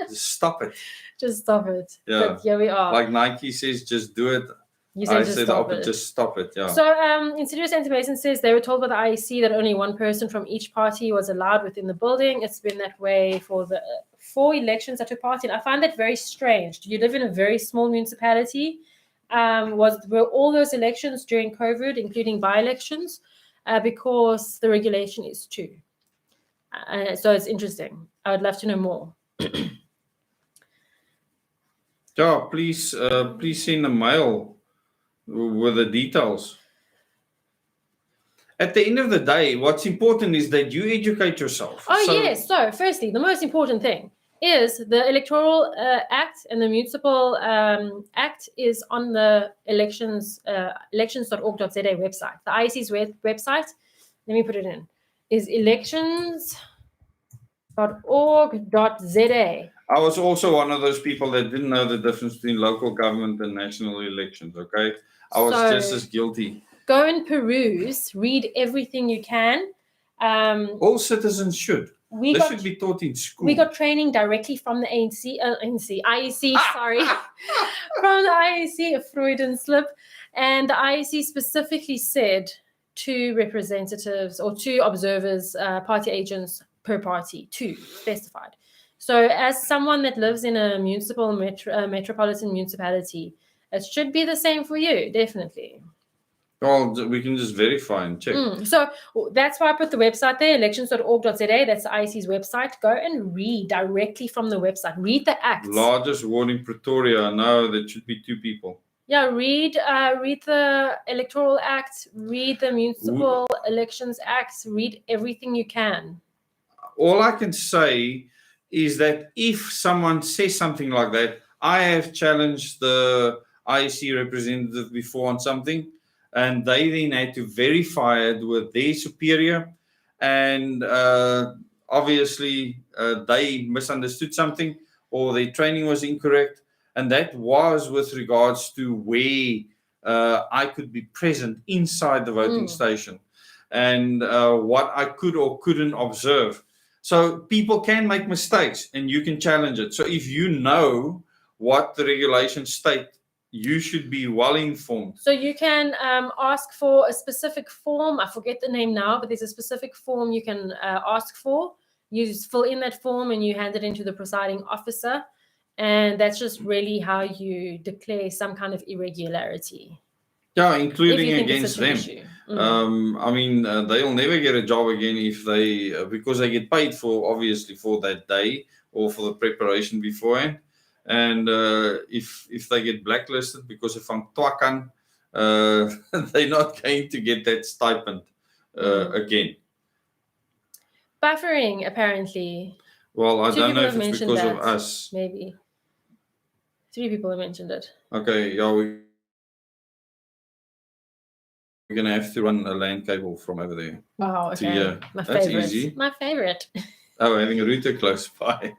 Speaker 1: Just stop it.
Speaker 2: Just stop it.
Speaker 1: Yeah.
Speaker 2: But here we are.
Speaker 1: Like Nike says, just do it.
Speaker 2: I say the opposite,
Speaker 1: just stop it. Yeah.
Speaker 2: So, Insidious Anti-Mason says they were told by the IEC that only one person from each party was allowed within the building. It's been that way for the 4 elections I took part in. I find that very strange. You live in a very small municipality. Were all those elections during COVID, including by-elections, because the regulation is 2. So it's interesting. I would love to know more.
Speaker 1: Yeah, please send a mail with the details. At the end of the day, what's important is that you educate yourself.
Speaker 2: Yes. So firstly, the most important thing is the Electoral Act and the Municipal Act is on the elections elections.org.za website. The IEC's website, let me put it in, is elections.org.za.
Speaker 1: I was also one of those people that didn't know the difference between local government and national elections, okay? I was just as guilty.
Speaker 2: Go and peruse, read everything you can.
Speaker 1: All citizens should. They should be taught in school.
Speaker 2: We got training directly from the IEC, sorry. From the IEC, a Freudian slip. And the IEC specifically said 2 representatives or 2 observers, party agents per party, 2 specified. So as someone that lives in a metropolitan municipality, it should be the same for you, definitely.
Speaker 1: Well, we can just verify and check.
Speaker 2: So that's why I put the website there, elections.org.za. That's the IEC's website. Go and read directly from the website. Read the acts.
Speaker 1: Largest ward in Pretoria. No, that should be 2 people.
Speaker 2: Yeah, read the Electoral Act, read the Municipal Elections Acts, read everything you can.
Speaker 1: All I can say is that if someone says something like that, I have challenged the IEC representative before on something, and they then had to verify it with their superior, and obviously they misunderstood something or their training was incorrect, and that was with regards to where I could be present inside the voting station and what I could or couldn't observe. So people can make mistakes and you can challenge it. So if you know what the regulations state, you should be well informed.
Speaker 2: So you can ask for a specific form. I forget the name now, but there's a specific form you can ask for. You just fill in that form and you hand it into the presiding officer. And that's just really how you declare some kind of irregularity.
Speaker 1: Yeah, including against them. I mean, they'll never get a job again if they, because they get paid for, obviously, for that day or for the preparation beforehand. And if they get blacklisted because of van Twakan, they're not going to get that stipend again.
Speaker 2: Buffering, apparently.
Speaker 1: Well, I don't know if it's because of us.
Speaker 2: Maybe. 3 people have mentioned it.
Speaker 1: Okay, yeah, we're going to have to run a LAN cable from over there.
Speaker 2: Wow, okay. My
Speaker 1: That's
Speaker 2: favorite.
Speaker 1: easy.
Speaker 2: My favorite.
Speaker 1: Oh, having a router close by.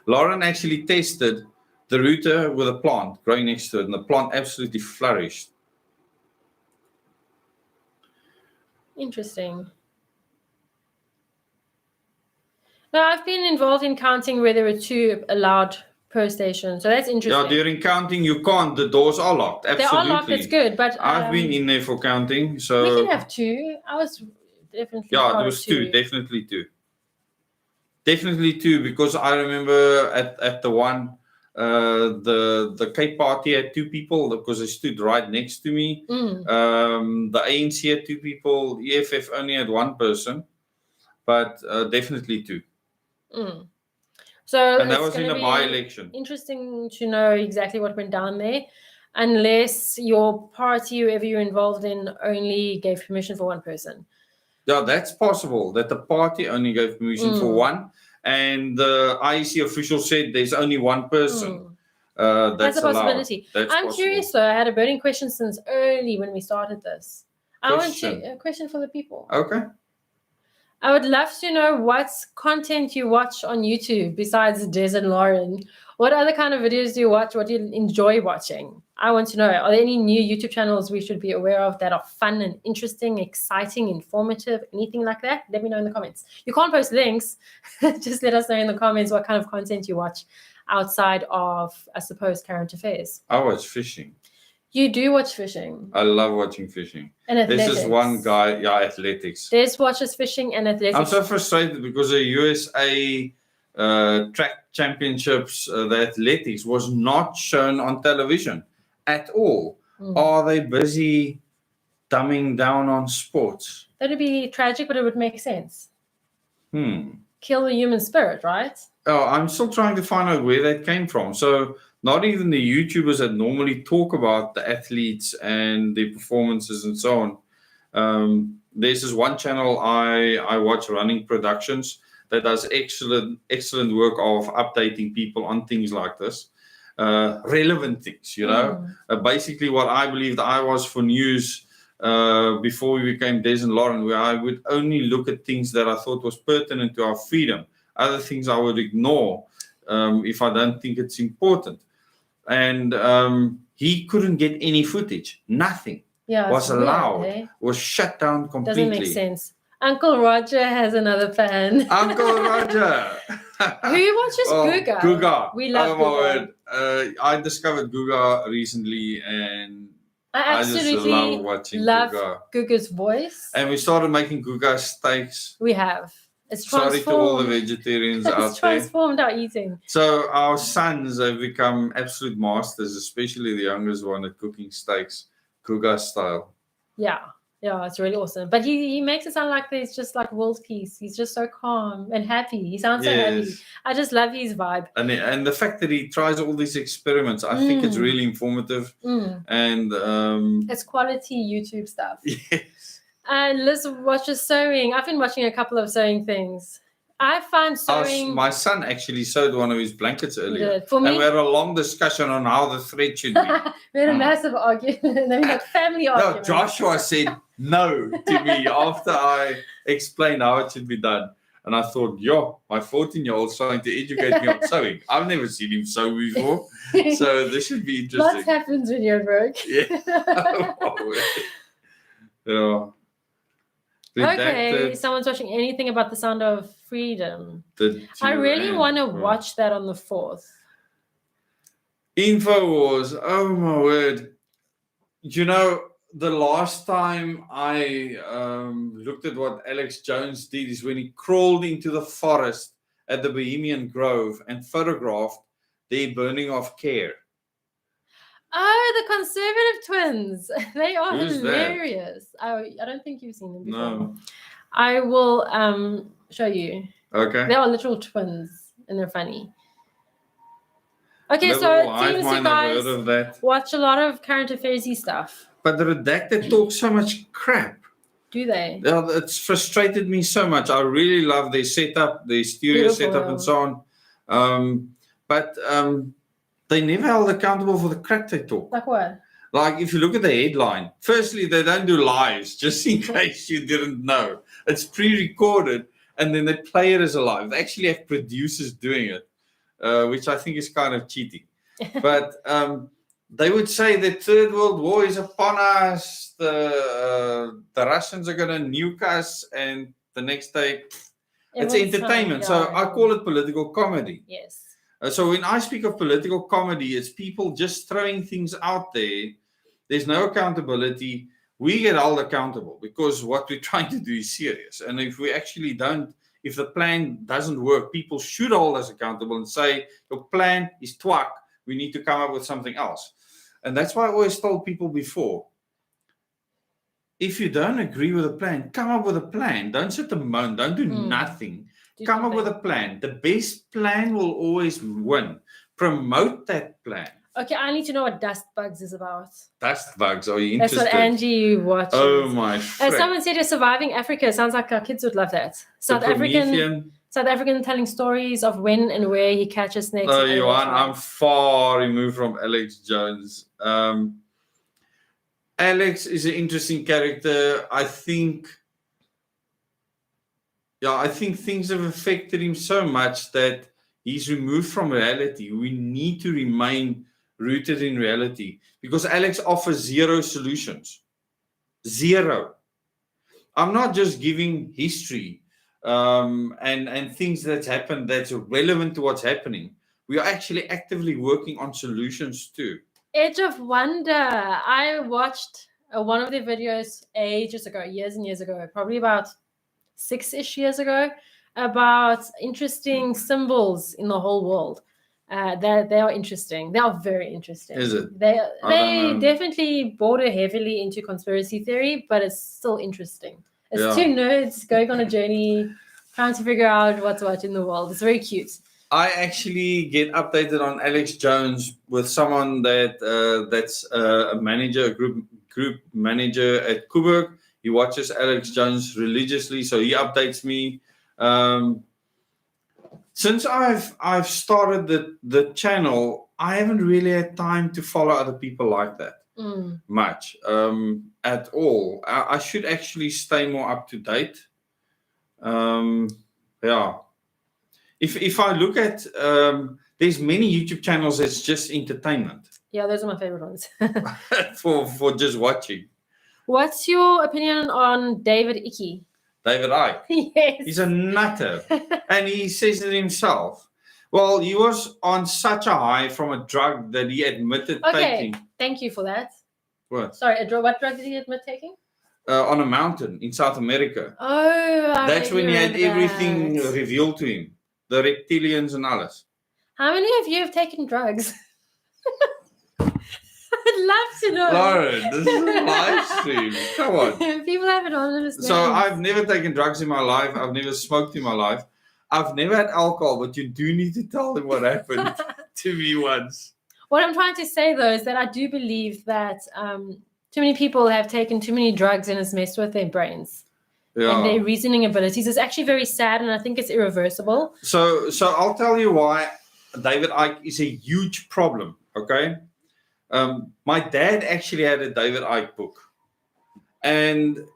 Speaker 1: Lauren actually tested the router with a plant growing next to it, and the plant absolutely flourished.
Speaker 2: Interesting. Now, I've been involved in counting where there were 2 allowed per station, so that's interesting.
Speaker 1: Yeah, during counting, you can't. The doors are locked. Absolutely.
Speaker 2: They are locked, it's good, but...
Speaker 1: I've been in there for counting, so...
Speaker 2: We can have 2. I was definitely...
Speaker 1: Yeah, there was 2, definitely 2. Definitely too, because I remember at the one, the Cape Party had 2 people because they stood right next to me. The ANC had 2 people. EFF only had 1 person, but definitely 2.
Speaker 2: So
Speaker 1: and that was in a by-election.
Speaker 2: Interesting to know exactly what went down there, unless your party, whoever you're involved in, only gave permission for 1 person.
Speaker 1: Yeah, that's possible, that the party only gave permission for 1, and the IEC official said there's only 1 person. That's
Speaker 2: a possibility. I'm curious though. I had a burning question since early when we started this. I want a question for the people.
Speaker 1: Okay.
Speaker 2: I would love to know what content you watch on YouTube besides Dezz and Lauren. What other kind of videos do you watch? What do you enjoy watching? I want to know. Are there any new YouTube channels we should be aware of that are fun and interesting, exciting, informative, anything like that? Let me know in the comments. You can't post links. Just let us know in the comments what kind of content you watch outside of, I suppose, current affairs.
Speaker 1: I watch fishing.
Speaker 2: You do watch fishing?
Speaker 1: I love watching fishing.
Speaker 2: And athletics.
Speaker 1: There's this one guy, athletics.
Speaker 2: Dezz watches fishing and athletics.
Speaker 1: I'm so frustrated because the USA track championships, the athletics, was not shown on television at all. Are they busy dumbing down on sports?
Speaker 2: That would be tragic, but it would make sense. Kill the human spirit, right?
Speaker 1: Oh, I'm still trying to find out where that came from. So not even the YouTubers that normally talk about the athletes and their performances and so on. There's this one channel I watch, Running Productions, that does excellent work of updating people on things like this. Relevant things, basically what I believed I was for news before we became Dezz and Lauren, where I would only look at things that I thought was pertinent to our freedom. Other things I would ignore if I don't think it's important. And he couldn't get any footage. Nothing was allowed. Was shut down completely.
Speaker 2: Doesn't make sense. Uncle Roger has another fan.
Speaker 1: Uncle Roger.
Speaker 2: Who watches Guga?
Speaker 1: Guga.
Speaker 2: We love Guga.
Speaker 1: I discovered Guga recently, and
Speaker 2: I absolutely
Speaker 1: just love watching Guga.
Speaker 2: Guga's voice.
Speaker 1: And we started making Guga steaks.
Speaker 2: We have. It's transformed.
Speaker 1: Sorry to all the vegetarians out there.
Speaker 2: It's transformed our eating.
Speaker 1: So our sons have become absolute masters, especially the youngest one, at cooking steaks, Guga style.
Speaker 2: Yeah, it's really awesome. But he makes it sound like there's just like world peace. He's just so calm and happy. He sounds so happy. I just love his vibe. And
Speaker 1: the fact that he tries all these experiments, I think it's really informative. And
Speaker 2: it's quality YouTube stuff.
Speaker 1: Yes.
Speaker 2: And Liz watches sewing. I've been watching a couple of sewing things. I find sewing...
Speaker 1: My son actually sewed one of his blankets earlier.
Speaker 2: For me,
Speaker 1: and we had a long discussion on how the thread should be.
Speaker 2: We had a massive argument. Then we had family argument.
Speaker 1: No, Joshua said no to me after I explained how it should be done. And I thought, my 14-year-old's trying to educate me on sewing. I've never seen him sew before. So this should be interesting.
Speaker 2: What happens when you're broke?
Speaker 1: Yeah.
Speaker 2: Okay, someone's watching anything about the Sound of Freedom. I really want to watch that on the 4th.
Speaker 1: InfoWars, oh my word. The last time I looked at what Alex Jones did is when he crawled into the forest at the Bohemian Grove and photographed their burning of care.
Speaker 2: Oh, the Conservative twins. They are hilarious. I don't think you've seen them before.
Speaker 1: No.
Speaker 2: I will show you.
Speaker 1: Okay.
Speaker 2: They are literal twins and they're funny. Okay, so it seems you guys watch a lot of current affairs-y stuff.
Speaker 1: But the Redacted talk so much crap.
Speaker 2: Do they?
Speaker 1: Yeah, it's frustrated me so much. I really love their setup, their studio setup and so on. But they never held accountable for the crap they talk.
Speaker 2: Like what?
Speaker 1: Like if you look at the headline, firstly, they don't do lives, just in case you didn't know. It's pre-recorded and then they play it as a live. They actually have producers doing it, which I think is kind of cheating. But they would say the Third World War is upon us, the Russians are going to nuke us, and the next day, it's entertainment. So I call it political comedy.
Speaker 2: Yes.
Speaker 1: So when I speak of political comedy, it's people just throwing things out there. There's no accountability. We get held accountable because what we're trying to do is serious. And if we actually don't if the plan doesn't work, people should hold us accountable and say, your plan is twak. We need to come up with something else. And that's why I always told people before, if you don't agree with a plan, come up with a plan. Don't sit and moan. Don't do nothing. Come up with a plan. The best plan will always win. Promote that plan.
Speaker 2: Okay, I need to know what dust bugs is about.
Speaker 1: Dust bugs, are you interested?
Speaker 2: That's what Angie watches.
Speaker 1: Oh my friend.
Speaker 2: Someone said you're surviving Africa. Sounds like our kids would love that. South African telling stories of when and where he catches snakes.
Speaker 1: No, Johan, I'm far removed from Alex Jones. Alex is an interesting character. I think things have affected him so much that he's removed from reality. We need to remain rooted in reality because Alex offers zero solutions. Zero. I'm not just giving history and things that's happened that's relevant to what's happening. We are actually actively working on solutions too.
Speaker 2: Edge of Wonder. I watched one of their videos ages ago, years and years ago, probably about 6-ish years ago, about interesting symbols in the whole world. They are interesting. They are very interesting.
Speaker 1: Is it?
Speaker 2: They definitely border heavily into conspiracy theory, but it's still interesting. It's two nerds going on a journey, trying to figure out what's what in the world. It's very cute.
Speaker 1: I actually get updated on Alex Jones with someone that's a manager, a group manager at Coburg. He watches Alex Jones religiously, so he updates me. Since I've started the channel, I haven't really had time to follow other people like that much at all. I should actually stay more up to date. If I look at, there's many YouTube channels that's just entertainment.
Speaker 2: Yeah, those are my favorite ones.
Speaker 1: for just watching.
Speaker 2: What's your opinion on David Icke?
Speaker 1: David Icke?
Speaker 2: Yes.
Speaker 1: He's a nutter. And he says it himself. Well, he was on such a high from a drug that he admitted taking.
Speaker 2: Thank you for that.
Speaker 1: What?
Speaker 2: Sorry, what drug did he admit taking?
Speaker 1: On a mountain in South America.
Speaker 2: Oh,
Speaker 1: that's when he had everything revealed to him. The reptilians and alles.
Speaker 2: How many of you have taken drugs? I'd love to know.
Speaker 1: Lauren, this is a live stream. Come on.
Speaker 2: People have anonymous names.
Speaker 1: So I've never taken drugs in my life. I've never smoked in my life. I've never had alcohol, but you do need to tell them what happened to me once.
Speaker 2: What I'm trying to say, though, is that I do believe that too many people have taken too many drugs and it's messed with their brains. Yeah. And their reasoning abilities. It's actually very sad, and I think it's irreversible.
Speaker 1: So I'll tell you why David Icke is a huge problem, okay? My dad actually had a David Icke book. And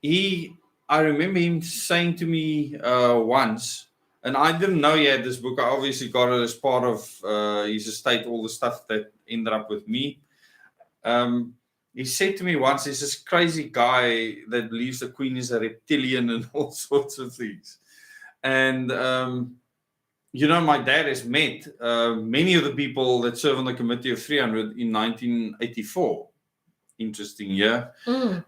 Speaker 1: I remember him saying to me once, and I didn't know he had this book. I obviously got it as part of his estate, all the stuff that ended up with me. He said to me once, there's this crazy guy that believes the queen is a reptilian and all sorts of things. And, my dad has met many of the people that serve on the Committee of 300 in 1984. Interesting, yeah?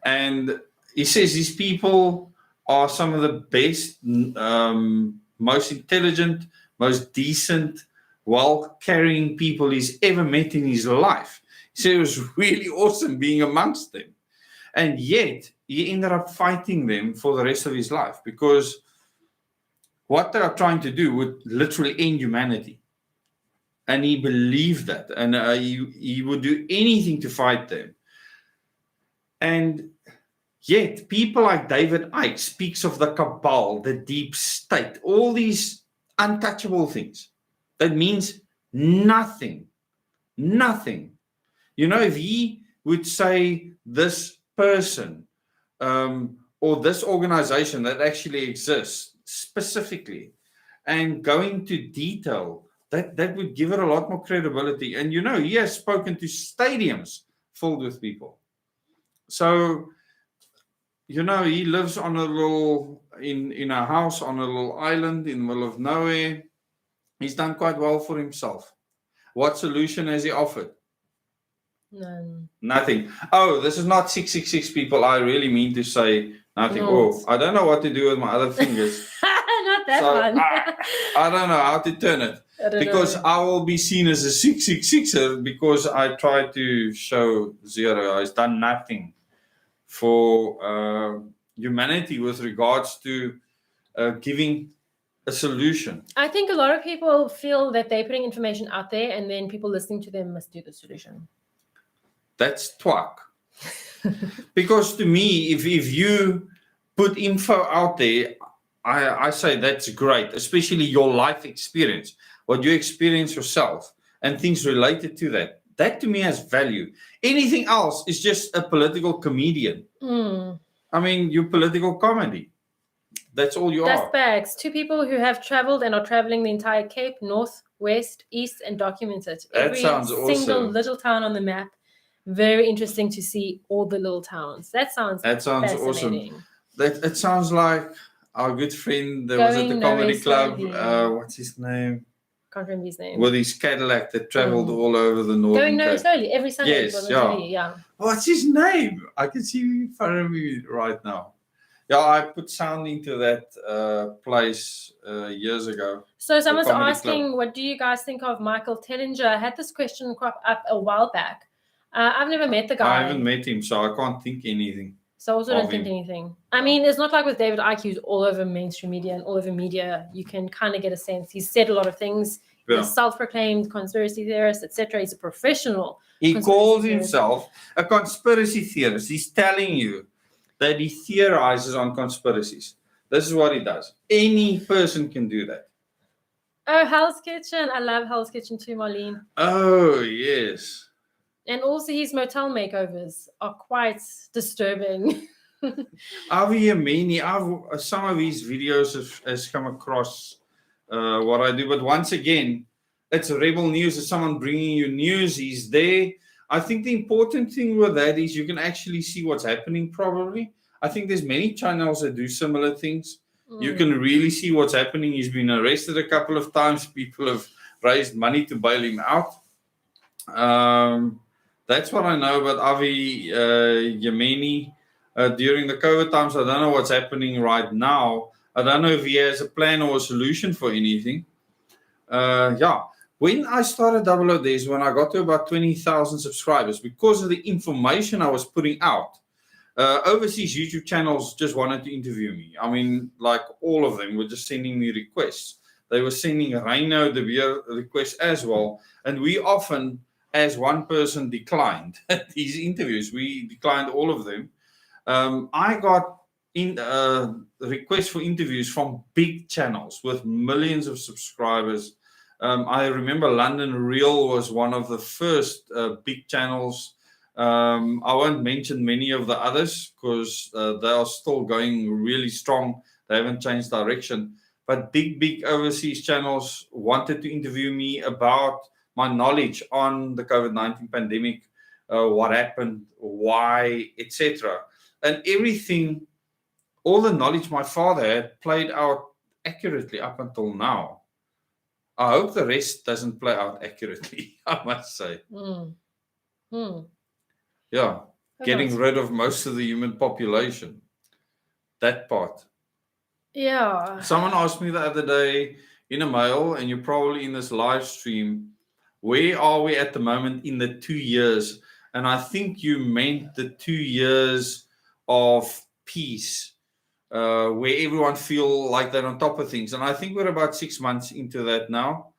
Speaker 1: And he says these people are some of the best, most intelligent, most decent, well-carrying people he's ever met in his life. He said it was really awesome being amongst them. And yet, he ended up fighting them for the rest of his life because what they are trying to do would literally end humanity. And he believed that. And he would do anything to fight them. And yet, people like David Icke speaks of the cabal, the deep state, all these untouchable things. That means nothing. Nothing. If he would say this person or this organization that actually exists specifically and go into detail, that would give it a lot more credibility. And he has spoken to stadiums filled with people. So, he lives on a little, in a house on a little island in the middle of nowhere. He's done quite well for himself. What solution has he offered?
Speaker 2: None.
Speaker 1: Nothing. Oh, this is not 666 people. I really mean to say nothing.
Speaker 2: No.
Speaker 1: Oh, I don't know what to do with my other fingers.
Speaker 2: Not not that fun.
Speaker 1: I don't know how to turn it. Because I will be seen as a 666er because I try to show zero. I've done nothing for humanity with regards to giving a solution.
Speaker 2: I think a lot of people feel that they're putting information out there and then people listening to them must do the solution.
Speaker 1: That's twak. Because to me, if you put info out there, I say that's great, especially your life experience, what you experience yourself and things related to that. That to me has value. Anything else is just a political comedian. I mean, you're political comedy. That's all you are.
Speaker 2: Bags. Two people who have traveled and are traveling the entire Cape, North, West, East, and documented every single little town on the map. Very interesting to see all the little towns. That sounds
Speaker 1: awesome. It sounds like our good friend that was at the comedy club. What's his name?
Speaker 2: Can't remember his name.
Speaker 1: With his Cadillac that traveled all over the north.
Speaker 2: Going no slowly every Sunday.
Speaker 1: Yes, yeah. What's his name? I can see him in front of me right now. Yeah, I put sound into that place years ago.
Speaker 2: So someone's asking, what do you guys think of Michael Tellinger? I had this question crop up a while back. I've never met the guy.
Speaker 1: I haven't met him, so I can't think anything.
Speaker 2: So I also don't think anything. I mean, it's not like with David Icke, who's all over mainstream media and all over media. You can kind of get a sense. He's said a lot of things. Yeah. He's self-proclaimed conspiracy theorist, etc. He's a professional.
Speaker 1: He calls himself a conspiracy theorist. He's telling you that he theorizes on conspiracies. This is what he does. Any person can do that.
Speaker 2: Oh, Hell's Kitchen. I love Hell's Kitchen too, Marlene.
Speaker 1: Oh, yes.
Speaker 2: And also his motel makeovers are quite disturbing.
Speaker 1: Avi Yemeni, some of his videos has come across what I do. But once again, it's rebel news. It's someone bringing you news. He's there. I think the important thing with that is you can actually see what's happening probably. I think there's many channels that do similar things. You can really see what's happening. He's been arrested a couple of times. People have raised money to bail him out. That's what I know about Avi Yemeni. During the COVID times, I don't know what's happening right now. I don't know if he has a plan or a solution for anything. When I started Dezz, when I got to about 20,000 subscribers, because of the information I was putting out, overseas YouTube channels just wanted to interview me. I mean, like all of them were just sending me requests. They were sending Reino the Beer requests as well. And we often, as one person, declined these interviews. We declined all of them. I got requests for interviews from big channels with millions of subscribers. I remember London Real was one of the first big channels. I won't mention many of the others because they are still going really strong. They haven't changed direction. But big overseas channels wanted to interview me about my knowledge on the COVID-19 pandemic, what happened, why, etc. And everything, all the knowledge my father had played out accurately up until now. I hope the rest doesn't play out accurately, I must say. Yeah, getting rid of most of the human population. That part.
Speaker 2: Yeah.
Speaker 1: Someone asked me the other day in a mail, and you're probably in this live stream, where are we at the moment in the 2 years? And I think you meant the 2 years of peace, where everyone feel like they're on top of things. And I think we're about 6 months into that now.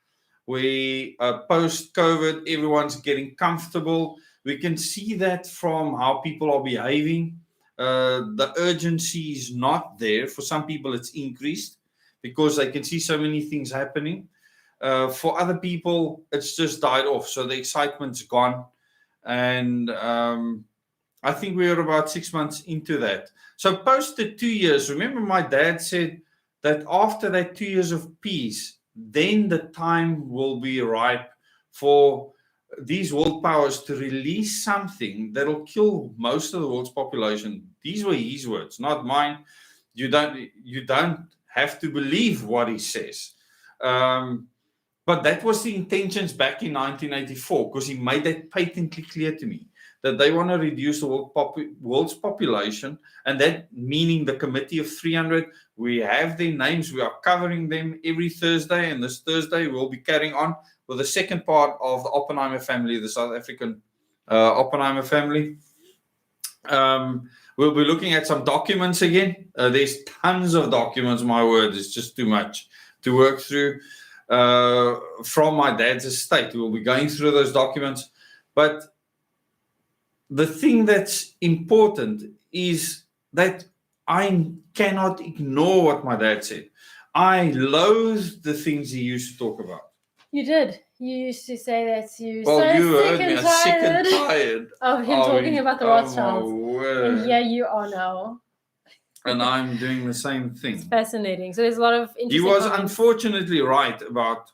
Speaker 1: We post-COVID, everyone's getting comfortable. We can see that from how people are behaving. The urgency is not there. For some people, it's increased because they can see so many things happening. For other people, it's just died off. So the excitement's gone. And I think we're about 6 months into that. So post the 2 years, remember my dad said that after that 2 years of peace, then the time will be ripe for these world powers to release something that will kill most of the world's population. These were his words, not mine. You don't have to believe what he says. But that was the intentions back in 1984, because he made that patently clear to me that they want to reduce the world's population, and that meaning the Committee of 300. We have their names. We are covering them every Thursday, and this Thursday we'll be carrying on with the second part of the Oppenheimer family, the South African Oppenheimer family. We'll be looking at some documents again. There's tons of documents, my word, it's just too much to work through from my dad's estate. We'll be going through those documents. But the thing that's important is that I cannot ignore what my dad said. I loathe the things he used to talk about.
Speaker 2: You did. You used to say that you
Speaker 1: heard me. I'm sick and tired
Speaker 2: of him talking about the Rothschilds. And here you are now.
Speaker 1: And I'm doing the same thing.
Speaker 2: It's fascinating. So there's a lot of interesting
Speaker 1: He was
Speaker 2: comments.
Speaker 1: Unfortunately right about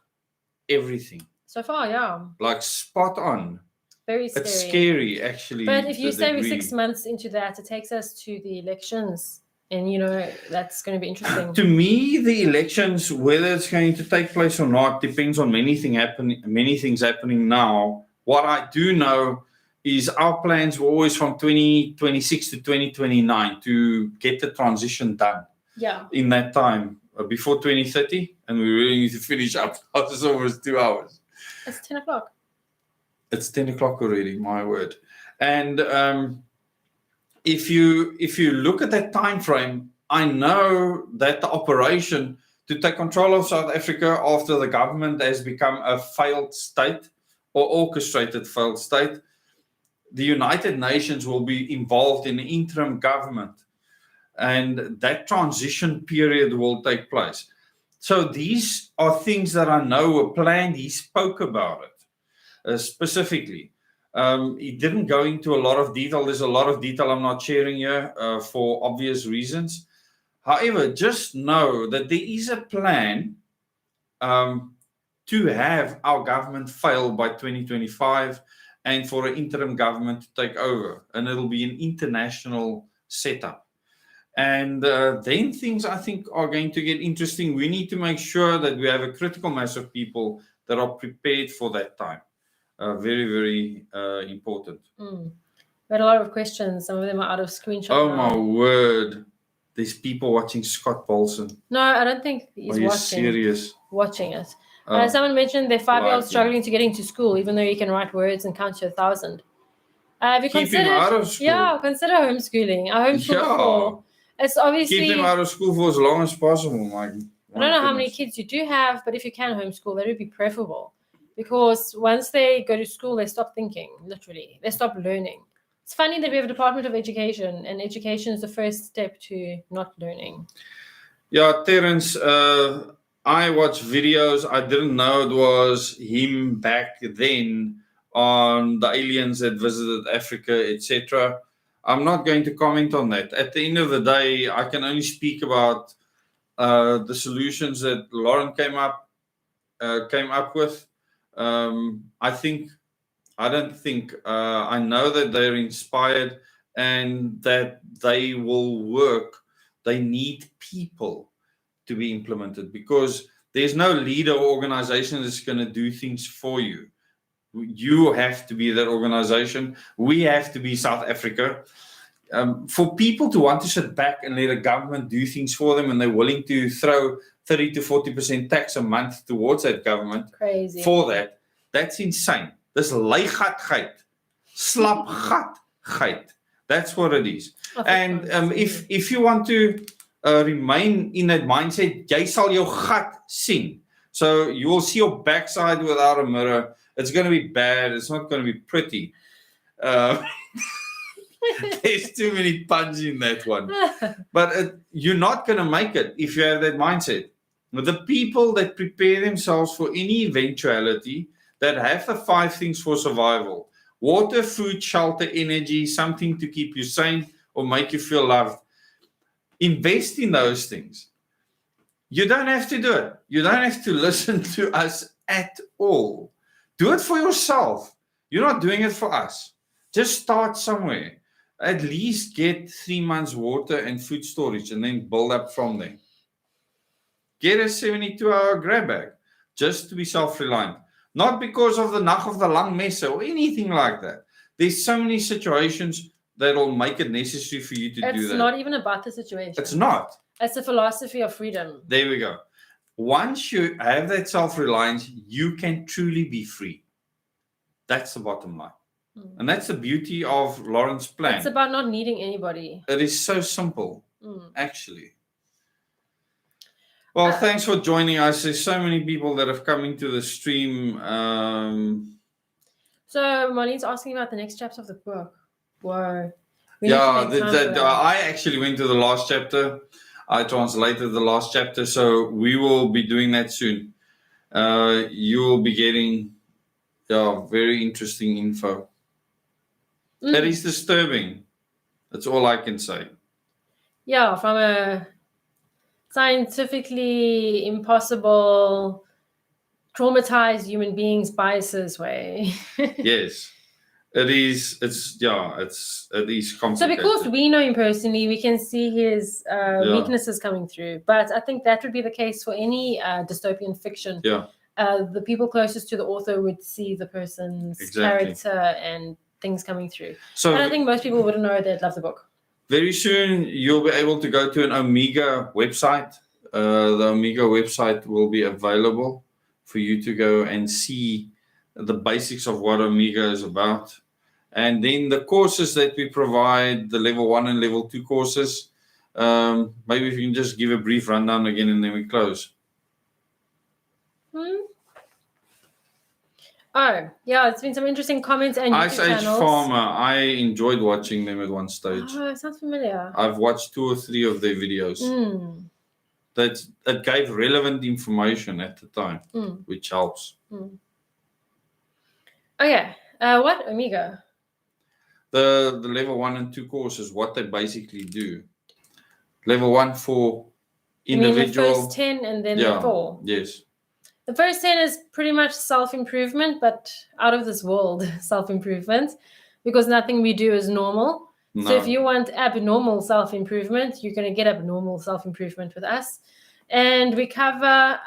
Speaker 1: everything.
Speaker 2: So far, yeah.
Speaker 1: Like spot on.
Speaker 2: Very scary.
Speaker 1: It's scary, actually.
Speaker 2: But if you say we're 6 months into that, it takes us to the elections. And, you know, that's going to be interesting.
Speaker 1: To me, the elections, whether it's going to take place or not, depends on many things happening now. What I do know is our plans were always from 2026 to 2029 to get the transition done.
Speaker 2: Yeah.
Speaker 1: In that time, before 2030. And we really need to finish up. It's almost 2 hours.
Speaker 2: It's 10 o'clock.
Speaker 1: It's 10 o'clock already, my word. And if you look at that time frame, I know that the operation to take control of South Africa after the government has become a failed state or orchestrated failed state, the United Nations will be involved in the interim government, and that transition period will take place. So these are things that I know were planned. He spoke about it. Specifically. He didn't go into a lot of detail. There's a lot of detail I'm not sharing here for obvious reasons. However, just know that there is a plan to have our government fail by 2025 and for an interim government to take over. And it'll be an international setup. And then things, I think, are going to get interesting. We need to make sure that we have a critical mass of people that are prepared for that time. Very, very important.
Speaker 2: We had a lot of questions. Some of them are out of screenshot.
Speaker 1: Oh, my word. There's people watching Scott Paulson.
Speaker 2: No, I don't think he's watching it. Someone mentioned their 5-year-old struggling to get into school, even though he can write words and count to 1,000. Have you
Speaker 1: Keep him out of school.
Speaker 2: Yeah, consider homeschooling. I homeschool before. It's obviously...
Speaker 1: Keep him out of school for as long as possible, Mike.
Speaker 2: I don't know how many kids you do have, but if you can homeschool, that would be preferable. Because once they go to school, they stop thinking, literally. They stop learning. It's funny that we have a Department of Education, and education is the first step to not learning.
Speaker 1: Yeah, Terence, I watched videos. I didn't know it was him back then on the aliens that visited Africa, etc. I'm not going to comment on that. At the end of the day, I can only speak about the solutions that Lauren came up with. I know that they're inspired and that they will work. They need people to be implemented because there's no leader or organization that's going to do things for you. You have to be that organization. We have to be South Africa. For people to want to sit back and let a government do things for them and they're willing to throw 30 to 40% tax a month towards that government.
Speaker 2: Crazy.
Speaker 1: For that, that's insane. Dis leigatheid, slapgatheid. That's what it is. And if you want to remain in that mindset, jy sal jou gat sien. So you will see your backside without a mirror. It's going to be bad. It's not going to be pretty. There's too many puns in that one. But you're not going to make it if you have that mindset. The people that prepare themselves for any eventuality, that have the 5 things for survival: water, food, shelter, energy, something to keep you sane or make you feel loved. Invest in those things. You don't have to do it. You don't have to listen to us at all. Do it for yourself. You're not doing it for us. Just start somewhere. At least get 3 months water and food storage and then build up from there. Get a 72-hour grab bag just to be self-reliant. Not because of the Nag of the Lang Messe or anything like that. There's so many situations that'll make it necessary for you to do that.
Speaker 2: It's not even about the situation.
Speaker 1: It's not.
Speaker 2: It's a philosophy of freedom.
Speaker 1: There we go. Once you have that self-reliance, you can truly be free. That's the bottom line. And that's the beauty of Lauren's plan.
Speaker 2: It's about not needing anybody.
Speaker 1: It is so simple, actually. Well, thanks for joining us. There's so many people that have come into the stream.
Speaker 2: So Marlene's asking about the next chapter of the book. Whoa.
Speaker 1: I actually went to the last chapter. I translated the last chapter, so we will be doing that soon. You will be getting very interesting info. That is disturbing. That's all I can say.
Speaker 2: Yeah, from a scientifically impossible, traumatized human beings' biases way.
Speaker 1: Yes. It is complicated.
Speaker 2: So because we know him personally, we can see his weaknesses coming through. But I think that would be the case for any dystopian fiction.
Speaker 1: Yeah.
Speaker 2: The people closest to the author would see the person's character and things coming through. So, and I think most people wouldn't know they'd love the book.
Speaker 1: Very soon, you'll be able to go to an Omega website. The Omega website will be available for you to go and see the basics of what Omega is about. And then the courses that we provide, the level 1 and level 2 courses, maybe if you can just give a brief rundown again and then we close.
Speaker 2: Oh, yeah, it's been some interesting comments and YouTube
Speaker 1: Ice Age
Speaker 2: channels.
Speaker 1: Farmer, I enjoyed watching them at one stage.
Speaker 2: Oh, it sounds familiar.
Speaker 1: I've watched 2 or 3 of their videos. That gave relevant information at the time, which helps.
Speaker 2: Okay, what Omega?
Speaker 1: The level 1 and 2 courses, what they basically do. Level 1 for individual.
Speaker 2: The first 10 and then the 4.
Speaker 1: Yes.
Speaker 2: The first 10 is pretty much self-improvement, but out of this world self-improvement, because nothing we do is normal. No. So if you want abnormal self-improvement, you're going to get abnormal self-improvement with us. And we cover,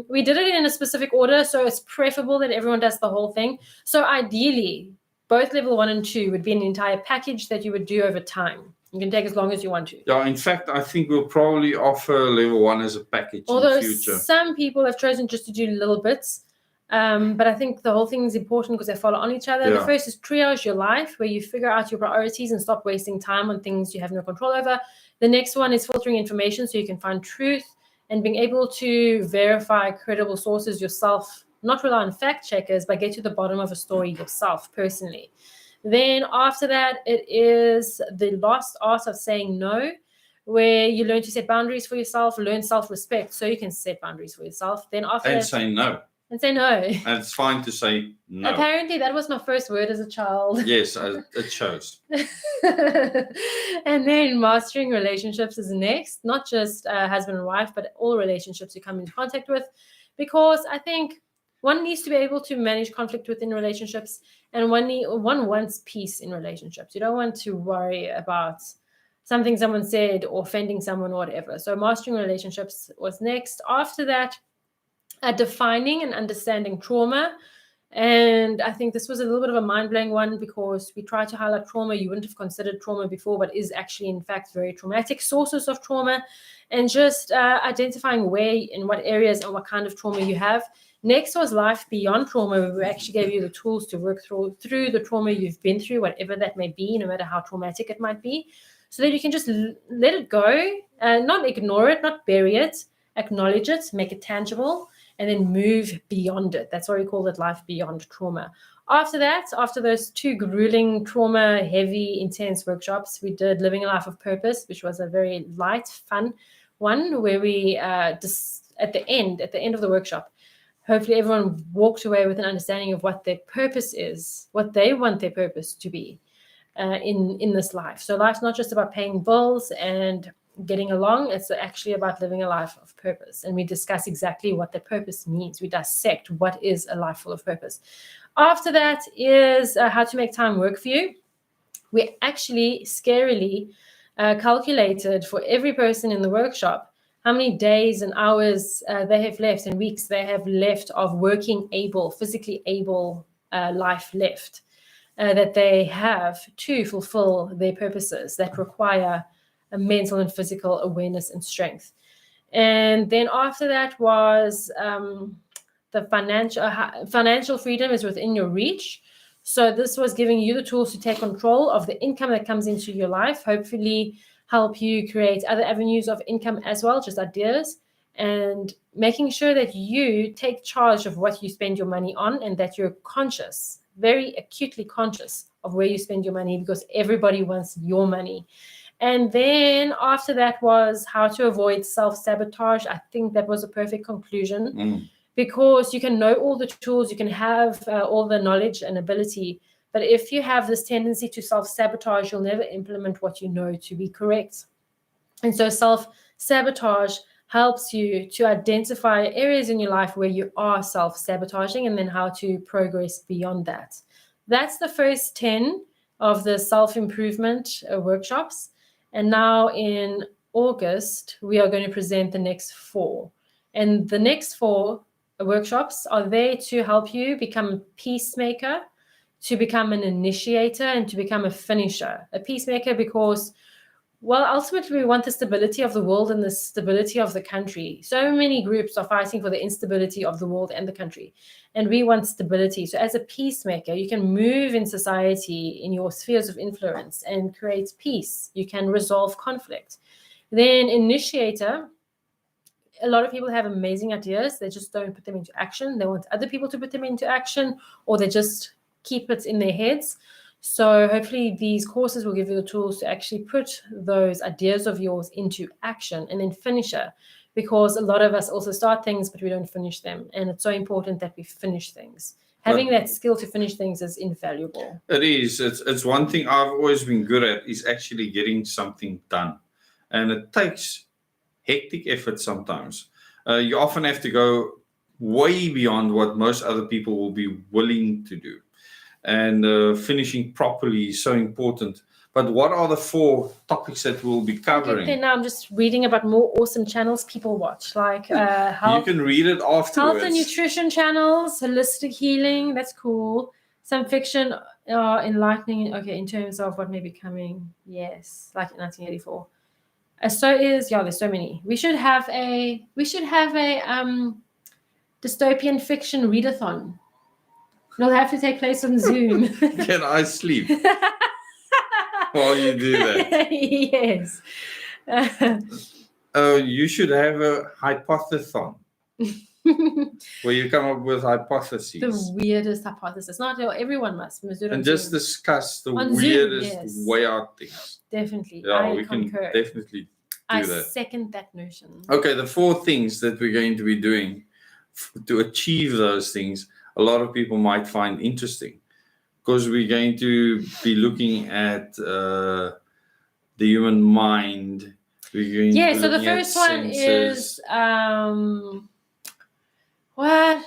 Speaker 2: we did it in a specific order, so it's preferable that everyone does the whole thing. So ideally, both level 1 and 2 would be an entire package that you would do over time. You can take as long as you want to.
Speaker 1: Yeah, in fact, I think we'll probably offer level 1 as a package in the future.
Speaker 2: Some people have chosen just to do little bits, but I think the whole thing is important because they follow on each other. Yeah. The first is triage your life, where you figure out your priorities and stop wasting time on things you have no control over. The next one is filtering information so you can find truth and being able to verify credible sources yourself, not rely on fact checkers, but get to the bottom of a story yourself personally. Then after that, it is the lost art of saying no, where you learn to set boundaries for yourself, learn self-respect so you can set boundaries for yourself. Then after that,
Speaker 1: say no.
Speaker 2: And say no.
Speaker 1: And it's fine to say no.
Speaker 2: Apparently, that was my first word as a child.
Speaker 1: Yes, it shows.
Speaker 2: And then mastering relationships is next, not just husband and wife, but all relationships you come into contact with, because I think one needs to be able to manage conflict within relationships, and one wants peace in relationships. You don't want to worry about something someone said or offending someone or whatever. So mastering relationships was next. After that, defining and understanding trauma. And I think this was a little bit of a mind-blowing one because we try to highlight trauma you wouldn't have considered trauma before, but is actually, in fact, very traumatic sources of trauma, and just identifying where, in what areas and what kind of trauma you have. Next was life beyond trauma, where we actually gave you the tools to work through the trauma you've been through, whatever that may be, no matter how traumatic it might be, so that you can just let it go, not ignore it, not bury it, acknowledge it, make it tangible, and then move beyond it. That's why we call it life beyond trauma. After that, after those 2 grueling, trauma-heavy, intense workshops, we did Living a Life of Purpose, which was a very light, fun one, where we, at the end of the workshop, hopefully everyone walked away with an understanding of what their purpose is, what they want their purpose to be in this life. So life's not just about paying bills and getting along, it's actually about living a life of purpose. And we discuss exactly what that purpose means. We dissect what is a life full of purpose. After that is how to make time work for you. We actually scarily calculated for every person in the workshop how many days and hours they have left and weeks they have left of working able, physically able life left. that they have to fulfill their purposes that require a mental and physical awareness and strength. And then after that was the financial freedom is within your reach. So this was giving you the tools to take control of the income that comes into your life, hopefully help you create other avenues of income as well, just ideas, and making sure that you take charge of what you spend your money on and that you're conscious, very acutely conscious of where you spend your money, because everybody wants your money. And then after that was how to avoid self-sabotage. I think that was a perfect conclusion, because you can know all the tools, you can have all the knowledge and ability, but if you have this tendency to self-sabotage, you'll never implement what you know to be correct. And so self-sabotage helps you to identify areas in your life where you are self-sabotaging and then how to progress beyond that. That's the first 10 of the self-improvement workshops. And now in August, we are going to present the next 4. And the next 4 workshops are there to help you become a peacemaker, to become an initiator, and to become a finisher. A peacemaker because, well, ultimately we want the stability of the world and the stability of the country. So many groups are fighting for the instability of the world and the country, and we want stability. So as a peacemaker, you can move in society in your spheres of influence and create peace. You can resolve conflict. Then initiator, a lot of people have amazing ideas. They just don't put them into action. They want other people to put them into action, or they just keep it in their heads. So hopefully these courses will give you the tools to actually put those ideas of yours into action. And then finisher, because a lot of us also start things, but we don't finish them. And it's so important that we finish things. Having that skill to finish things is invaluable.
Speaker 1: It is. It's one thing I've always been good at, is actually getting something done. And it takes hectic effort sometimes. You often have to go way beyond what most other people will be willing to do. And finishing properly is so important. But what are the 4 topics that we'll be covering?
Speaker 2: Okay, now I'm just reading about more awesome channels people watch, like health.
Speaker 1: You can read it afterwards.
Speaker 2: Health and nutrition channels, holistic healing. That's cool. Some fiction, enlightening. Okay, in terms of what may be coming. Yes, like 1984. There's so many. We should have a dystopian fiction readathon. It'll have to take place on Zoom.
Speaker 1: Can I sleep while you do that?
Speaker 2: Yes.
Speaker 1: You should have a hypothesis where you come up with hypotheses.
Speaker 2: The weirdest hypothesis. Not everyone must.
Speaker 1: And just discuss the weirdest way out things.
Speaker 2: Definitely.
Speaker 1: Yeah, we concur. Can definitely do that.
Speaker 2: I second that notion.
Speaker 1: Okay, the 4 things that we're going to be doing to achieve those things, a lot of people might find interesting, because we're going to be looking at the human mind. We're going
Speaker 2: so the first one is what?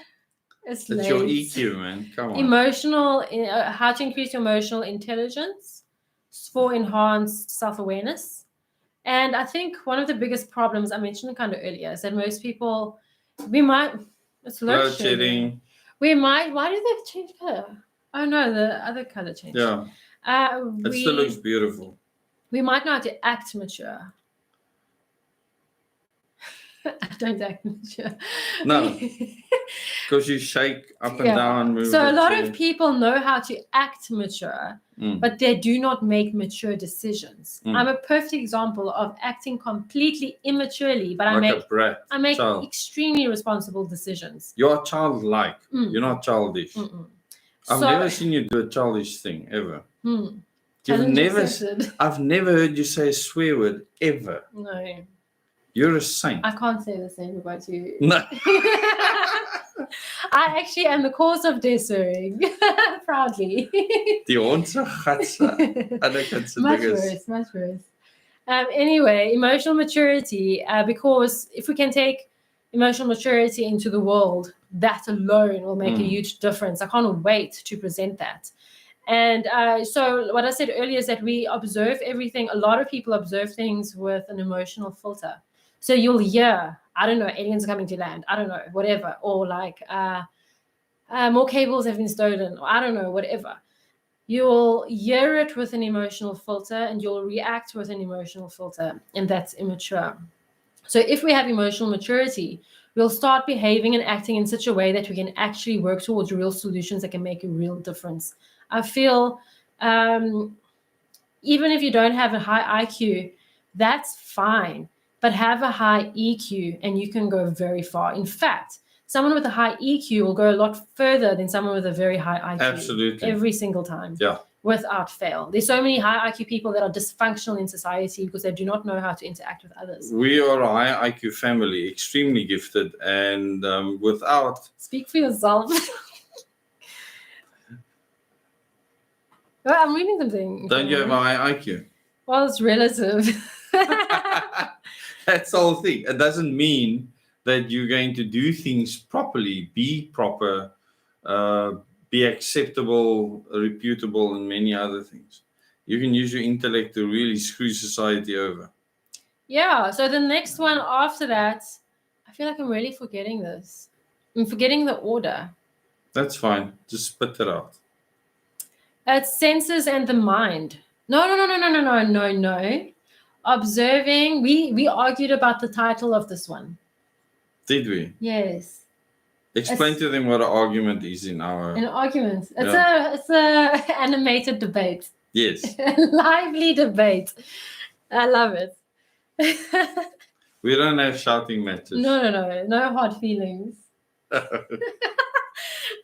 Speaker 2: It's
Speaker 1: your EQ, man. Come on.
Speaker 2: How to increase your emotional intelligence for enhanced self-awareness. And I think one of the biggest problems, I mentioned kind of earlier, is that most people, it's load shedding. Why do they change color? Oh no, the other color changed.
Speaker 1: Yeah. It still looks beautiful.
Speaker 2: We might not act mature. I don't act mature.
Speaker 1: No. Because you shake up and down.
Speaker 2: So a lot of people know how to act mature, but they do not make mature decisions. I'm a perfect example of acting completely immaturely, but I make extremely responsible decisions.
Speaker 1: You're childlike. You're not childish. I've never seen you do a childish thing ever. I've never heard you say a swear word ever.
Speaker 2: No.
Speaker 1: You're a saint.
Speaker 2: I can't say the same about you.
Speaker 1: No.
Speaker 2: I actually am the cause of Dezz swearing. Proudly.
Speaker 1: Die hond se gatse.
Speaker 2: Much worse. Anyway, emotional maturity, because if we can take emotional maturity into the world, that alone will make a huge difference. I can't wait to present that. And so what I said earlier is that we observe everything. A lot of people observe things with an emotional filter. So you'll hear, I don't know, aliens coming to land. I don't know, whatever. Or like more cables have been stolen. Or I don't know, whatever. You'll hear it with an emotional filter, and you'll react with an emotional filter, and that's immature. So if we have emotional maturity, we'll start behaving and acting in such a way that we can actually work towards real solutions that can make a real difference. I feel even if you don't have a high IQ, that's fine, but have a high EQ and you can go very far. In fact, someone with a high EQ will go a lot further than someone with a very high IQ.
Speaker 1: Absolutely.
Speaker 2: Every single time.
Speaker 1: Yeah.
Speaker 2: Without fail. There's so many high IQ people that are dysfunctional in society because they do not know how to interact with others.
Speaker 1: We are a high IQ family, extremely gifted, and without...
Speaker 2: Speak for yourself. Well, I'm reading something.
Speaker 1: Don't you have a high IQ?
Speaker 2: Well, it's relative.
Speaker 1: That's the whole thing. It doesn't mean that you're going to do things properly, be proper, be acceptable, reputable, and many other things. You can use your intellect to really screw society over.
Speaker 2: Yeah, so the next one after that, I feel like I'm really forgetting this. I'm forgetting the order.
Speaker 1: That's fine. Just spit it out.
Speaker 2: It's senses and the mind. No. Observing. We argued about the title of this one.
Speaker 1: Did we?
Speaker 2: Yes.
Speaker 1: Explain to them what an argument is in our...
Speaker 2: An argument. It's a animated debate.
Speaker 1: Yes.
Speaker 2: A lively debate. I love it.
Speaker 1: We don't have shouting matches.
Speaker 2: No hard feelings.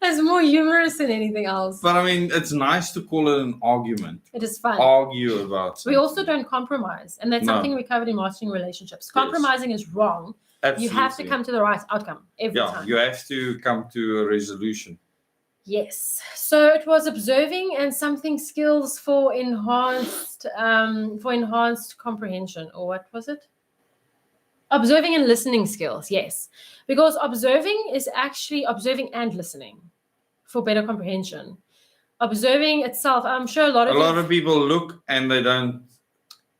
Speaker 2: It's more humorous than anything else.
Speaker 1: But I mean, it's nice to call it an argument.
Speaker 2: It is fun.
Speaker 1: Argue about something.
Speaker 2: We also don't compromise. And that's something we covered in mastering relationships. Compromising is wrong. Absolutely. You have to come to the right outcome every time.
Speaker 1: You have to come to a resolution.
Speaker 2: Yes. So it was observing and something skills for enhanced comprehension. Or what was it? Observing and listening skills, yes. Because observing is actually observing and listening for better comprehension. Observing itself, I'm sure a lot of
Speaker 1: people look and they don't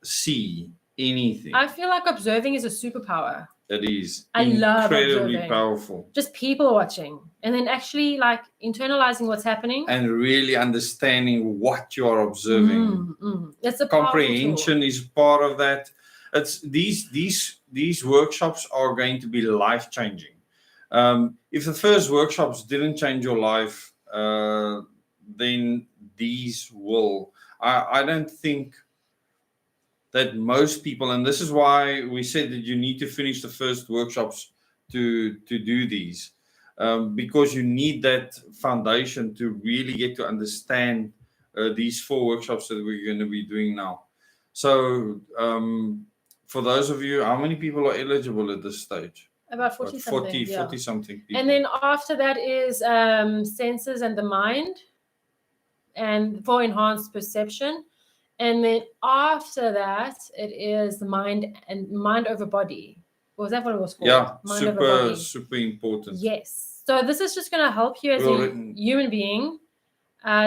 Speaker 1: see anything.
Speaker 2: I feel like observing is a superpower.
Speaker 1: It is.
Speaker 2: I love
Speaker 1: incredibly
Speaker 2: observing.
Speaker 1: Powerful.
Speaker 2: Just people watching and then actually like internalizing what's happening.
Speaker 1: And really understanding what you are observing.
Speaker 2: That's a
Speaker 1: comprehension is part of that. It's these workshops are going to be life-changing. If the first workshops didn't change your life, then these will. I don't think that most people, and this is why we said that you need to finish the first workshops to do these, because you need that foundation to really get to understand these 4 workshops that we're going to be doing now. So for those of you, how many people are eligible at this stage?
Speaker 2: About 40 something.
Speaker 1: 40 something people.
Speaker 2: And then after that is senses and the mind, and for enhanced perception. And then after that, it is the mind and mind over body. Was that what it was called?
Speaker 1: Yeah,
Speaker 2: mind over body.
Speaker 1: Super important.
Speaker 2: Yes. So this is just going to help you as a human being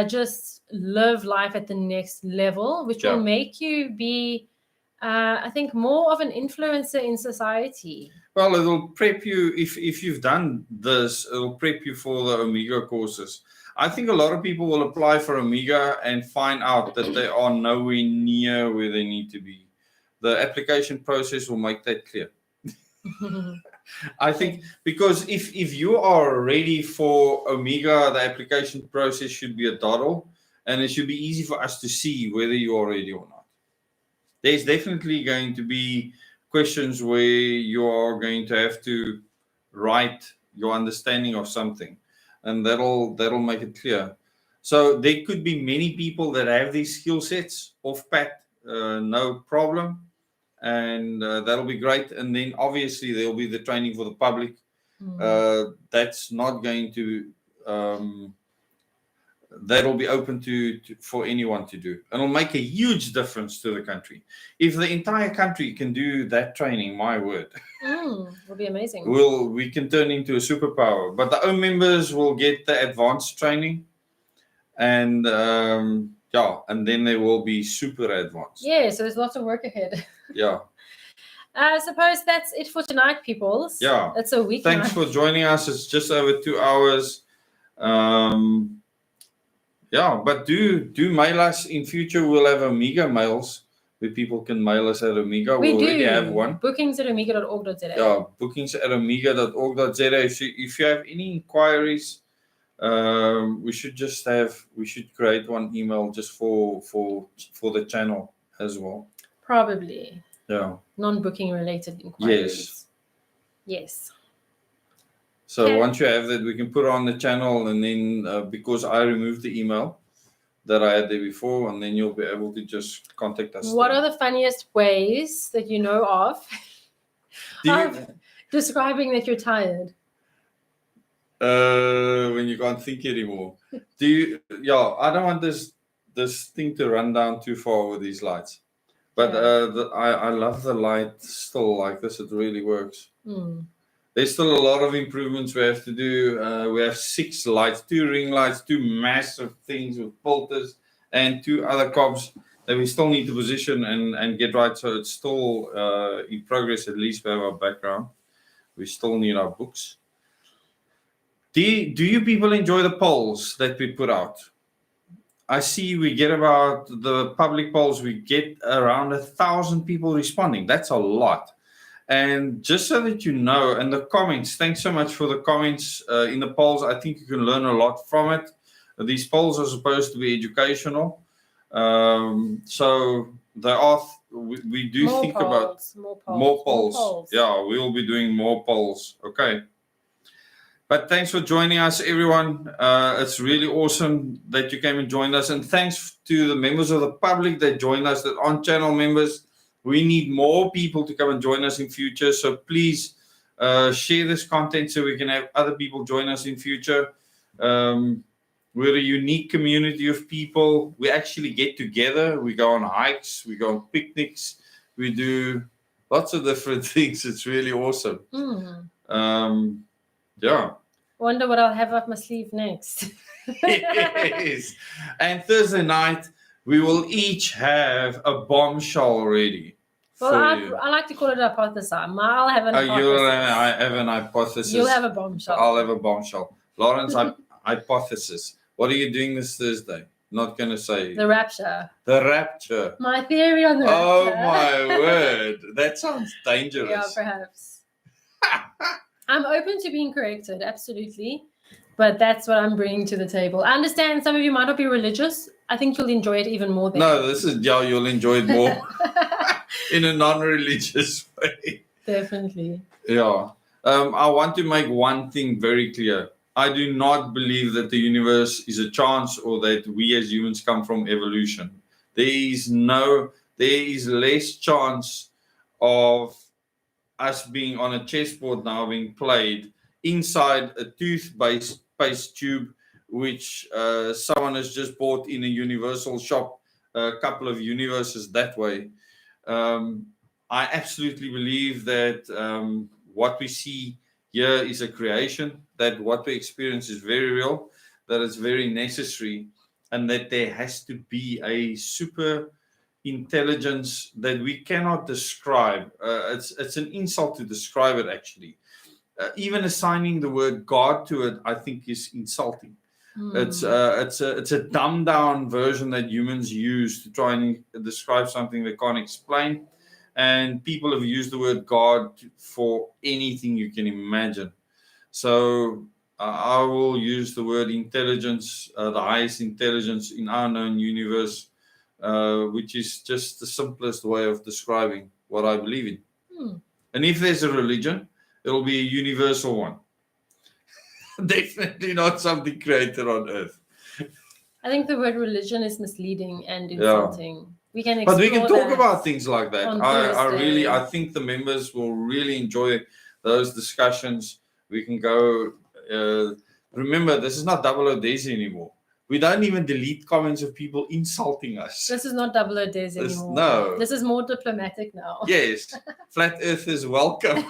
Speaker 2: just live life at the next level, which will make you be, I think, more of an influencer in society.
Speaker 1: Well, it'll prep you, if you've done this, it'll prep you for the Omega courses. I think a lot of people will apply for Omega and find out that they are nowhere near where they need to be. The application process will make that clear. I think because if you are ready for Omega, the application process should be a doddle, and it should be easy for us to see whether you are ready or not. There's definitely going to be questions where you are going to have to write your understanding of something, and that'll make it clear. So there could be many people that have these skill sets off pat, no problem. And that'll be great. And then obviously there'll be the training for the public. That's not going to, that'll be open to for anyone to do. And it'll make a huge difference to the country. If the entire country can do that training, my word.
Speaker 2: It'll be amazing.
Speaker 1: We can turn into a superpower. But the own members will get the advanced training. And and then they will be super advanced.
Speaker 2: Yeah, so there's lots of work ahead.
Speaker 1: Yeah.
Speaker 2: I suppose that's it for tonight, peoples.
Speaker 1: Yeah.
Speaker 2: It's a week.
Speaker 1: Thanks for joining us. It's just over 2 hours. Yeah, but do mail us in future. We'll have Amiga mails where people can mail us at Amiga. We already have one.
Speaker 2: Bookings at amiga.org.za.
Speaker 1: Yeah, bookings at amiga.org.za. If you have any inquiries, we should create one email just for the channel as well.
Speaker 2: Probably.
Speaker 1: Yeah.
Speaker 2: Non-booking related inquiries. Yes.
Speaker 1: So once you have that, we can put it on the channel, and then because I removed the email that I had there before, and then you'll be able to just contact us.
Speaker 2: What are the funniest ways that you know of describing that you're tired?
Speaker 1: When you can't think anymore. I don't want this thing to run down too far with these lights. But I love the light still like this. It really works. There's still a lot of improvements we have to do. We have 6 lights, 2 ring lights, 2 massive things with filters, and 2 other cobs that we still need to position and get right. So it's still in progress. At least we have our background. We still need our books. Do you people enjoy the polls that we put out? I see we get about the public polls, we get around 1,000 people responding. That's a lot. And just so that you know, and the comments, thanks so much for the comments in the polls. I think you can learn a lot from it. These polls are supposed to be educational. So there are, we do more think polls, about more polls. Yeah, we will be doing more polls. Okay. But thanks for joining us, everyone. It's really awesome that you came and joined us. And thanks to the members of the public that joined us, that aren't channel members. We need more people to come and join us in future. So please share this content so we can have other people join us in future. We're a unique community of people. We actually get together. We go on hikes. We go on picnics. We do lots of different things. It's really awesome. Yeah.
Speaker 2: Wonder what I'll have up my sleeve next.
Speaker 1: Yes. And Thursday night, we will each have a bombshell ready.
Speaker 2: Well, I like to call it a hypothesis. I'll have an hypothesis.
Speaker 1: I have an hypothesis.
Speaker 2: You'll have a bombshell.
Speaker 1: I'll have a bombshell. Lawrence, hypothesis. What are you doing this Thursday? Not going to say.
Speaker 2: The rapture.
Speaker 1: The rapture.
Speaker 2: My theory on the rapture.
Speaker 1: Oh, my word. That sounds dangerous.
Speaker 2: Yeah, perhaps. I'm open to being corrected, absolutely. But that's what I'm bringing to the table. I understand some of you might not be religious. I think you'll enjoy it even more.
Speaker 1: No, you'll enjoy it more in a non-religious way.
Speaker 2: Definitely.
Speaker 1: Yeah. I want to make one thing very clear. I do not believe that the universe is a chance or that we as humans come from evolution. There is less chance of us being on a chessboard now being played inside a toothpaste tube, which someone has just bought in a universal shop, a couple of universes that way. I absolutely believe that what we see here is a creation, that what we experience is very real, that it's very necessary, and that there has to be a super intelligence that we cannot describe. It's an insult to describe it, actually. Even assigning the word God to it, I think, is insulting. It's a dumbed down version that humans use to try and describe something they can't explain. And people have used the word God for anything you can imagine. So I will use the word intelligence, the highest intelligence in our known universe, which is just the simplest way of describing what I believe in. And if there's a religion, it'll be a universal one. Definitely not something created on earth.
Speaker 2: I think the word religion is misleading and insulting. Yeah. We can
Speaker 1: talk about things like that. I think the members will really enjoy those discussions. We can go. Remember, this is not Dezz anymore. We don't even delete comments of people insulting us.
Speaker 2: This is not Dezz anymore.
Speaker 1: No.
Speaker 2: This is more diplomatic now.
Speaker 1: Yes. Flat earthers welcome.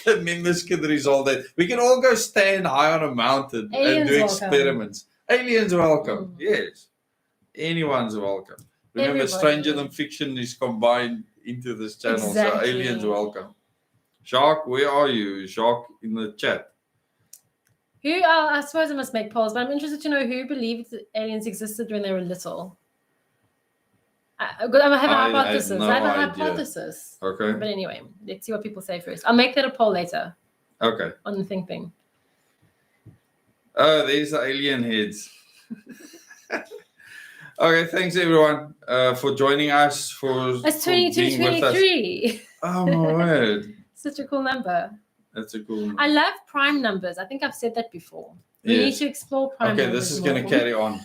Speaker 1: The members can resolve that. We can all go stand high on a mountain and do experiments. Aliens welcome. Yes. Anyone's welcome. Remember, Stranger Than Fiction is combined into this channel. Exactly. So aliens welcome. Jacques, where are you? Jacques in the chat.
Speaker 2: I suppose I must make polls, but I'm interested to know who believed that aliens existed when they were little. I have a hypothesis. I have a hypothesis.
Speaker 1: Okay.
Speaker 2: But anyway, let's see what people say first. I'll make that a poll later.
Speaker 1: Okay.
Speaker 2: On the thing.
Speaker 1: Oh, there's the alien heads. Okay, thanks everyone for joining us.
Speaker 2: It's 2223.
Speaker 1: Oh my word.
Speaker 2: Such a cool number.
Speaker 1: That's a cool number.
Speaker 2: I love prime numbers. I think I've said that before. We need to explore prime numbers.
Speaker 1: Okay, this is going to carry on.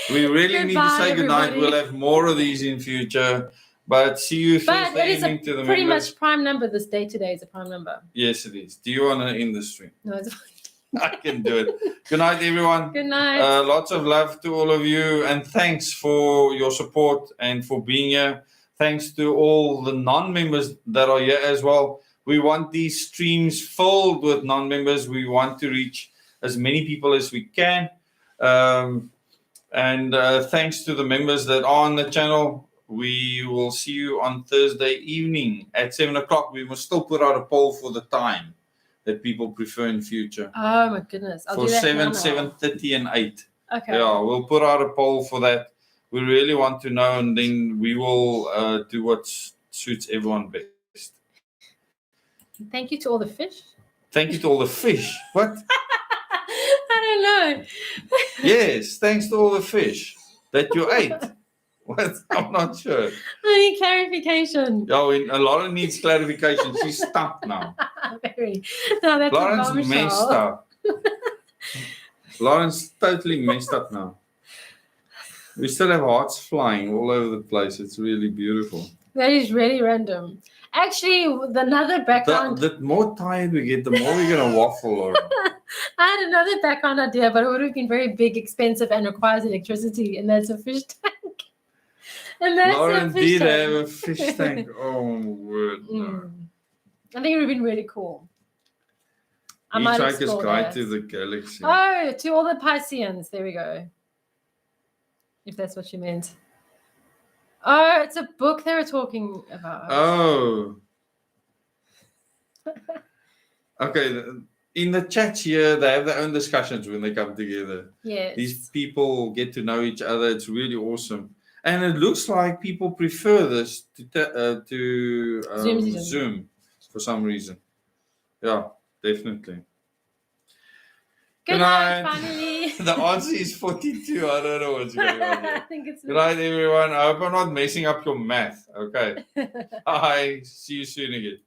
Speaker 1: We really need to say goodnight. We'll have more of these in future. But see you Thursday evening to the members.
Speaker 2: Pretty much prime number. This day today is a prime number.
Speaker 1: Yes, it is. Do you want to end the stream?
Speaker 2: No, it's fine.
Speaker 1: I can do it. Good night, everyone.
Speaker 2: Good night.
Speaker 1: Lots of love to all of you. And thanks for your support and for being here. Thanks to all the non-members that are here as well. We want these streams filled with non-members. We want to reach as many people as we can. And thanks to the members that are on the channel. We will see you on Thursday evening at 7 o'clock. We must still put out a poll for the time that people prefer in future.
Speaker 2: Oh my goodness.
Speaker 1: I'll do that 7:30 and 8.
Speaker 2: Okay.
Speaker 1: Yeah, we'll put out a poll for that. We really want to know, and then we will do what suits everyone best.
Speaker 2: Thank you to all the fish.
Speaker 1: Thank you to all the fish. What?
Speaker 2: I don't know.
Speaker 1: Yes, thanks to all the fish that you ate. What? I'm not sure.
Speaker 2: I need clarification.
Speaker 1: Oh, a lot needs clarification. She's stuck now.
Speaker 2: Very. No, that's
Speaker 1: Lauren's messed up. Lauren's totally messed up now. We still have hearts flying all over the place. It's really beautiful.
Speaker 2: That is really random. Actually, another background.
Speaker 1: The more tired we get, the more we're going to waffle, Lauren.
Speaker 2: I had another background idea, but it would have been very big, expensive, and requires electricity, and that's a fish tank. And that's
Speaker 1: Lauren
Speaker 2: a fish
Speaker 1: did
Speaker 2: tank.
Speaker 1: have a fish tank. Oh, my word. No.
Speaker 2: I think it would have been really cool.
Speaker 1: Hitchhiker's Guide to the Galaxy.
Speaker 2: Oh, to all the Pisceans. There we go. If that's what you meant. Oh, it's a book they were talking about.
Speaker 1: Oh. Okay. In the chats here, they have their own discussions when they come together.
Speaker 2: Yes.
Speaker 1: These people get to know each other. It's really awesome. And it looks like people prefer this to Zoom for some reason. Yeah, definitely.
Speaker 2: Good night, finally.
Speaker 1: The answer is 42. I don't know what's going on here.
Speaker 2: I think it's
Speaker 1: Good night, everyone. I hope I'm not messing up your math. Okay. Bye. See you soon again.